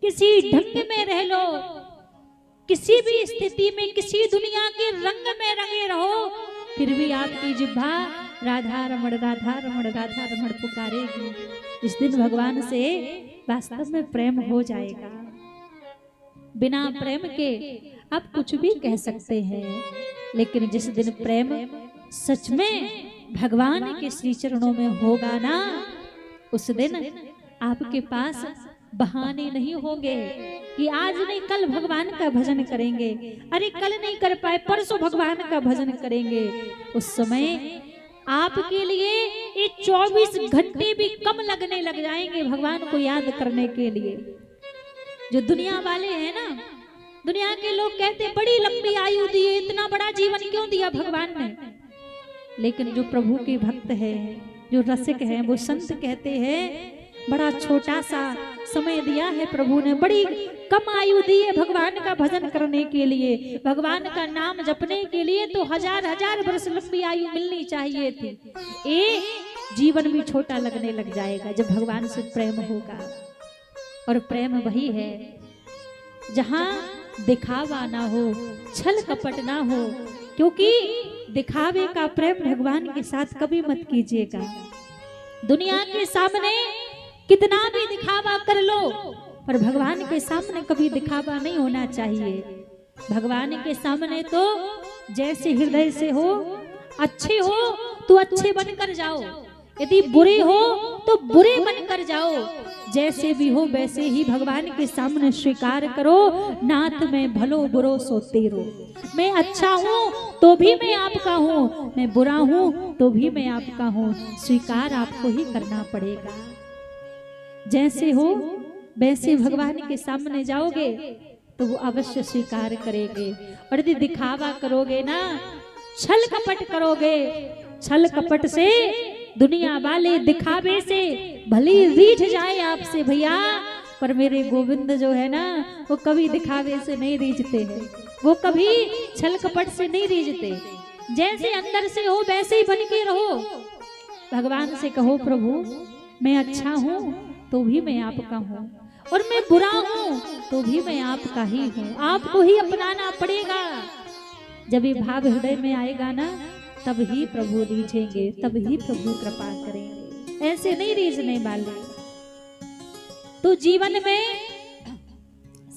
किसी ढंग में रह लो, किसी भी स्थिति में, किसी दुनिया के रंग में रंगे रहो, फिर भी आपकी जिह्वा राधा रमण राधा रमण राधा रमण पुकारेगी। इस दिन भगवान से वास्तव में प्रेम हो जाएगा। बिना प्रेम के आप कुछ भी कह सकते हैं, लेकिन जिस दिन प्रेम सच में भगवान के श्री चरणों में होगा ना, उस दिन आपके पास बहाने नहीं होंगे कि आज नहीं कल भगवान का भजन करेंगे, अरे कल नहीं कर पाए परसों भगवान का भजन करेंगे। उस समय आपके लिए ये 24 घंटे भी कम लगने लग जाएंगे भगवान को याद करने के लिए। जो दुनिया वाले हैं ना, दुनिया के लोग कहते बड़ी लंबी आयु दी है, इतना बड़ा जीवन क्यों दिया भगवान ने। लेकिन जो प्रभु के भक्त है, जो रसिक है, वो संत कहते हैं बड़ा छोटा सा समय दिया है प्रभु ने, बड़ी कम आयु दी है भगवान का भजन करने के लिए, भगवान का नाम जपने के लिए तो हजार हजार वर्ष लंबी आयु मिलनी चाहिए थी। ये जीवन भी छोटा लगने लग जाएगा जब भगवान से प्रेम होगा। और प्रेम वही है जहां दिखावा ना हो, छल कपट ना हो, क्योंकि दिखावे का प्रेम भगवान के साथ कभी मत कीजिएगा। दुनिया के सामने कितना भी दिखावा कर लो, पर भगवान के सामने कभी दिखावा नहीं होना चाहिए। भगवान के सामने तो जैसे हृदय से हो, अच्छे हो तो अच्छे बनकर जाओ, यदि बुरे हो तो बुरे बनकर जाओ, जैसे भी हो वैसे ही भगवान के सामने स्वीकार करो। नाथ में भलो बुरो सो तेरो, मैं अच्छा हूँ तो भी मैं आपका हूँ, मैं बुरा हूँ तो भी मैं आपका हूँ, स्वीकार आपको ही करना पड़ेगा। जैसे हो वैसे भगवान के सामने जाओगे तो वो अवश्य स्वीकार करेंगे। और यदि दिखावा करोगे ना, छल कपट करोगे, छल कपट से दुनिया वाले दिखावे से भली रीझ जाए आपसे भैया, पर मेरे गोविंद जो है ना, वो कभी दिखावे से नहीं रीझते हैं, वो कभी छल कपट से नहीं रीझते। जैसे अंदर से हो वैसे ही बन के रहो। भगवान से कहो प्रभु मैं अच्छा हूँ तो भी मैं आपका हूँ, और मैं बुरा हूँ तो भी मैं आपका ही हूँ, आपको ही अपनाना पड़ेगा। जब ये भाव हृदय में आएगा ना, तब ही प्रभु रीझेंगे, तब ही प्रभु कृपा करेंगे, ऐसे नहीं रीझने वाले। तो जीवन में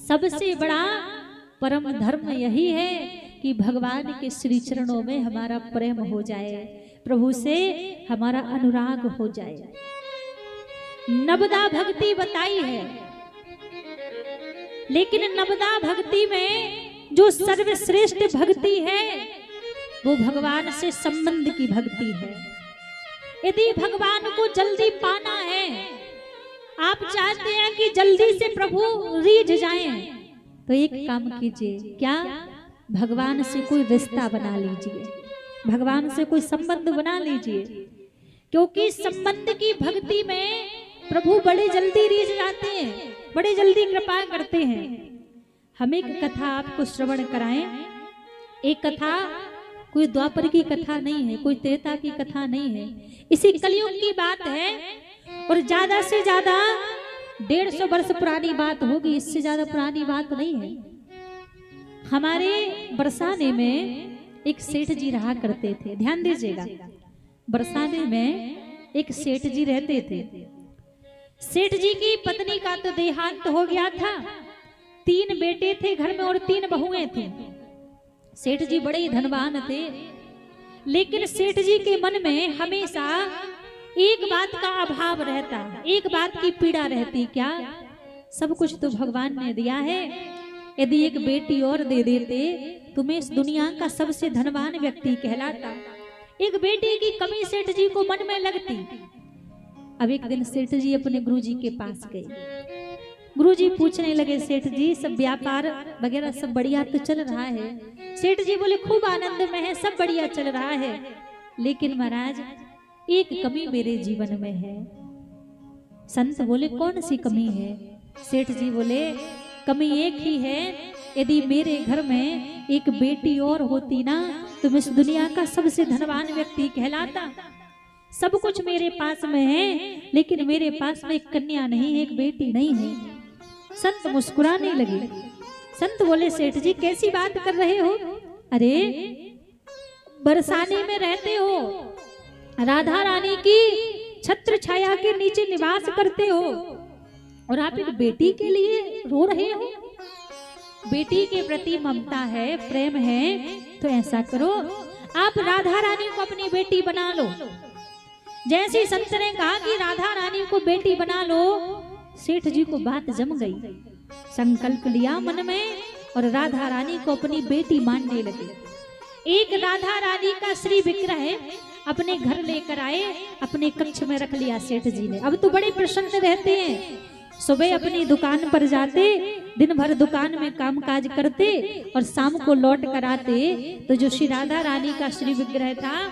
सबसे बड़ा परम धर्म यही है कि भगवान के श्री चरणों में हमारा प्रेम हो जाए, प्रभु से हमारा अनुराग हो जाए। नवदा भक्ति बताई है, लेकिन नवदा भक्ति में जो सर्वश्रेष्ठ भक्ति है वो भगवान से संबंध की भक्ति है। यदि भगवान को जल्दी पाना है, आप चाहते हैं कि जल्दी से प्रभु रीझ जाएं, तो एक काम कीजिए, क्या भगवान से कोई रिश्ता बना लीजिए, भगवान से कोई संबंध बना लीजिए, क्योंकि संबंध की भक्ति में प्रभु बड़े जल्दी रीझ जाते हैं, बड़े जल्दी कृपा करते हैं। हम एक कथा आपको श्रवण कराएं। एक कथा कोई द्वापर की कथा नहीं है, कोई त्रेता की कथा नहीं है, इसी कलयुग की बात है और ज्यादा से ज्यादा 150 वर्ष पुरानी बात होगी, इससे ज्यादा पुरानी बात नहीं है। हमारे बरसाने में एक सेठ जी रहा करते थे, ध्यान दीजिएगा, बरसाने में एक सेठ जी रहते थे। सेठ जी की पत्नी का तो देहांत हो गया था, 3 बेटे थे घर में और 3 बहुएं थी। सेठ जी बड़े ही धनवान थे, लेकिन सेठ जी के मन में हमेशा एक बात का अभाव रहता, एक बात की पीड़ा रहती, क्या? सब कुछ तो भगवान ने दिया है, यदि एक बेटी और दे देते तो मैं इस दुनिया का सबसे धनवान व्यक्ति कहलाता। एक बेटी की कमी सेठ जी को मन में लगती। अब एक दिन सेठ जी अपने गुरुजी के पास गए। गुरुजी पूछने लगे, सेठ जी सब व्यापार वगैरह सब बढ़िया तो चल रहा है? सेठ जी बोले, खूब आनंद में है, सब बढ़िया चल रहा है, लेकिन महाराज एक कमी मेरे जीवन में है। संत बोले, कौन सी कमी है? सेठ जी बोले, कमी एक ही है, यदि मेरे घर में एक बेटी और होती ना तो मैं इस दुनिया का सबसे धनवान व्यक्ति कहलाता। सब कुछ मेरे पास में है, लेकिन मेरे पास में एक कन्या नहीं है, एक बेटी नहीं है। संत मुस्कुराने लगे। संत बोले, सेठ जी कैसी बात कर रहे हो? अरे बरसाने में रहते हो, राधा रानी की छत्र छाया के नीचे निवास करते हो और आप एक बेटी के लिए रो रहे हो। बेटी के प्रति ममता है, प्रेम है, तो ऐसा करो, आप राधा रानी को अपनी बेटी बना लो। जैसे संत ने कहा कि राधा रानी को बेटी बना लो, सेठ जी को बात जम गई। संकल्प लिया मन में और राधा रानी को अपनी बेटी मानने लगे। एक राधा रानी का श्री विग्रह अपने घर लेकर आए, अपने कक्ष में रख लिया सेठ जी ने। अब तो बड़े प्रसन्न रहते हैं, सुबह अपनी दुकान पर जाते, दिन भर दुकान में कामकाज करते और शाम को लौट कर आते तो जो श्री राधा रानी का श्री विग्रह था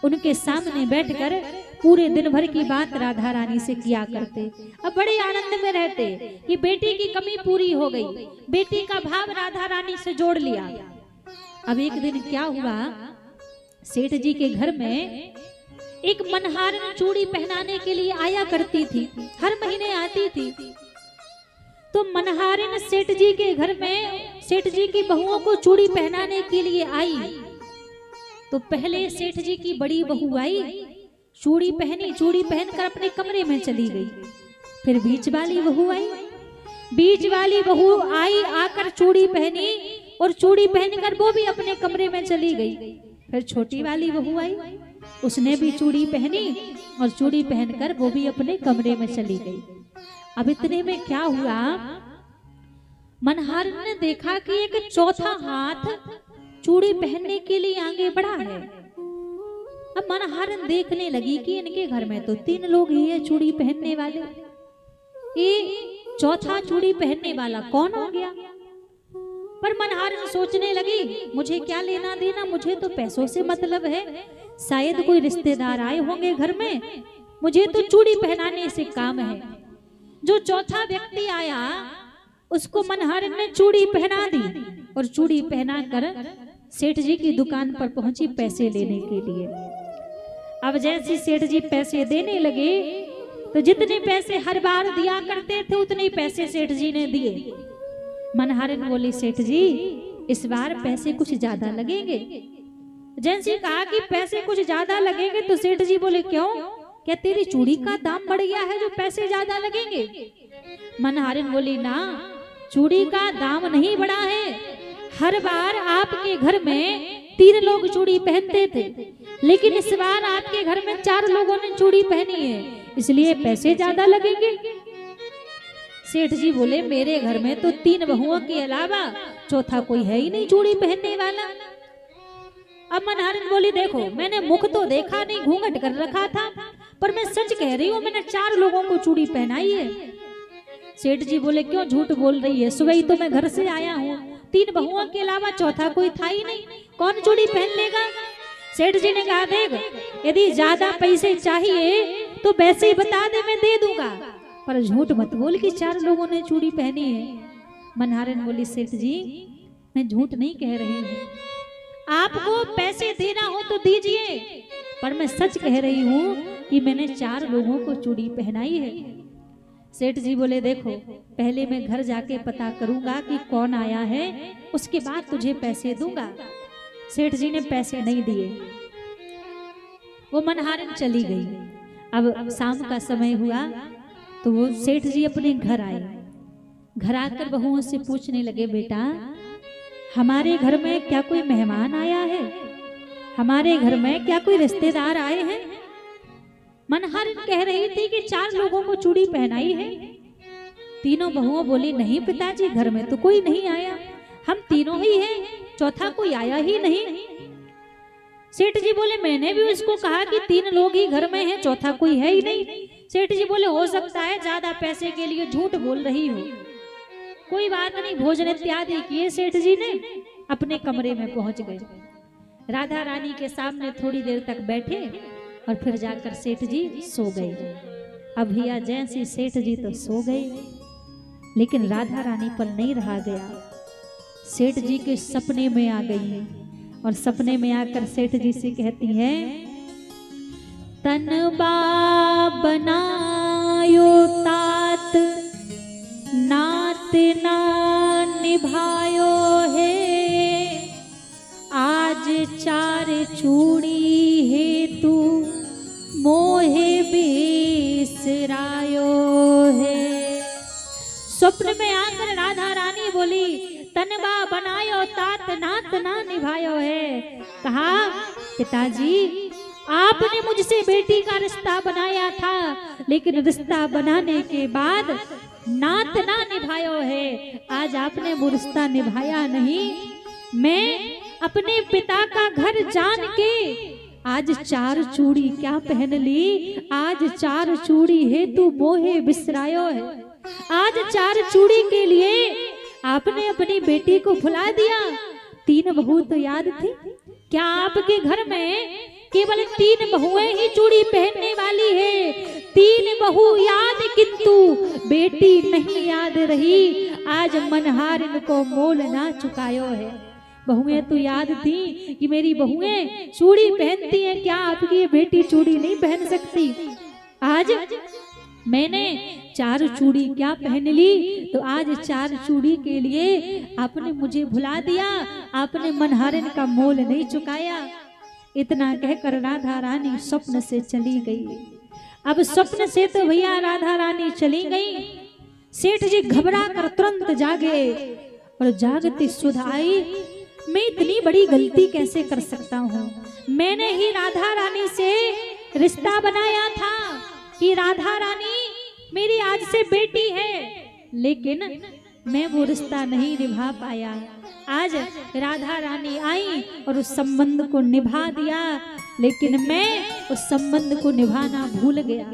उनके सामने बैठकर पूरे दिन भर की बात राधा रानी से किया करते। अब बड़े आनंद में रहते कि बेटी की कमी पूरी हो गई, बेटी का भाव राधा रानी से जोड़ लिया। अब एक दिन क्या हुआ, सेठ जी के घर में एक मनहारन चूड़ी पहनाने के लिए आया करती थी, हर महीने आती थी। तो मनहारिन सेठ जी के घर में सेठ जी की बहुओं को चूड़ी पहनाने के लिए आई। तो पहले सेठ जी की बड़ी बहू आई, चूड़ी पहनी, चूड़ी पहनकर अपने कमरे में चली गई। फिर बीच वाली बहू आई, बीच वाली बहू आई, आकर चूड़ी पहनी और चूड़ी पहनकर वो भी अपने कमरे में चली गई। फिर छोटी वाली बहू आई, उसने भी चूड़ी पहनी और चूड़ी पहनकर वो भी अपने कमरे में चली गई। अब इतने में क्या हुआ, मनहारन ने देखा कि एक चौथा हाथ चूड़ी पहनने के लिए आगे बढ़ा है। अब मनहारन देखने लगी कि इनके घर में तो 3 लोग ही है चूड़ी पहनने वाले, ये चौथा चूड़ी पहनने वाला कौन हो गया? पर मनहारन सोचने लगी, मुझे क्या लेना देना, मुझे तो पैसों से मतलब है, शायद कोई रिश्तेदार आए होंगे घर में, मुझे तो चूड़ी पहनाने से काम है। जो चौथा व्यक्ति आया उसको मनहारन ने चूड़ी पहना दी और चूड़ी पहनाकर सेठ जी की दुकान पर पहुंची पैसे लेने के लिए। अब जैसे सेठ जी पैसे देने लगे तो जितने पैसे हर बार दिया करते थे उतने पैसे सेठ जी ने दिए। मनहारन बोली, सेठ जी इस बार पैसे कुछ ज्यादा लगेंगे। जैसे कहा कि पैसे कुछ ज्यादा लगेंगे तो सेठ जी बोले, क्यों, क्या तेरी चूड़ी का दाम बढ़ गया है जो पैसे ज्यादा लगेंगे? मनहारन बोली, ना, चूड़ी का दाम नहीं बढ़ा है, हर बार आपके घर में 3 लोग चूड़ी पहनते थे, लेकिन इस बार आपके घर में 4 लोगों ने चूड़ी पहनी है, इसलिए पैसे ज्यादा लगेंगे। सेठ जी बोले, मेरे घर में तो 3 बहुओं के अलावा चौथा कोई है ही नहीं चूड़ी पहनने वाला। अब मनहरन बोली देखो मैंने मुख तो देखा नहीं, घूंघट कर रखा था, पर मैं सच कह रही हूँ मैंने 4 लोगों को चूड़ी पहनाई है। सेठ जी बोले क्यों झूठ बोल रही है, सुबह ही तो मैं घर से आया हूँ, 3 बहुओं के अलावा चौथा कोई था ही नहीं, कौन चूड़ी पहन लेगा। सेठ जी ने कहा देख यदि ज्यादा पैसे चाहिए तो वैसे ही बता दे मैं दे दूंगा, पर झूठ मत बोल कि 4 लोगों ने चूड़ी पहनी है। मनहरन बोली सेठ जी मैं झूठ नहीं कह रही हूँ, आपको पैसे देना हो तो दीजिए, पर मैं सच कह रही हूँ कि मैंने 4 लोगों को चूड़ी पहनाई है। सेठ जी बोले देखो पहले मैं घर जाके पता करूंगा कि कौन आया है, उसके बाद तुझे पैसे दूंगा। सेठ जी ने पैसे नहीं दिए, वो मनहरन चली गई। अब शाम का समय हुआ तो वो सेठ जी अपने घर आए। घर आकर बहुओं से पूछने लगे बेटा हमारे घर में क्या कोई मेहमान आया है, हमारे घर में क्या कोई रिश्तेदार आए हैं। मनहरन कह रही थी कि 4 लोगों को चूड़ी पहनाई है। तीनों बहुओं बोली नहीं पिताजी घर में तो कोई नहीं आया, हम तीनों ही हैं, चौथा कोई आया ही नहीं। सेठ जी बोले मैंने भी उसको कहा कि 3 लोग ही घर में हैं, चौथा कोई है ही नहीं। सेठ जी बोले हो सकता है ज्यादा पैसे के लिए झूठ बोल रही हो, कोई बात नहीं। भोजन इत्यादि किए सेठ जी ने, अपने कमरे में पहुंच गए। राधा रानी के सामने थोड़ी देर तक बैठे और फिर जाकर सेठ जी सो गए। अब भैया जैसे सेठ जी तो सो गए, लेकिन राधा रानी पर नहीं रहा गया। सेठ जी के सपने में आ गई और सपने में आकर सेठ जी से कहती हैं तनबा बनायो तात नात ना निभायो है, आज 4 चूड़ी है तू मोहे बिसरायो है। स्वप्न में आकर राधा रानी बोली तनबा बनायो तात नात ना निभायो है। कहा पिताजी आपने मुझसे बेटी का रिश्ता बनाया था, लेकिन रिश्ता बनाने के बाद नात ना निभायो है, आज आपने वो रिश्ता निभाया नहीं। मैं अपने पिता का घर जान के आज 4 चूड़ी क्या पहन ली, आज 4 चूड़ी है तू मोहे बिसरायो है। आज 4 चूड़ी के लिए आपने अपनी बेटी को भुला दिया। 3 बहू तो याद थी, क्या आपके घर में केवल 3 बहुएं ही चूड़ी पहनने वाली है? 3 बहू याद किंतु बेटी नहीं याद रही, आज मनहारिन को मोल ना चुकायो है। बहुएं तो याद थी कि मेरी बहुएं चूड़ी पहनती हैं, क्या आपकी ये बेटी चूड़ी नहीं पहन सकती? आज मैंने 4 चूड़ी क्या पहन ली, तो आज 4 चूड़ी के लिए आपने मुझे भुला दिया, आपने मनहारिन का मोल नहीं चुकाया। इतना कहकर राधा रानी स्वप्न से चली गई। अब स्वप्न से तो भैया राधा रानी चली गई। सेठ जी घबरा कर तुरंत जागे और जागती सुध आई, मैं इतनी बड़ी गलती कैसे कर सकता हूँ? मैंने ही राधा रानी से रिश्ता बनाया था कि राधा रानी मेरी आज से बेटी है, लेकिन मैं वो रिश्ता नहीं निभा पाया। आज राधा रानी आई और उस संबंध को निभा दिया, लेकिन मैं उस संबंध को निभाना भूल गया।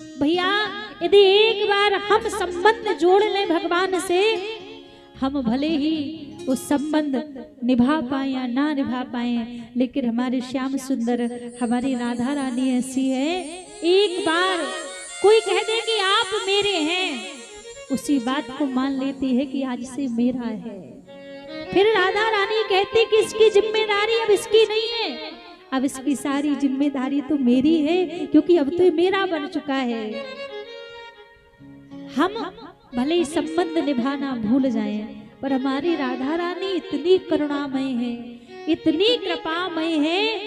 भैया यदि एक बार हम संबंध जोड़ लें भगवान से, हम भले ही वो संबंध निभा पाए या ना निभा पाए, लेकिन हमारे श्याम सुंदर हमारी राधा रानी ऐसी है, एक बार कोई कह दे कि आप मेरे हैं, उसी बात को मान लेती है कि आज से मेरा है। फिर राधा रानी कहती कि इसकी जिम्मेदारी अब इसकी नहीं है, अब इसकी सारी जिम्मेदारी तो मेरी है, क्योंकि अब तो मेरा बन चुका है। हम भले ही संबंध निभाना भूल जाएं, पर हमारी राधा रानी इतनी करुणामय है, इतनी कृपामय है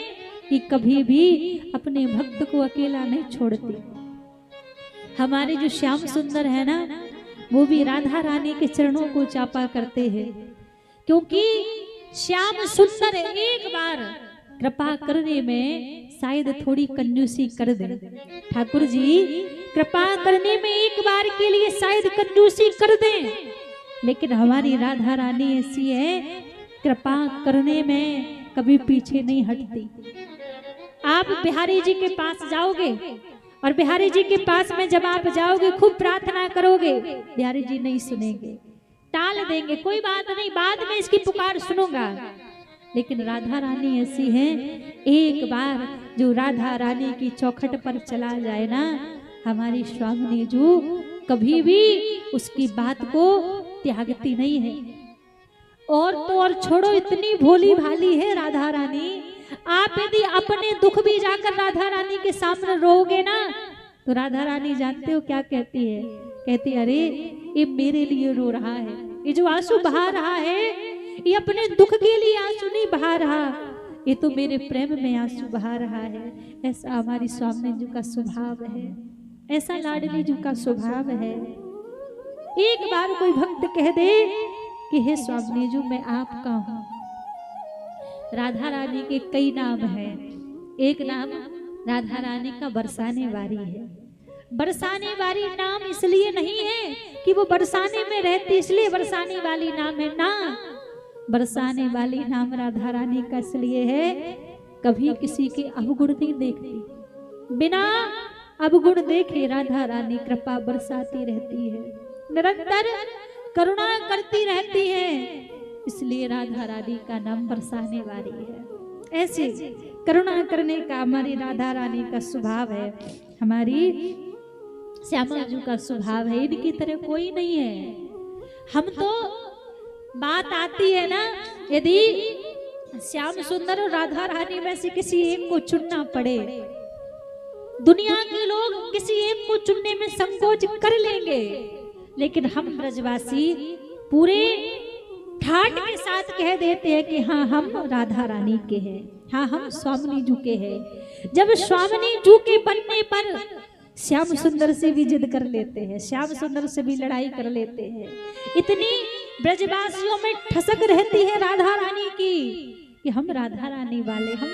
कि कभी भी अपने भक्त को अकेला नहीं छोड़ती। हमारे जो श्याम सुंदर है ना, वो भी राधा रानी के चरणों को चापा करते हैं, क्योंकि श्याम सुंदर एक बार कृपा करने में शायद थोड़ी कंजूसी कर दे। ठाकुर जी कृपा करने में एक बार के लिए शायद कंजूसी कर दें, लेकिन हमारी राधा रानी ऐसी है, कृपा करने में कभी पीछे नहीं हटती। आप बिहारी जी के पास जाओगे और बिहारी जी के पास में जब आप जाओगे खूब प्रार्थना करोगे, बिहारी जी नहीं सुनेंगे, टाल देंगे, कोई बात नहीं, बाद में इसकी पुकार सुनूंगा। लेकिन राधा रानी ऐसी हैं, एक बार जो राधा रानी की चौखट पर चला जाए ना, हमारी स्वामिनी जी कभी भी उसकी बात को त्यागती नहीं है। और तो और छोड़ो, इतनी भोली भाली है राधा रानी। आप यदि अपने दुख भी जाकर राधा रानी के सामने रोओगे ना, तो राधा रानी जानते हो क्या कहती है? कहती अरे ये मेरे लिए रो रहा है, ये जो आंसू बहा रहा है ये अपने दुख के लिए आंसू नहीं बहा रहा, ये तो मेरे प्रेम में आंसू बहा रहा है। ऐसा हमारी स्वामी जी का स्वभाव है, ऐसा लाडली जी का स्वभाव है। एक बार कोई भक्त कह दे कि हे स्वामी जी मैं आपका हूं। राधा रानी के कई नाम हैं, एक नाम राधा रानी का बरसाने वाली है। बरसाने वाली नाम इसलिए नहीं है कि वो बरसाने में रहती इसलिए बरसाने वाली नाम है, ना, बरसाने वाली नाम राधा रानी का इसलिए है कभी किसी के अवगुण नहीं देखती, बिना अवगुण देखे राधा रानी कृपा बरसाती रहती है, निरंतर करुणा करती रहती है, इसलिए राधा रानी का नाम बरसाने वाली है। ऐसे करुणा करने का हमारी राधा रानी का स्वभाव है, हमारी श्यामा जी का स्वभाव है, इनकी तरह कोई नहीं है। हम तो बात आती है ना, यदि श्याम सुंदर और राधा रानी में से किसी एक को चुनना पड़े, दुनिया के लोग किसी एक को चुनने में संकोच कर लेंगे, लेकिन हम ब्रजवासी पूरे ठाट के साथ कह देते हैं कि हाँ हम राधा रानी के हैं, हाँ हम स्वामिनी जी के हैं। जब स्वामिनी जी के बनने पर श्याम सुंदर से भी जिद कर लेते हैं, श्याम सुंदर से भी लड़ाई कर लेते हैं। इतनी ब्रजवासियों में ठसक रहती है राधा रानी की कि हम राधा रानी वाले, हम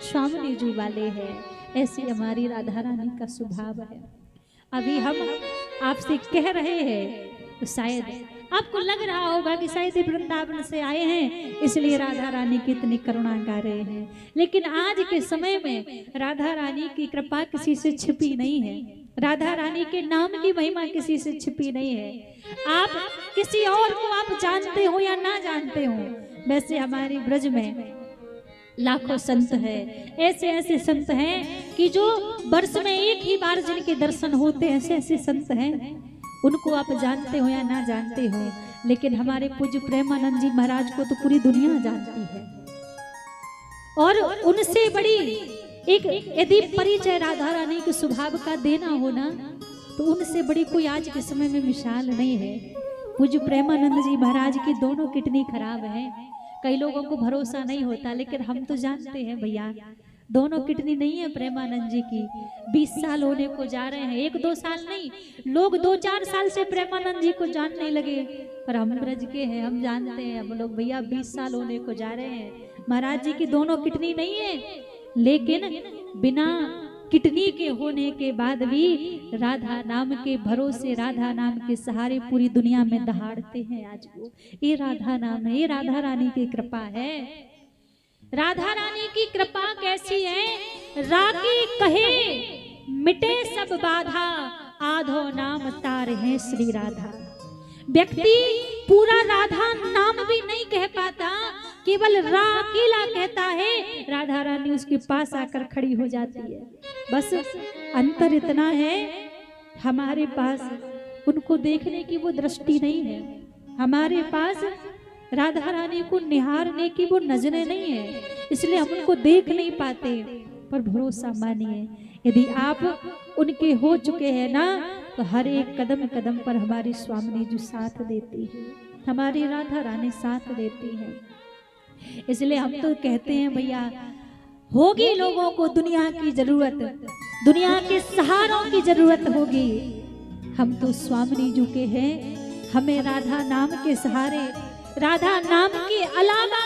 स्वामिनी जी वाले हैं। ऐसी हमारी राधा रानी का स्वभाव है। अभी हम आपसे कह रहे हैं तो शायद आपको लग रहा होगा कि शायद वृंदावन से आए हैं इसलिए राधा रानी की इतनी करुणा गा रहे हैं, लेकिन आज के समय में राधा रानी की कृपा किसी से छिपी नहीं है, राधा रानी के नाम की महिमा किसी से छिपी नहीं है। आप किसी और को आप जानते हो या ना जानते हो, वैसे हमारे ब्रज में लाखों संत है, ऐसे ऐसे संत हैं कि जो वर्ष में एक ही बार जिनके दर्शन होते हैं, ऐसे ऐसे संत हैं, उनको आप जानते हो या ना जानते हो, लेकिन हमारे पूज्य प्रेमानंद जी महाराज को तो पूरी दुनिया जानती है। और उनसे बड़ी एक यदि परिचय राधा रानी के स्वभाव का देना हो ना, तो उनसे बड़ी कोई आज के समय में मिसाल नहीं है। पूज्य प्रेमानंद जी महाराज की दोनों किडनी खराब है, कई लोगों को भरोसा नहीं होता, लेकिन हम तो जानते हैं भैया दोनों किडनी नहीं है प्रेमानंद जी की। 20 साल होने को जा रहे हैं, 1-2 साल नहीं, लोग 2-4 साल से प्रेमानंद जी को जानने लगे, पर हम ब्रज के हैं, हम जानते हैं हम लोग भैया 20 साल होने को जा रहे हैं। महाराज जी की दोनों किडनी नहीं है, लेकिन बिना किडनी के होने के बाद भी राधा नाम के भरोसे, राधा नाम के सहारे पूरी दुनिया में दहाड़ते हैं आज वो। ये राधा नाम है, ये राधा रानी की कृपा है। राधा रानी की कृपा कैसी है? रागी कहे मिटे सब बाधा, आधो नाम तार है श्री राधा। व्यक्ति पूरा राधा नाम भी नहीं कह पाता, केवल रा अकेला कहता है, राधा रानी उसके पास आकर खड़ी हो जाती है। बस अंतर इतना है, हमारे पास उनको देखने की वो दृष्टि नहीं है, हमारे पास राधा रानी को निहारने की वो नजरें नहीं है, इसलिए हम उनको देख नहीं पाते। पर भरोसा मानिए, यदि आप उनके हो चुके हैं ना, तो हर एक कदम कदम पर हमारी स्वामिनी जो साथ देती है, हमारी राधा रानी साथ देती है। इसलिए हम तो कहते हैं भैया, होगी लोगों को दुनिया की जरूरत, दुनिया के सहारों की जरूरत होगी, हम तो स्वामिनी जी के हैं, हमें राधा नाम के सहारे, राधा नाम के अलावा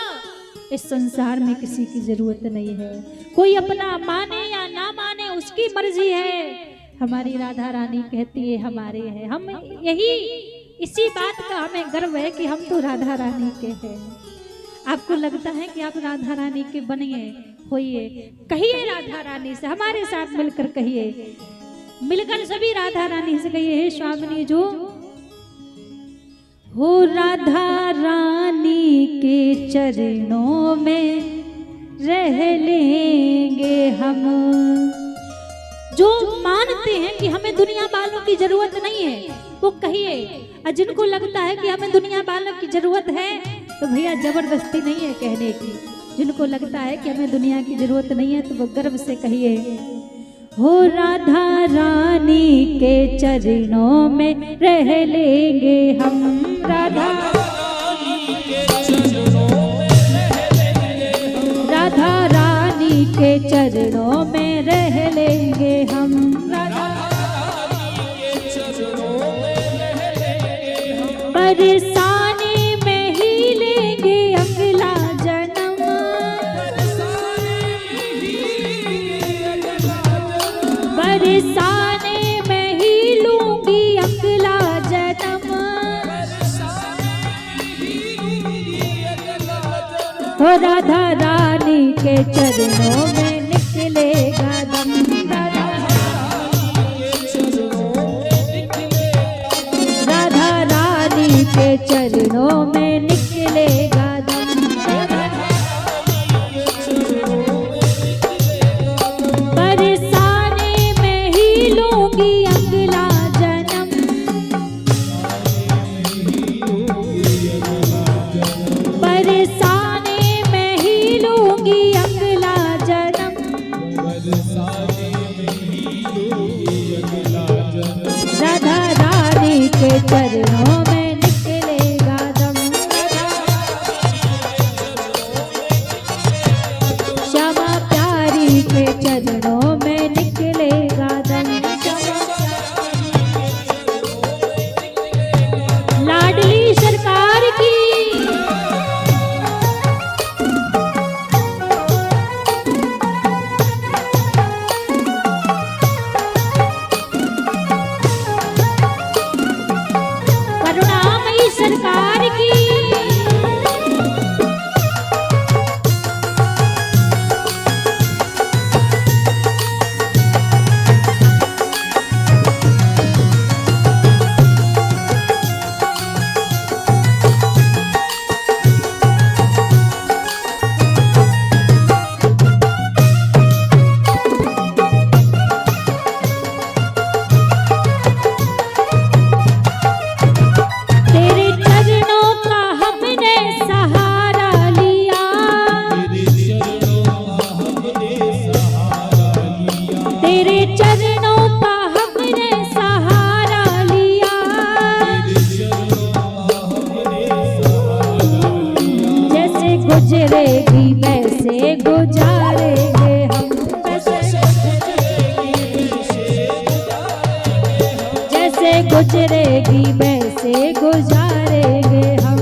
इस संसार में किसी की जरूरत नहीं है। कोई अपना माने या ना माने उसकी मर्जी है, हमारी राधा रानी कहती है हमारे हैं। हम यही इसी बात का हमें गर्व है कि हम तो राधा रानी के हैं। आपको लगता है कि आप राधा रानी के बनिए होइए, कहिए राधा रानी से, हमारे साथ मिलकर कहिए, मिलकर सभी राधा रानी से कहिए, हे स्वामिनी जो हो राधा रानी के चरणों में रह लेंगे हम। जो मानते हैं कि हमें दुनिया वालों की जरूरत नहीं है वो कहिए, और जिनको लगता है कि हमें दुनिया वालों की जरूरत है तो भैया जबरदस्ती नहीं है कहने की। जिनको लगता है कि हमें दुनिया की जरूरत नहीं है तो वो गर्व से कहिए, हो राधा रानी के चरणों में रह लेंगे हम। राधा राधा रानी के चरणों में रह लेंगे हम। परेशानी में ही लेंगे अगला जन्म, परेशानी में ही लूंगी अगला जन्म। हो राधा रानी के चरणों में निकलेगा दम। राधा रानी के चरणों में निकलेगा दम। परेशानी में ही लूंगी अगला जन्म, परेशानी में ही लूंगी अगला जन्म। राधा रानी के चरणों में निकलेगा दम। श्यामा प्यारी के चरणों में निकलेगा दम। लाडली सरकार की करुणामयी सरकार की तेरे चरणों का हमने सहारा लिया, तेरे चरणों का हमने सहारा लिया। जैसे गुजरेगी वैसे गुजारेंगे हम, जैसे गुजरेगी वैसे गुजारेंगे हम।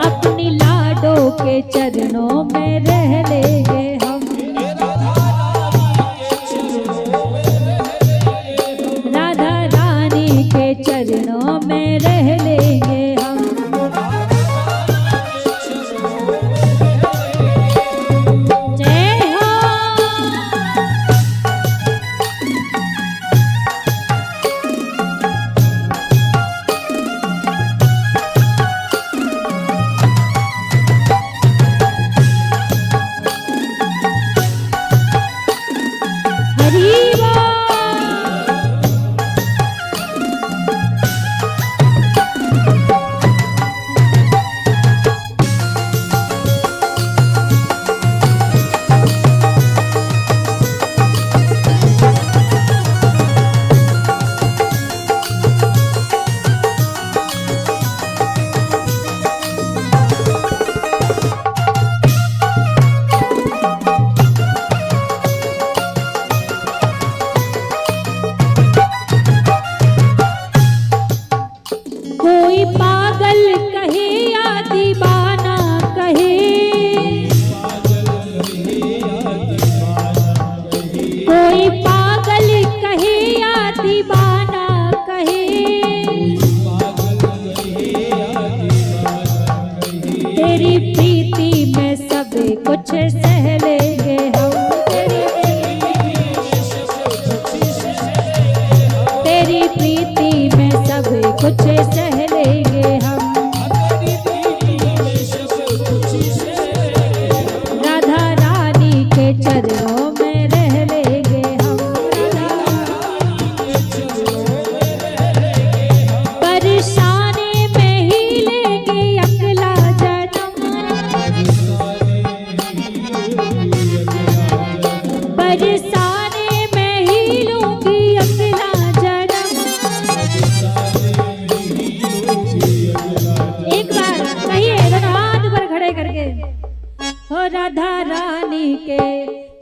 अपनी लाडों के चरणों में रह लेंगे हम। राधा रानी के चरणों में रह लेंगे हम। जय हो हो राधा रानी के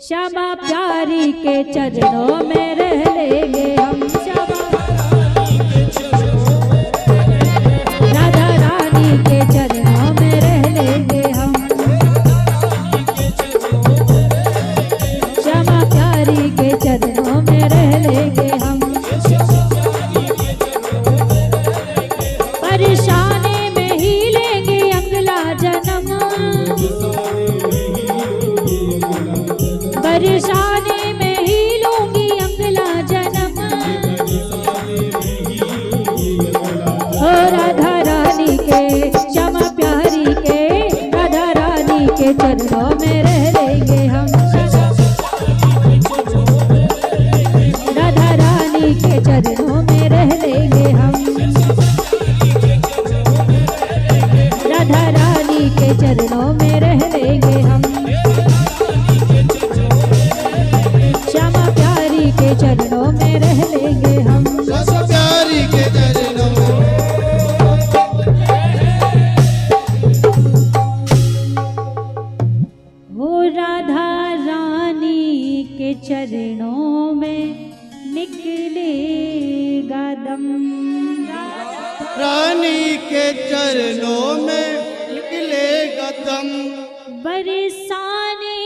श्यामा प्यारी के चरणों में रह लेंगे हम। राधा रानी के चरणों में रह लेंगे हम। श्यामा प्यारी के चरणों में रह लेंगे हम। परेशानी में ही लेंगे अगला जन्म। परेशानी में ही लूंगी अगला जन्म। ओ राधा रानी के श्यामा प्यारी के राधा रानी के चरणों में रह लेंगे हम। राधा रानी के चरणों में रह लेंगे हम। राधा रानी के चरणों में रह लेंगे हम। श्यामा प्यारी के चरणों में रह लेंगे हम। श्यामा प्यारी के चरणों में। हो राधा रानी के चरणों में निकलेगा दम। रानी के चरणों में निकलेगा दम। बरसाने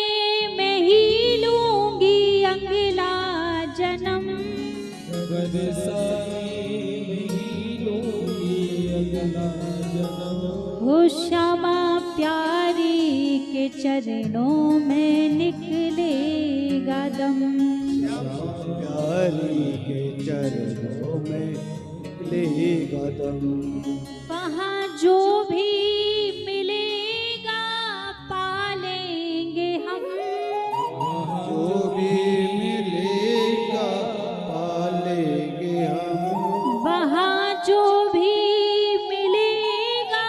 में ही लूंगी अगला जन्म। हो श्यामा प्यारी के चरणों में निकलेगा दम। प्यारी के चरणों में निकलेगा दम। वहाँ जो भी मिलेगा पालेंगे हम। जो भी मिलेगा पालेंगे हम। वहाँ जो भी मिलेगा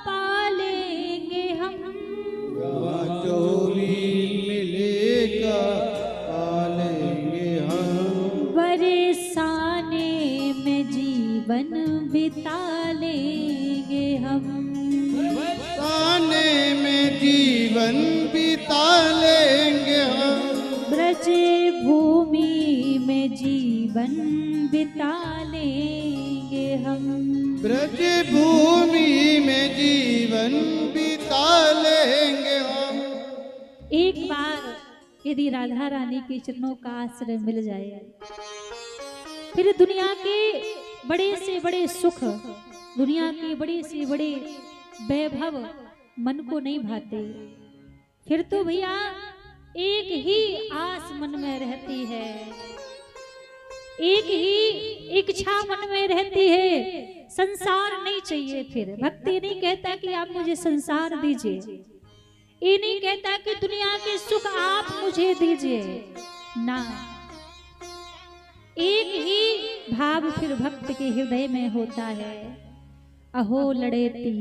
पालेंगे हम। वहाँ जो भी मिलेगा पालेंगे हम। बरसाने में जीवन बिता लेंगे हम। बरसाने में जीवन बिता लेंगे हम। ब्रज भूमि में जीवन बिता लेंगे हम। ब्रज भूमि में जीवन बिता लेंगे हम। एक बार यदि राधा रानी के चरणों का आश्रय मिल जाए, फिर दुनिया के बड़े से बड़े सुख, दुनिया के बड़े से बड़े वैभव मन को नहीं भाते। फिर तो भैया एक ही आस मन में रहती है, एक ही इच्छा मन में रहती है, संसार नहीं चाहिए। फिर भक्ति नहीं कहता कि आप मुझे संसार दीजिए, ये नहीं कहता कि दुनिया के सुख आप मुझे दीजिए ना। एक ही भाव फिर भक्त के हृदय में होता है, अहो लड़ेती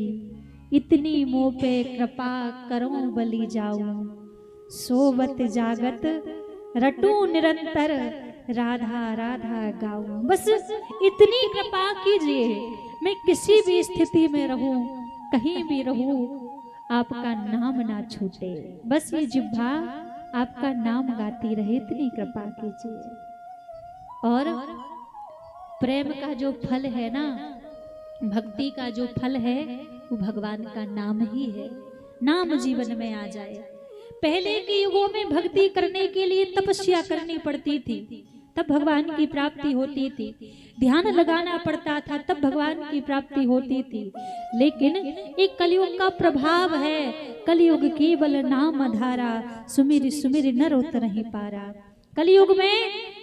इतनी मोह पे कृपा करूं बलि जाऊं। सोवत जागत रटूं निरंतर राधा राधा गाऊं। बस इतनी कृपा कीजिए, मैं किसी भी स्थिति में रहूं, कहीं भी रहूं, आपका नाम ना छूटे। बस ये जिह्वा आपका नाम गाती रहे, इतनी कृपा कीजिए। और प्रेम का जो फल है ना, भक्ति का जो फल है, वो भगवान का नाम ही है। नाम जीवन में आ जाए। पहले के युगों में भक्ति करने के लिए तपस्या करनी पड़ती थी, तब भगवान की प्राप्ति होती थी। ध्यान लगाना पड़ता था, तब भगवान की प्राप्ति होती थी। लेकिन एक कलयुग का प्रभाव है, कलयुग केवल नाम धारा, सुमिर सुमिर नर उतर नहीं पारा। कलयुग में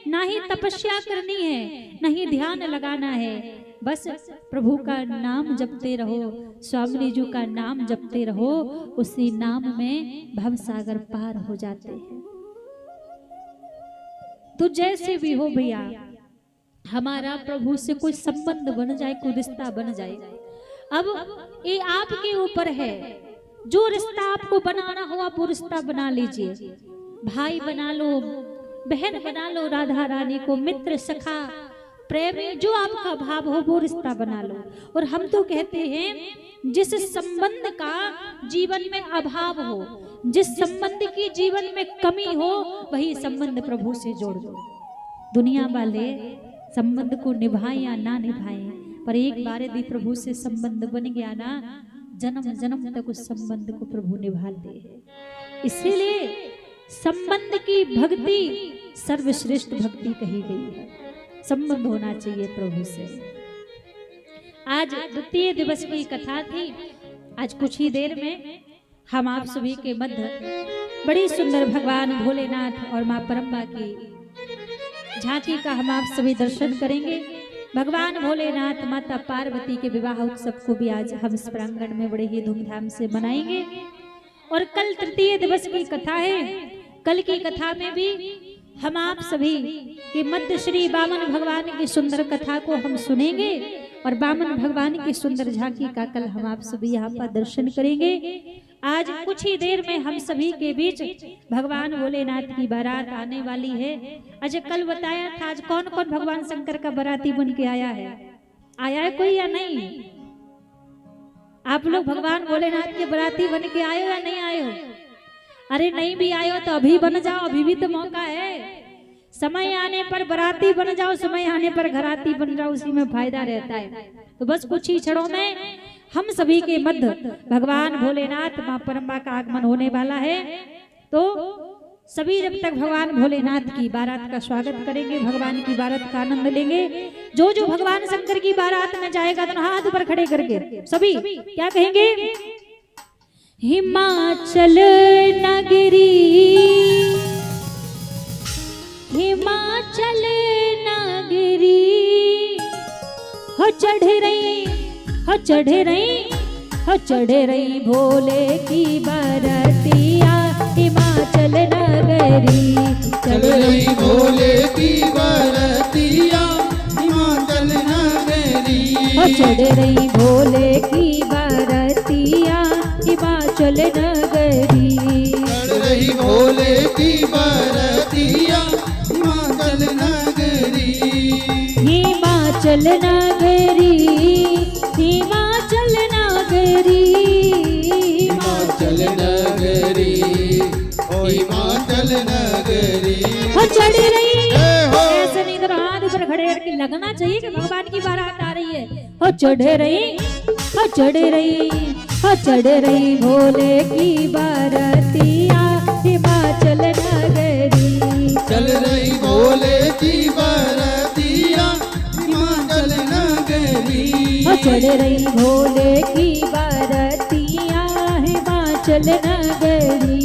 ना ही तपस्या करनी है, ना ही ध्यान लगाना है, बस प्रभु का नाम जपते रहो, स्वामी जी का नाम जपते रहो, उसी नाम में भवसागर पार हो जाते हैं। तो जैसे भी हो भैया, हमारा प्रभु से कोई संबंध बन जाए, कोई रिश्ता बन जाए, अब ये आपके ऊपर है। जो रिश्ता आपको बनाना हो आप वो रिश्ता बना लीजिए। भाई बना लो, बहन बना लो राधा रानी को, मित्र सखा प्रेम जो आपका भाव हो वो रिश्ता बना लो। और हम तो कहते हैं जिस संबंध का जीवन में अभाव हो, जिस संबंध की जीवन में कमी हो, वही संबंध प्रभु से जोड़ दो। दुनिया वाले संबंध को निभाएं या ना निभाएं, पर एक बार यदि प्रभु से संबंध बन गया ना, जन्म जन्म तक उस संबंध को प्रभु निभाते हैं। इसीलिए संबंध की भक्ति सर्वश्रेष्ठ भक्ति कही गई है। संबंध होना चाहिए प्रभु से। आज द्वितीय दिवस की कथा थी। आज कुछ ही देर में हम आप सभी के मध्य बड़ी सुंदर भगवान भोलेनाथ और मां परम्बा की झांकी का हम आप सभी दर्शन करेंगे। भगवान भोलेनाथ माता पार्वती के विवाह उत्सव को भी आज हम इस प्रांगण में बड़े ही धूमधाम से मनाएंगे। और कल तृतीय दिवस की कथा है। कल की कथा में भी हम आप सभी के मध्य श्री वामन भगवान की सुंदर कथा को हम सुनेंगे और वामन भगवान की सुंदर झांकी का कल हम आप सभी यहाँ पर दर्शन करेंगे। आज कुछ ही देर में हम सभी के बीच भगवान भोलेनाथ की बारात आने वाली है। अजय कल बताया था आज कौन कौन भगवान शंकर का बाराती बन के आया है कोई या नहीं? आप लोग भगवान भोलेनाथ के बाराती बन के आए हो या नहीं आए हो? अरे नहीं भी आए हो तो अभी बन जाओ, अभी भी तो मौका है। समय आने पर बाराती बन जाओ, समय आने पर घराती बन जाओ, उसी में फायदा रहता है। तो बस कुछ ही क्षणों में हम सभी के मध्य भगवान भोलेनाथ मां परम्बा का आगमन होने वाला है। तो सभी जब तक भगवान भोलेनाथ की बारात का स्वागत करेंगे, भगवान की बारात का आनंद लेंगे। जो जो भगवान शंकर की बारात में जाएगा तो हाथ ऊपर खड़े करके सभी क्या कहेंगे? हिमाचल नगरी, हिमाचल नगरी हो चढ़ रही, हो चढ़ रही, हो चढ़ रही भोले की बारातिया। हिमाचल नगरी चल रही भोले की बारातिया, हिमाचल नगरी हो चढ़ रही भोले की बारातिया। हिमाचल नगरी चढ़ रही भोले की बारातिया, हिमाचल नगरी हिमाचल नगरी हिमाचल नगरी हिमाचल नगरी हिमाचल नगरी हो चढ़ रही। हो। ऐसे नहीं तो हाथ ऊपर खड़े करके लगना चाहिए कि भगवान की बारात आ रही है। हो चढ़ रही, हो चढ़ रही, हो चढ़ रही भोले की बारातिया। हिमाचल नगरी चल रही भोले की बारातिया, हिमाचल नगरी हो चढ़ रही भोले की बारातिया। हिमाचल नगरी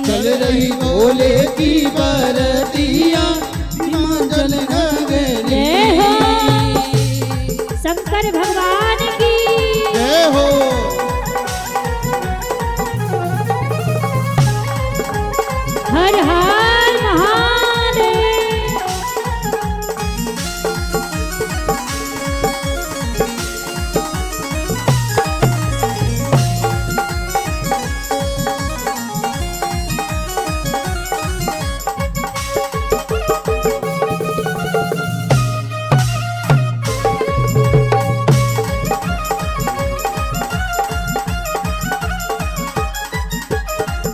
चल रही भोले की बारातिया, हिमाचल नगरी जय हो शंकर भगवान की जय हो। हर हर महादेव।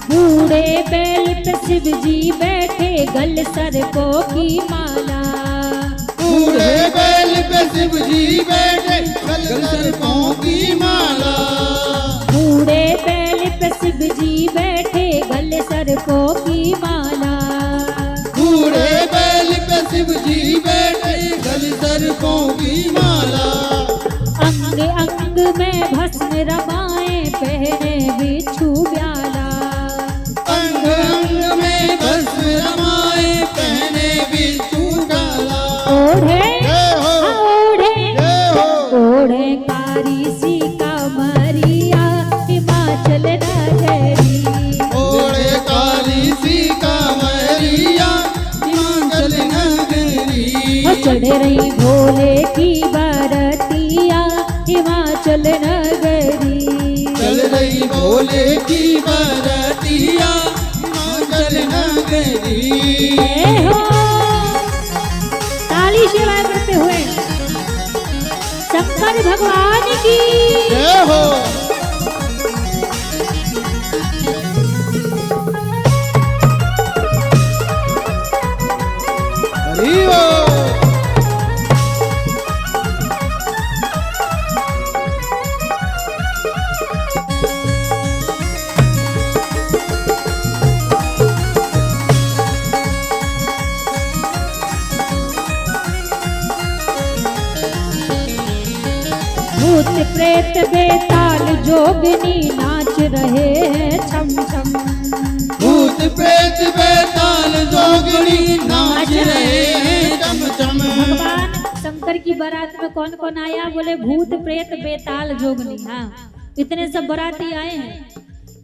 बूढ़े बैल पे शिव जी बैठे, गल सरकों की माला। बूढ़े बैल पे शिव जी बैठे, गल सरकों की माला। बूढ़े बैल पे शिव जी बैठे, गल सरकों की माला। बूढ़े बैल पे शिव जी बैठे, गल सरकों की माला। अंग अंग में भस्म रमाए, पहने बिच्छू ब्याला। अंग अंग में भस्म रमाए, पहने बिच्छू ब्याला। ओढ़े जय हो ओढ़े जय हो। ओढ़े कारी सी कामरिया। हिमाचल नगरी ओढ़े काली सी कांवरिया, हिमाचल नगरी हो चढ़ रही भोले की बारातिया। हिमाचल नगरी चल रही भोले की बारातिया, हिमाचल नगरी जय हो। ताली सेवा करते हुए शंकर भगवान की जय हो। हरि बोल। भूत प्रेत बेताल जोगनी नाच रहे हैं छम छम। भूत प्रेत बेताल जोगनी नाच रहे हैं चम चम। भगवान शंकर की बारात में कौन कौन आया? बोले भूत प्रेत बेताल जोगनी। हाँ, इतने सब बाराती आए हैं।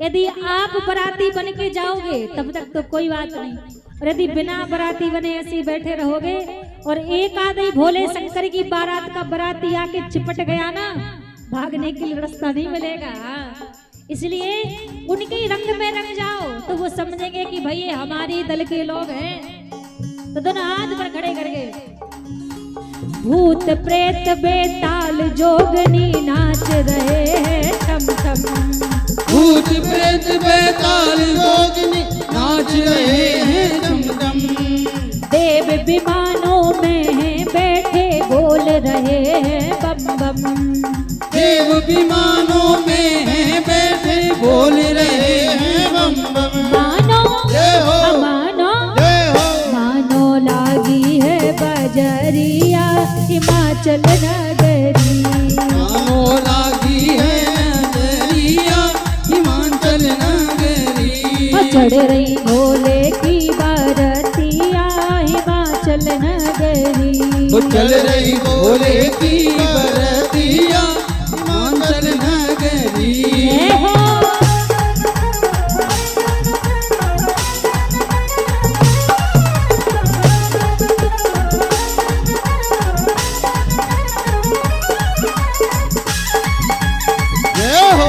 यदि आप बाराती बन के जाओगे तब तक तो कोई बात नहीं, और यदि बिना बाराती बने ऐसे ही बैठे रहोगे और एक आदमी भोले शंकर की बारात का बाराती आके चिपट गया ना, भागने के लिए रास्ता नहीं मिलेगा। इसलिए उनके रंग में रंग जाओ तो वो समझेंगे कि भाई ये हमारी दल के लोग हैं। तो दोनों हाथ पर खड़े करके भूत प्रेत बेताल जोगनी नाच रहे हैं छम छम। भूत प्रेत बेताल जोगनी नाच रहे हैं चम चम। देव विमानों में हैं बैठे बोल रहे हैं बम बम। देव विमानों में हैं बैठे बोल रहे हैं बम बम। मानो जय हो। मानो जय हो। मानो लागी है बजरिया हिमाचल नगरी। मानो लागी है नजरिया हिमाचल नगरी। चढ़ रही भोले की बारतिया हिमाचल नगरी। वो चल रही भोले की बरतिया हिमाचल नगरी। जय हो। जय हो।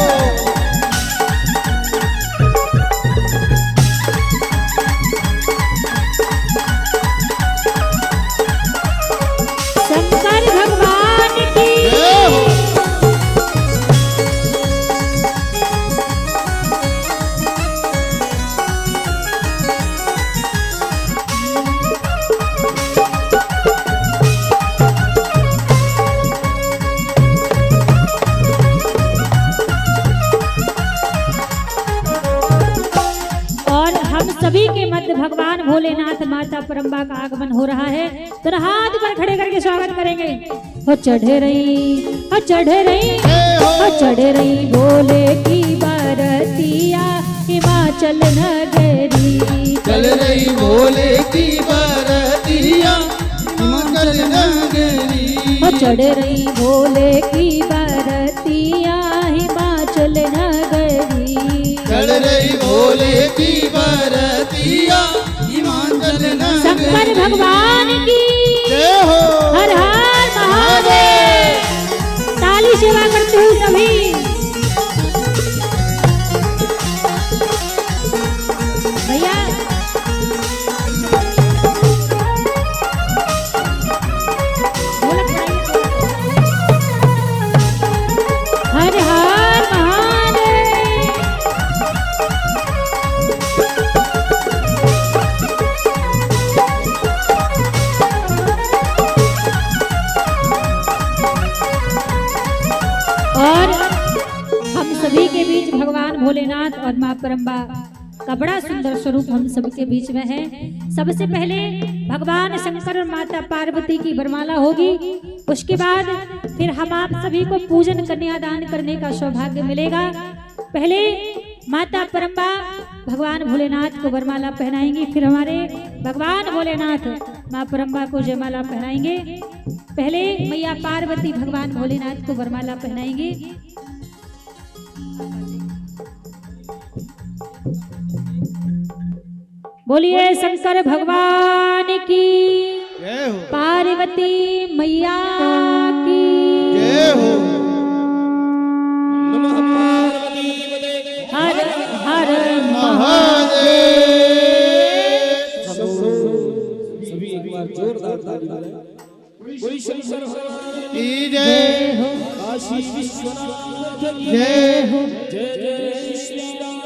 शंकर भगवान की जय हो। और हम सभी के मध्य भगवान भोलेनाथ माता परम्बा का आगमन हो रहा है। तो हाथ पर खड़े करके स्वागत करेंगे। हो चढ़े रही, हो चढ़े रही, हो चढ़े रही भोले की बारतिया हिमाचल नगरी। चल रही भोले की बरतिया हिमाचल नगरी। हो चढ़ रही भोले की बारतिया हिमाचल नगरी। चल रही भोले की बरतिया हिमाचल नगरी। शंकर भगवान की जय हो। हर हर महादेव। ताली सेवा करते हुए सभी भैया हर हर महादेव। और हम सभी के बीच भगवान भोलेनाथ और माँ परम्बा का बड़ा सुंदर स्वरूप हम सबके बीच में है। सबसे पहले भगवान शंकर और माता पार्वती की वरमाला होगी, उसके बाद फिर हम आप सभी को पूजन कन्यादान करने का सौभाग्य मिलेगा। पहले माता परम्बा भगवान भोलेनाथ को वरमाला पहनाएंगी, फिर हमारे भगवान भोलेनाथ माँ परम्बा को जयमाला पहनाएंगे। पहले मैया पार्वती भगवान भोलेनाथ को वरमाला पहनाएंगी। बोलिए शंकर भगवान की, जय हो। पार्वती मैया की जय हो। नमः पार्वती पते। हर हर महादेव। सभी एक बार जोरदार ताली बजाएं। बोलिए शंकर भगवान की जय जय। हो। काशी विश्वनाथ की जय हो। जय जय श्री राम।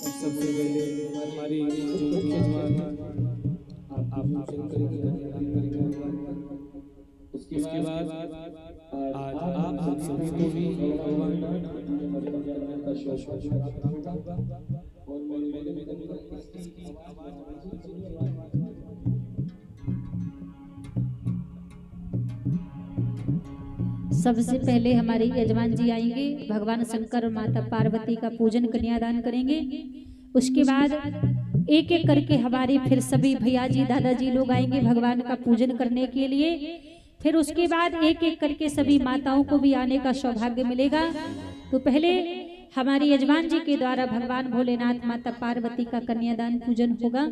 सबसे पहले हमारी जो मुख्य जमात आप पूजन करेंगे। उसके बाद आज आप हम सभी को भी भगवान का शुभ होगा और मेरे इसकी सबसे पहले हमारे यजमान जी आएंगे, भगवान शंकर और माता पार्वती का पूजन कन्यादान करेंगे। उसके बाद एक एक करके हमारे फिर सभी भैया जी दादाजी लोग आएंगे भगवान का पूजन करने के लिए। फिर उसके बाद एक एक करके सभी माताओं को भी आने का सौभाग्य मिलेगा। तो पहले हमारे यजमान जी के द्वारा भगवान भोलेनाथ माता पार्वती का कन्यादान पूजन होगा।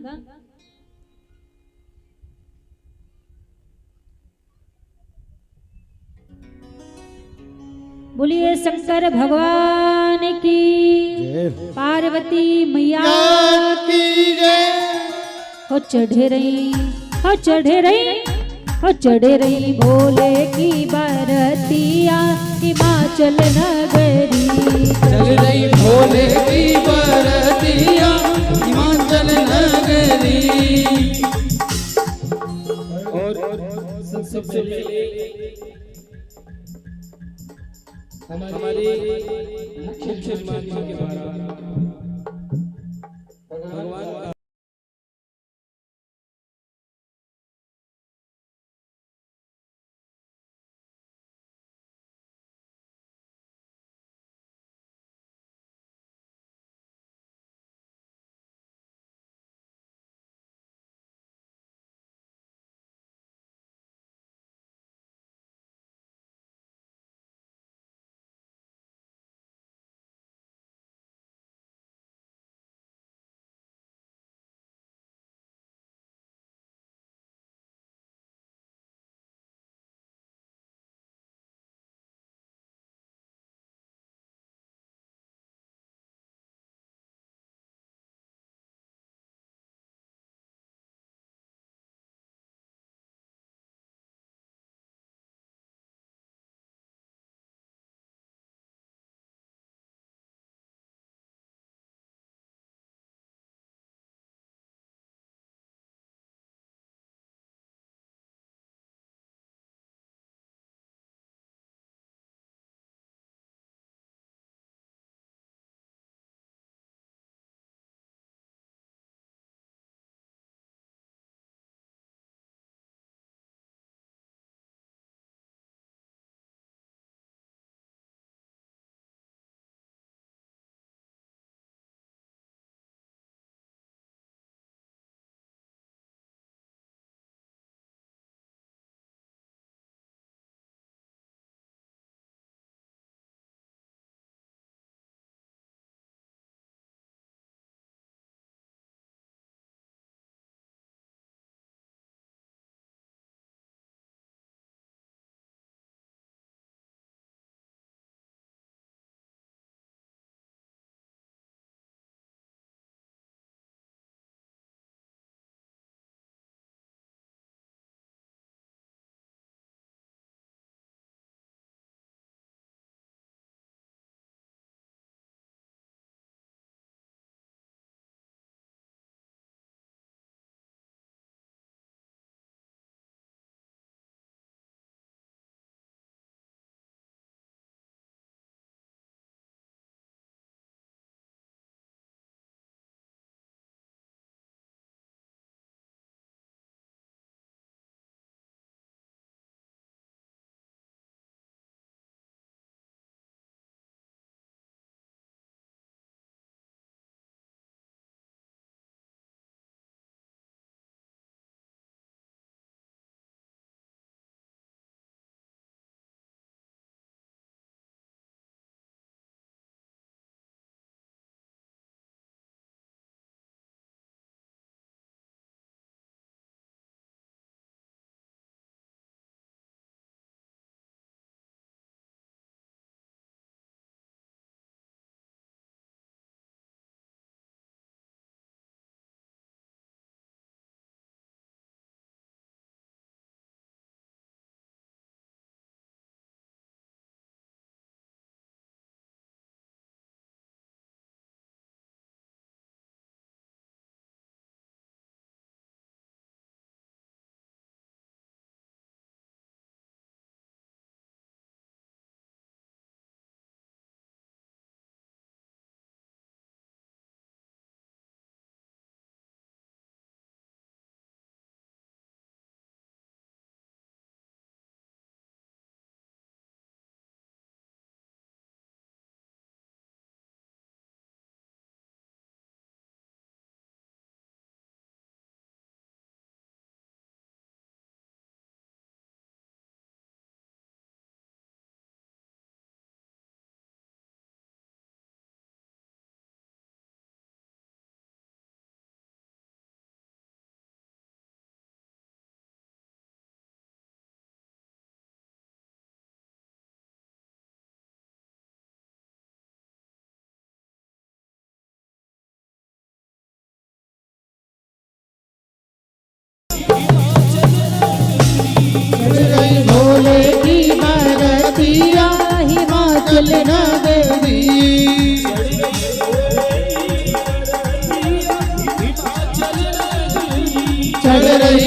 बोलिए शंकर भगवान की, पार्वती मैया की जय। हो चढ़े रही, हो चढ़े रही, हो चढ़े रही भोले की बरतिया हिमाचल नगरी। चल रही भोले की बरतिया हिमाचल नगरी। और सबसे पहले हमारे मुख्य मेहमान के द्वारा भगवान का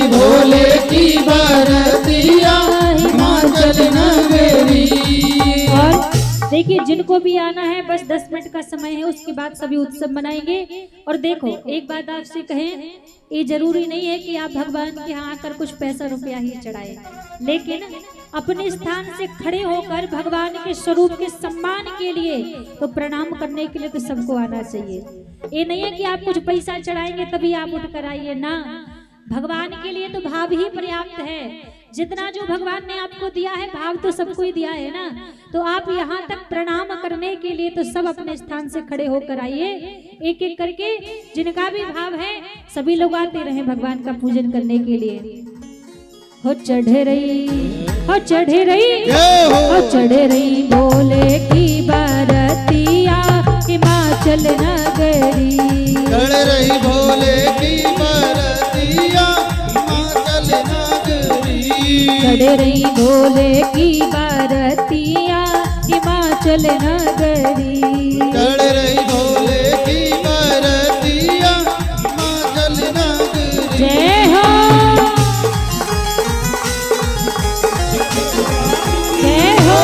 भोले की बरतिया हिमाचल नगरी। और देखिए, जिनको भी आना है बस 10 मिनट का समय है, उसके बाद सभी उत्सव मनाएंगे। और देखो, एक बात आपसे कहें, ये जरूरी नहीं है कि आप भगवान के यहाँ आकर कुछ पैसा रुपया ही चढ़ाए, लेकिन अपने स्थान से खड़े होकर भगवान के स्वरूप के सम्मान के लिए तो प्रणाम करने के लिए तो सबको आना चाहिए। ये नहीं है कि आप कुछ पैसा चढ़ाएंगे तभी आप उठकर आइए ना। भगवान के लिए तो भाव ही पर्याप्त है। जितना जो भगवान ने आपको दिया है, भाव तो सबको ही दिया है ना। तो आप यहाँ तक प्रणाम करने के लिए तो सब अपने स्थान से खड़े होकर आइए, एक एक करके। जिनका भी भाव है सभी लोग आते रहे भगवान का पूजन करने के लिए। हो चढ़े रही, हो चढ़े रही, हो चढ़े रही भोले की बरतिया हिमाचल नगरी। चढ़ रही भोले की बरतिया हिमाचल नगरी। चढ़ रही भोले की बरतिया हिमाचल नगरी। चढ़ रही भोले की बरतिया हिमाचल नगरी। जय हो, जय हो,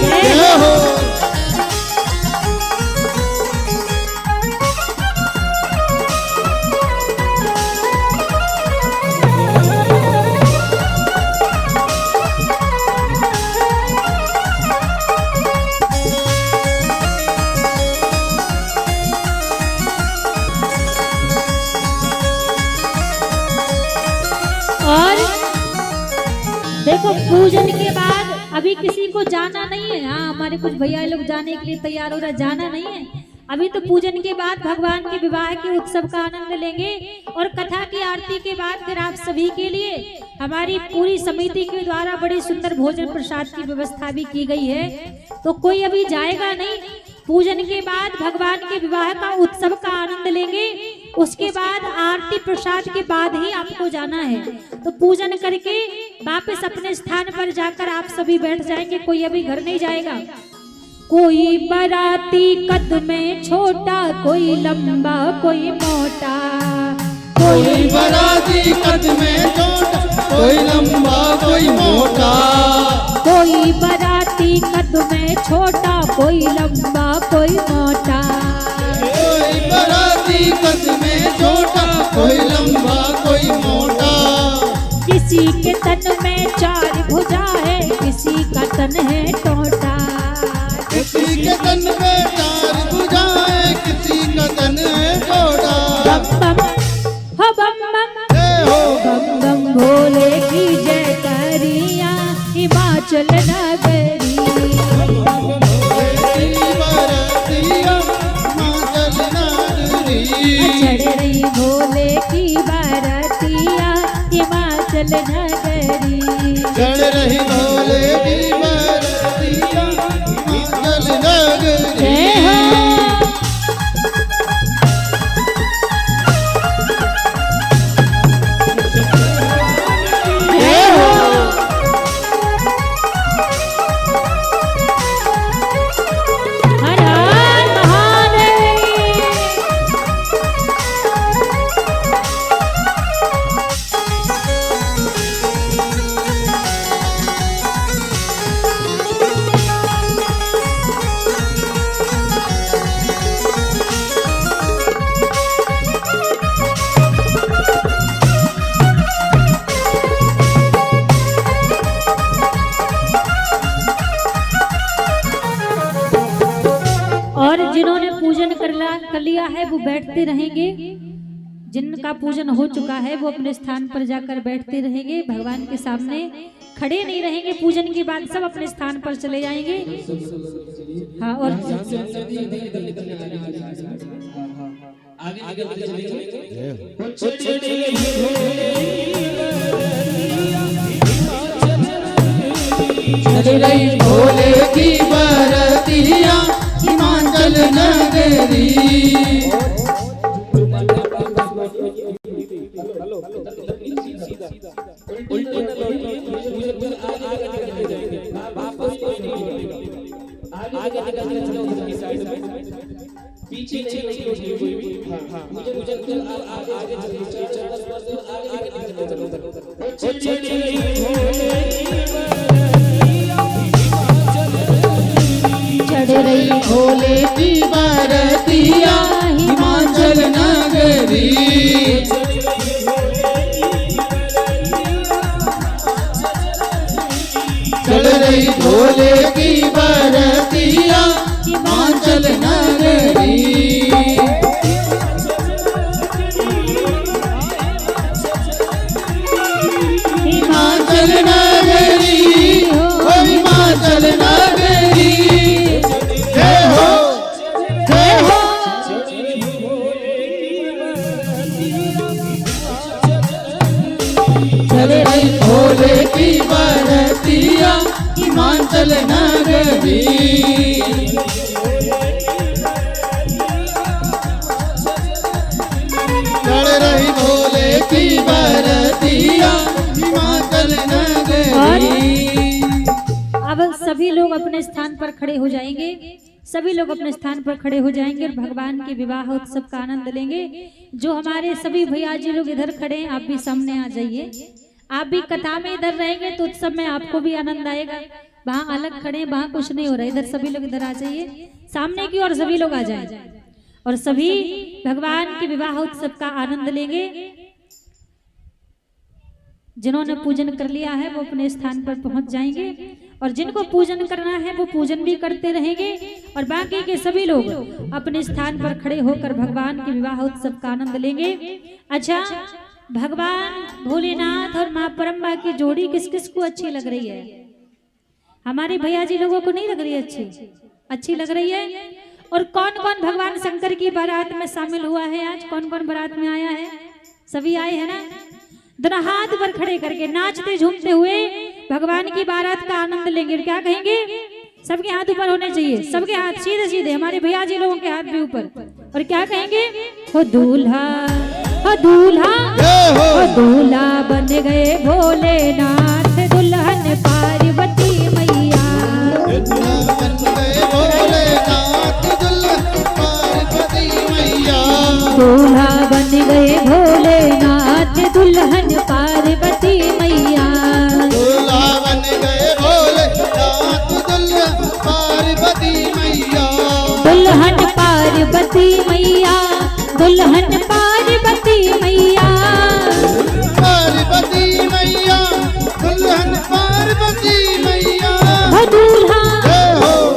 जय हो। और देखो, पूजन के बाद अभी किसी को जाना नहीं है। हाँ, हमारे कुछ भैया लोग जाने के लिए तैयार हो रहा, जाना नहीं है अभी। तो पूजन के बाद भगवान के विवाह के उत्सव का आनंद लेंगे। और कथा की आरती के बाद फिर आप सभी के लिए हमारी पूरी समिति के द्वारा बड़ी सुंदर भोजन प्रसाद की व्यवस्था भी की गई है। तो कोई अभी जाएगा नहीं। पूजन के बाद भगवान के विवाह का उत्सव का आनंद लेंगे, उसके बाद आरती प्रसाद के बाद ही आपको जाना है। तो पूजन करके वापस अपने स्थान पर जाकर आप सभी बैठ जाएंगे, कोई अभी घर नहीं जाएगा। कोई बराती कद में छोटा, कोई लंबा कोई मोटा। कोई बराती कद में छोटा, कोई लंबा कोई मोटा। कोई बराती कद में छोटा, कोई लंबा कोई मोटा। कोई बराती कद में छोटा, कोई लंबा कोई मोटा। किसी के तन में 4 भुजा है, किसी का तन है टोटा। किसी के तन में 4 भुजा है, किसी का तन है टोटा। बम बम हो, बम बम, जय हो, बम बम भोले की जय करिया हिमाचल नगरी। भोले की बरतिया हिमाचल नगरी। चढ़ रही भोले की बरतिया हिमाचल नगरी। चढ़ रही भोले की बरतिया हिमाचल नगरी। जय हो, जय हो। हर हर महादेव। और जिन्होंने पूजन कर लिया है वो बैठते रहेंगे। जिनका पूजन हो चुका है वो अपने स्थान पर जाकर बैठते रहेंगे, भगवान के सामने खड़े नहीं रहेंगे। पूजन के बाद सब अपने स्थान पर चले जाएंगे। हाँ, और चढ़ रही भोले की बरतिया हिमाचल नगरी। पीछे नहीं होगी कोई भी। चढ़ रही भोले की बरतिया हिमाचल नगरी चल रही भोले की बरतिया हिमाचल नगरी हिमाचल नगरी ओ हिमाचल नगरी जय हो जय हो चल रही भोले की बरतिया हिमाचल नगरी चल रही भोले की बरतिया हिमाचल नगरी। अब सभी लोग अपने स्थान पर खड़े हो जाएंगे, सभी लोग अपने स्थान पर खड़े हो जाएंगे और भगवान के विवाह उत्सव का आनंद लेंगे। जो हमारे सभी भैया जी लोग इधर खड़े हैं, आप भी सामने आ जाइए। आप भी कथा में इधर रहेंगे तो उत्सव में आपको भी आनंद आएगा। वहाँ अलग खड़े हैं, वहाँ कुछ नहीं हो रहा, इधर सभी लोग इधर आ जाइए सामने की ओर, सभी लोग आ जाए और सभी भगवान के विवाह उत्सव का आनंद लेंगे। जिन्होंने पूजन कर लिया है वो अपने स्थान पर पहुंच जाएंगे और जिनको पूजन करना है वो पूजन भी करते रहेंगे और बाकी के सभी लोग अपने स्थान पर खड़े होकर भगवान के विवाह उत्सव का आनंद लेंगे। अच्छा, भगवान भोलेनाथ और माँ परम्बा की जोड़ी किस किस को अच्छी लग रही है? हमारे भैया जी लोगों को नहीं लग रही है? अच्छी लग रही है। और कौन कौन भगवान शंकर की बारात में शामिल हुआ है? आज कौन कौन बारात में आया है? सभी आए हैं ना? दोनों हाथ पर खड़े करके नाचते झूमते हुए भगवान की बारात का आनंद लेंगे। क्या कहेंगे? सबके हाथ ऊपर होने चाहिए, सबके हाथ सीधे सीधे, हमारे भैया जी लोगों के हाथ भी ऊपर। और क्या कहेंगे? हो दूल्हा, हो दूल्हा, हो दूल्हा बन गए भोलेनाथ, दुल्हन पार्वती मैया। दूल्हा बन गए भोलेनाथ, दुल्हन पार्वती मैया। दूल्हा बन गए भोलेनाथ, दुल्हन पार्वती मैया। दुल्हन पार्वती मैया, दुल्हन पार्वती मैया। पार्वती मैया, दुल्हन पार्वती मैया। हो दूल्हा,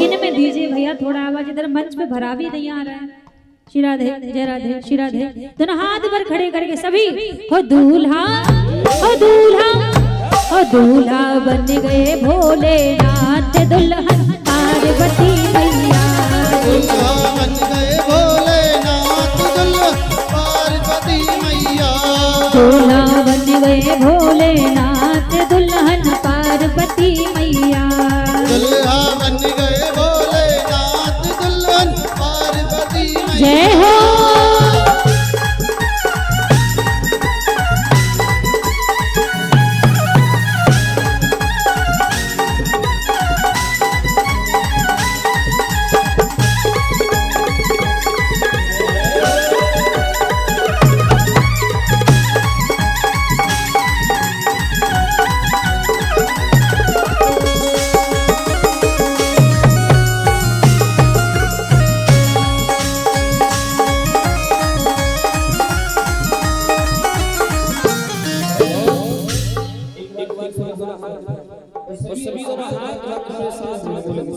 इनमें दीजिए भैया थोड़ा आवाज, इधर मंच पे भरा भी नहीं आ रहा है। श्री राधे, जय राधे, श्री राधे। दोनों हाथ पर खड़े करके सभी हो दूल्हा, हो दूल्हा, हो दूल्हा बन गए भोलेनाथ, दुल्हन पार्वती मैया। दूल्हा बन गए भोलेनाथ, दुल्हन पार्वती मैया। दूल्हा बन गए भोलेनाथ, दुल्हन पार्वती मैया। दूल्हा बन गए भोलेनाथ, दुल्हन पार्वती मैया। जय हो। और सभी को हाथ रखो, साथ में बोलेंगे,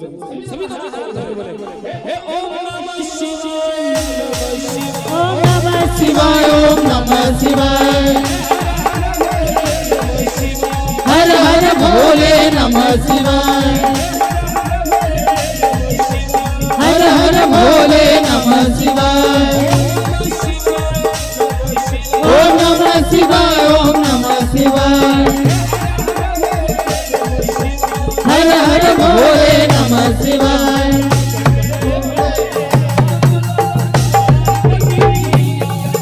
सभी को हाथ बोलेंगे, हे ओम नमः शिवाय, ओम नमः शिवाय, ओम नमः शिवाय। हर हर भोले नमः शिवाय। हर हर भोले नमः शिवाय। ओम नमः शिवाय, ओम नमः शिवाय। हर हर भोले नमः शिवाय।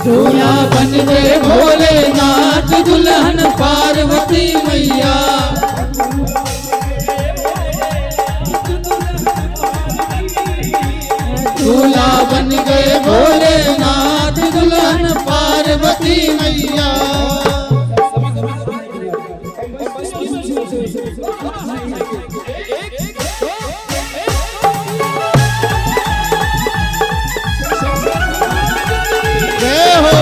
दूल्हा बन गए भोलेनाथ, दुल्हन पार्वती मैया। दूल्हा बन गए भोलेनाथ, दुल्हन पार्वती मैया। जय हो।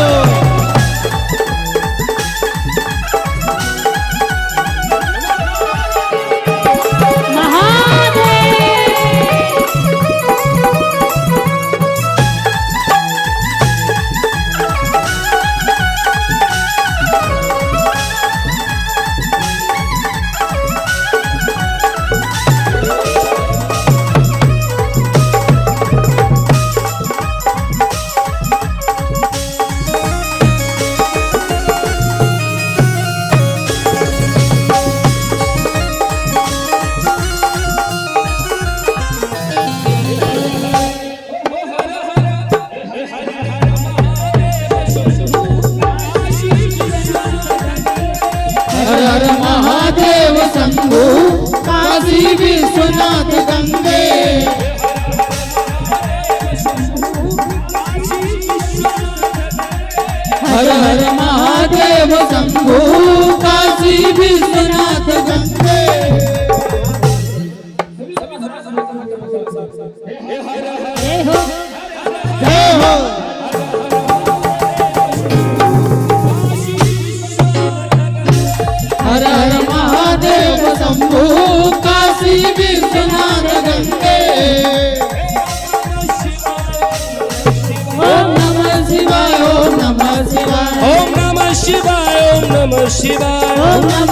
हर हर महादेव शंभु काशी विश्वनाथ गंगे। हर हर महादेव शंभु काशी विश्वनाथ गंगे। जय हो। जय हो। हर हर महादेव शंभु काशी विश्वनाथ गंगे। ओम नमः शिवाय ओम नमः शिवाय ओम नमः शिवाय ओम नमः शिवाय। ओम नमः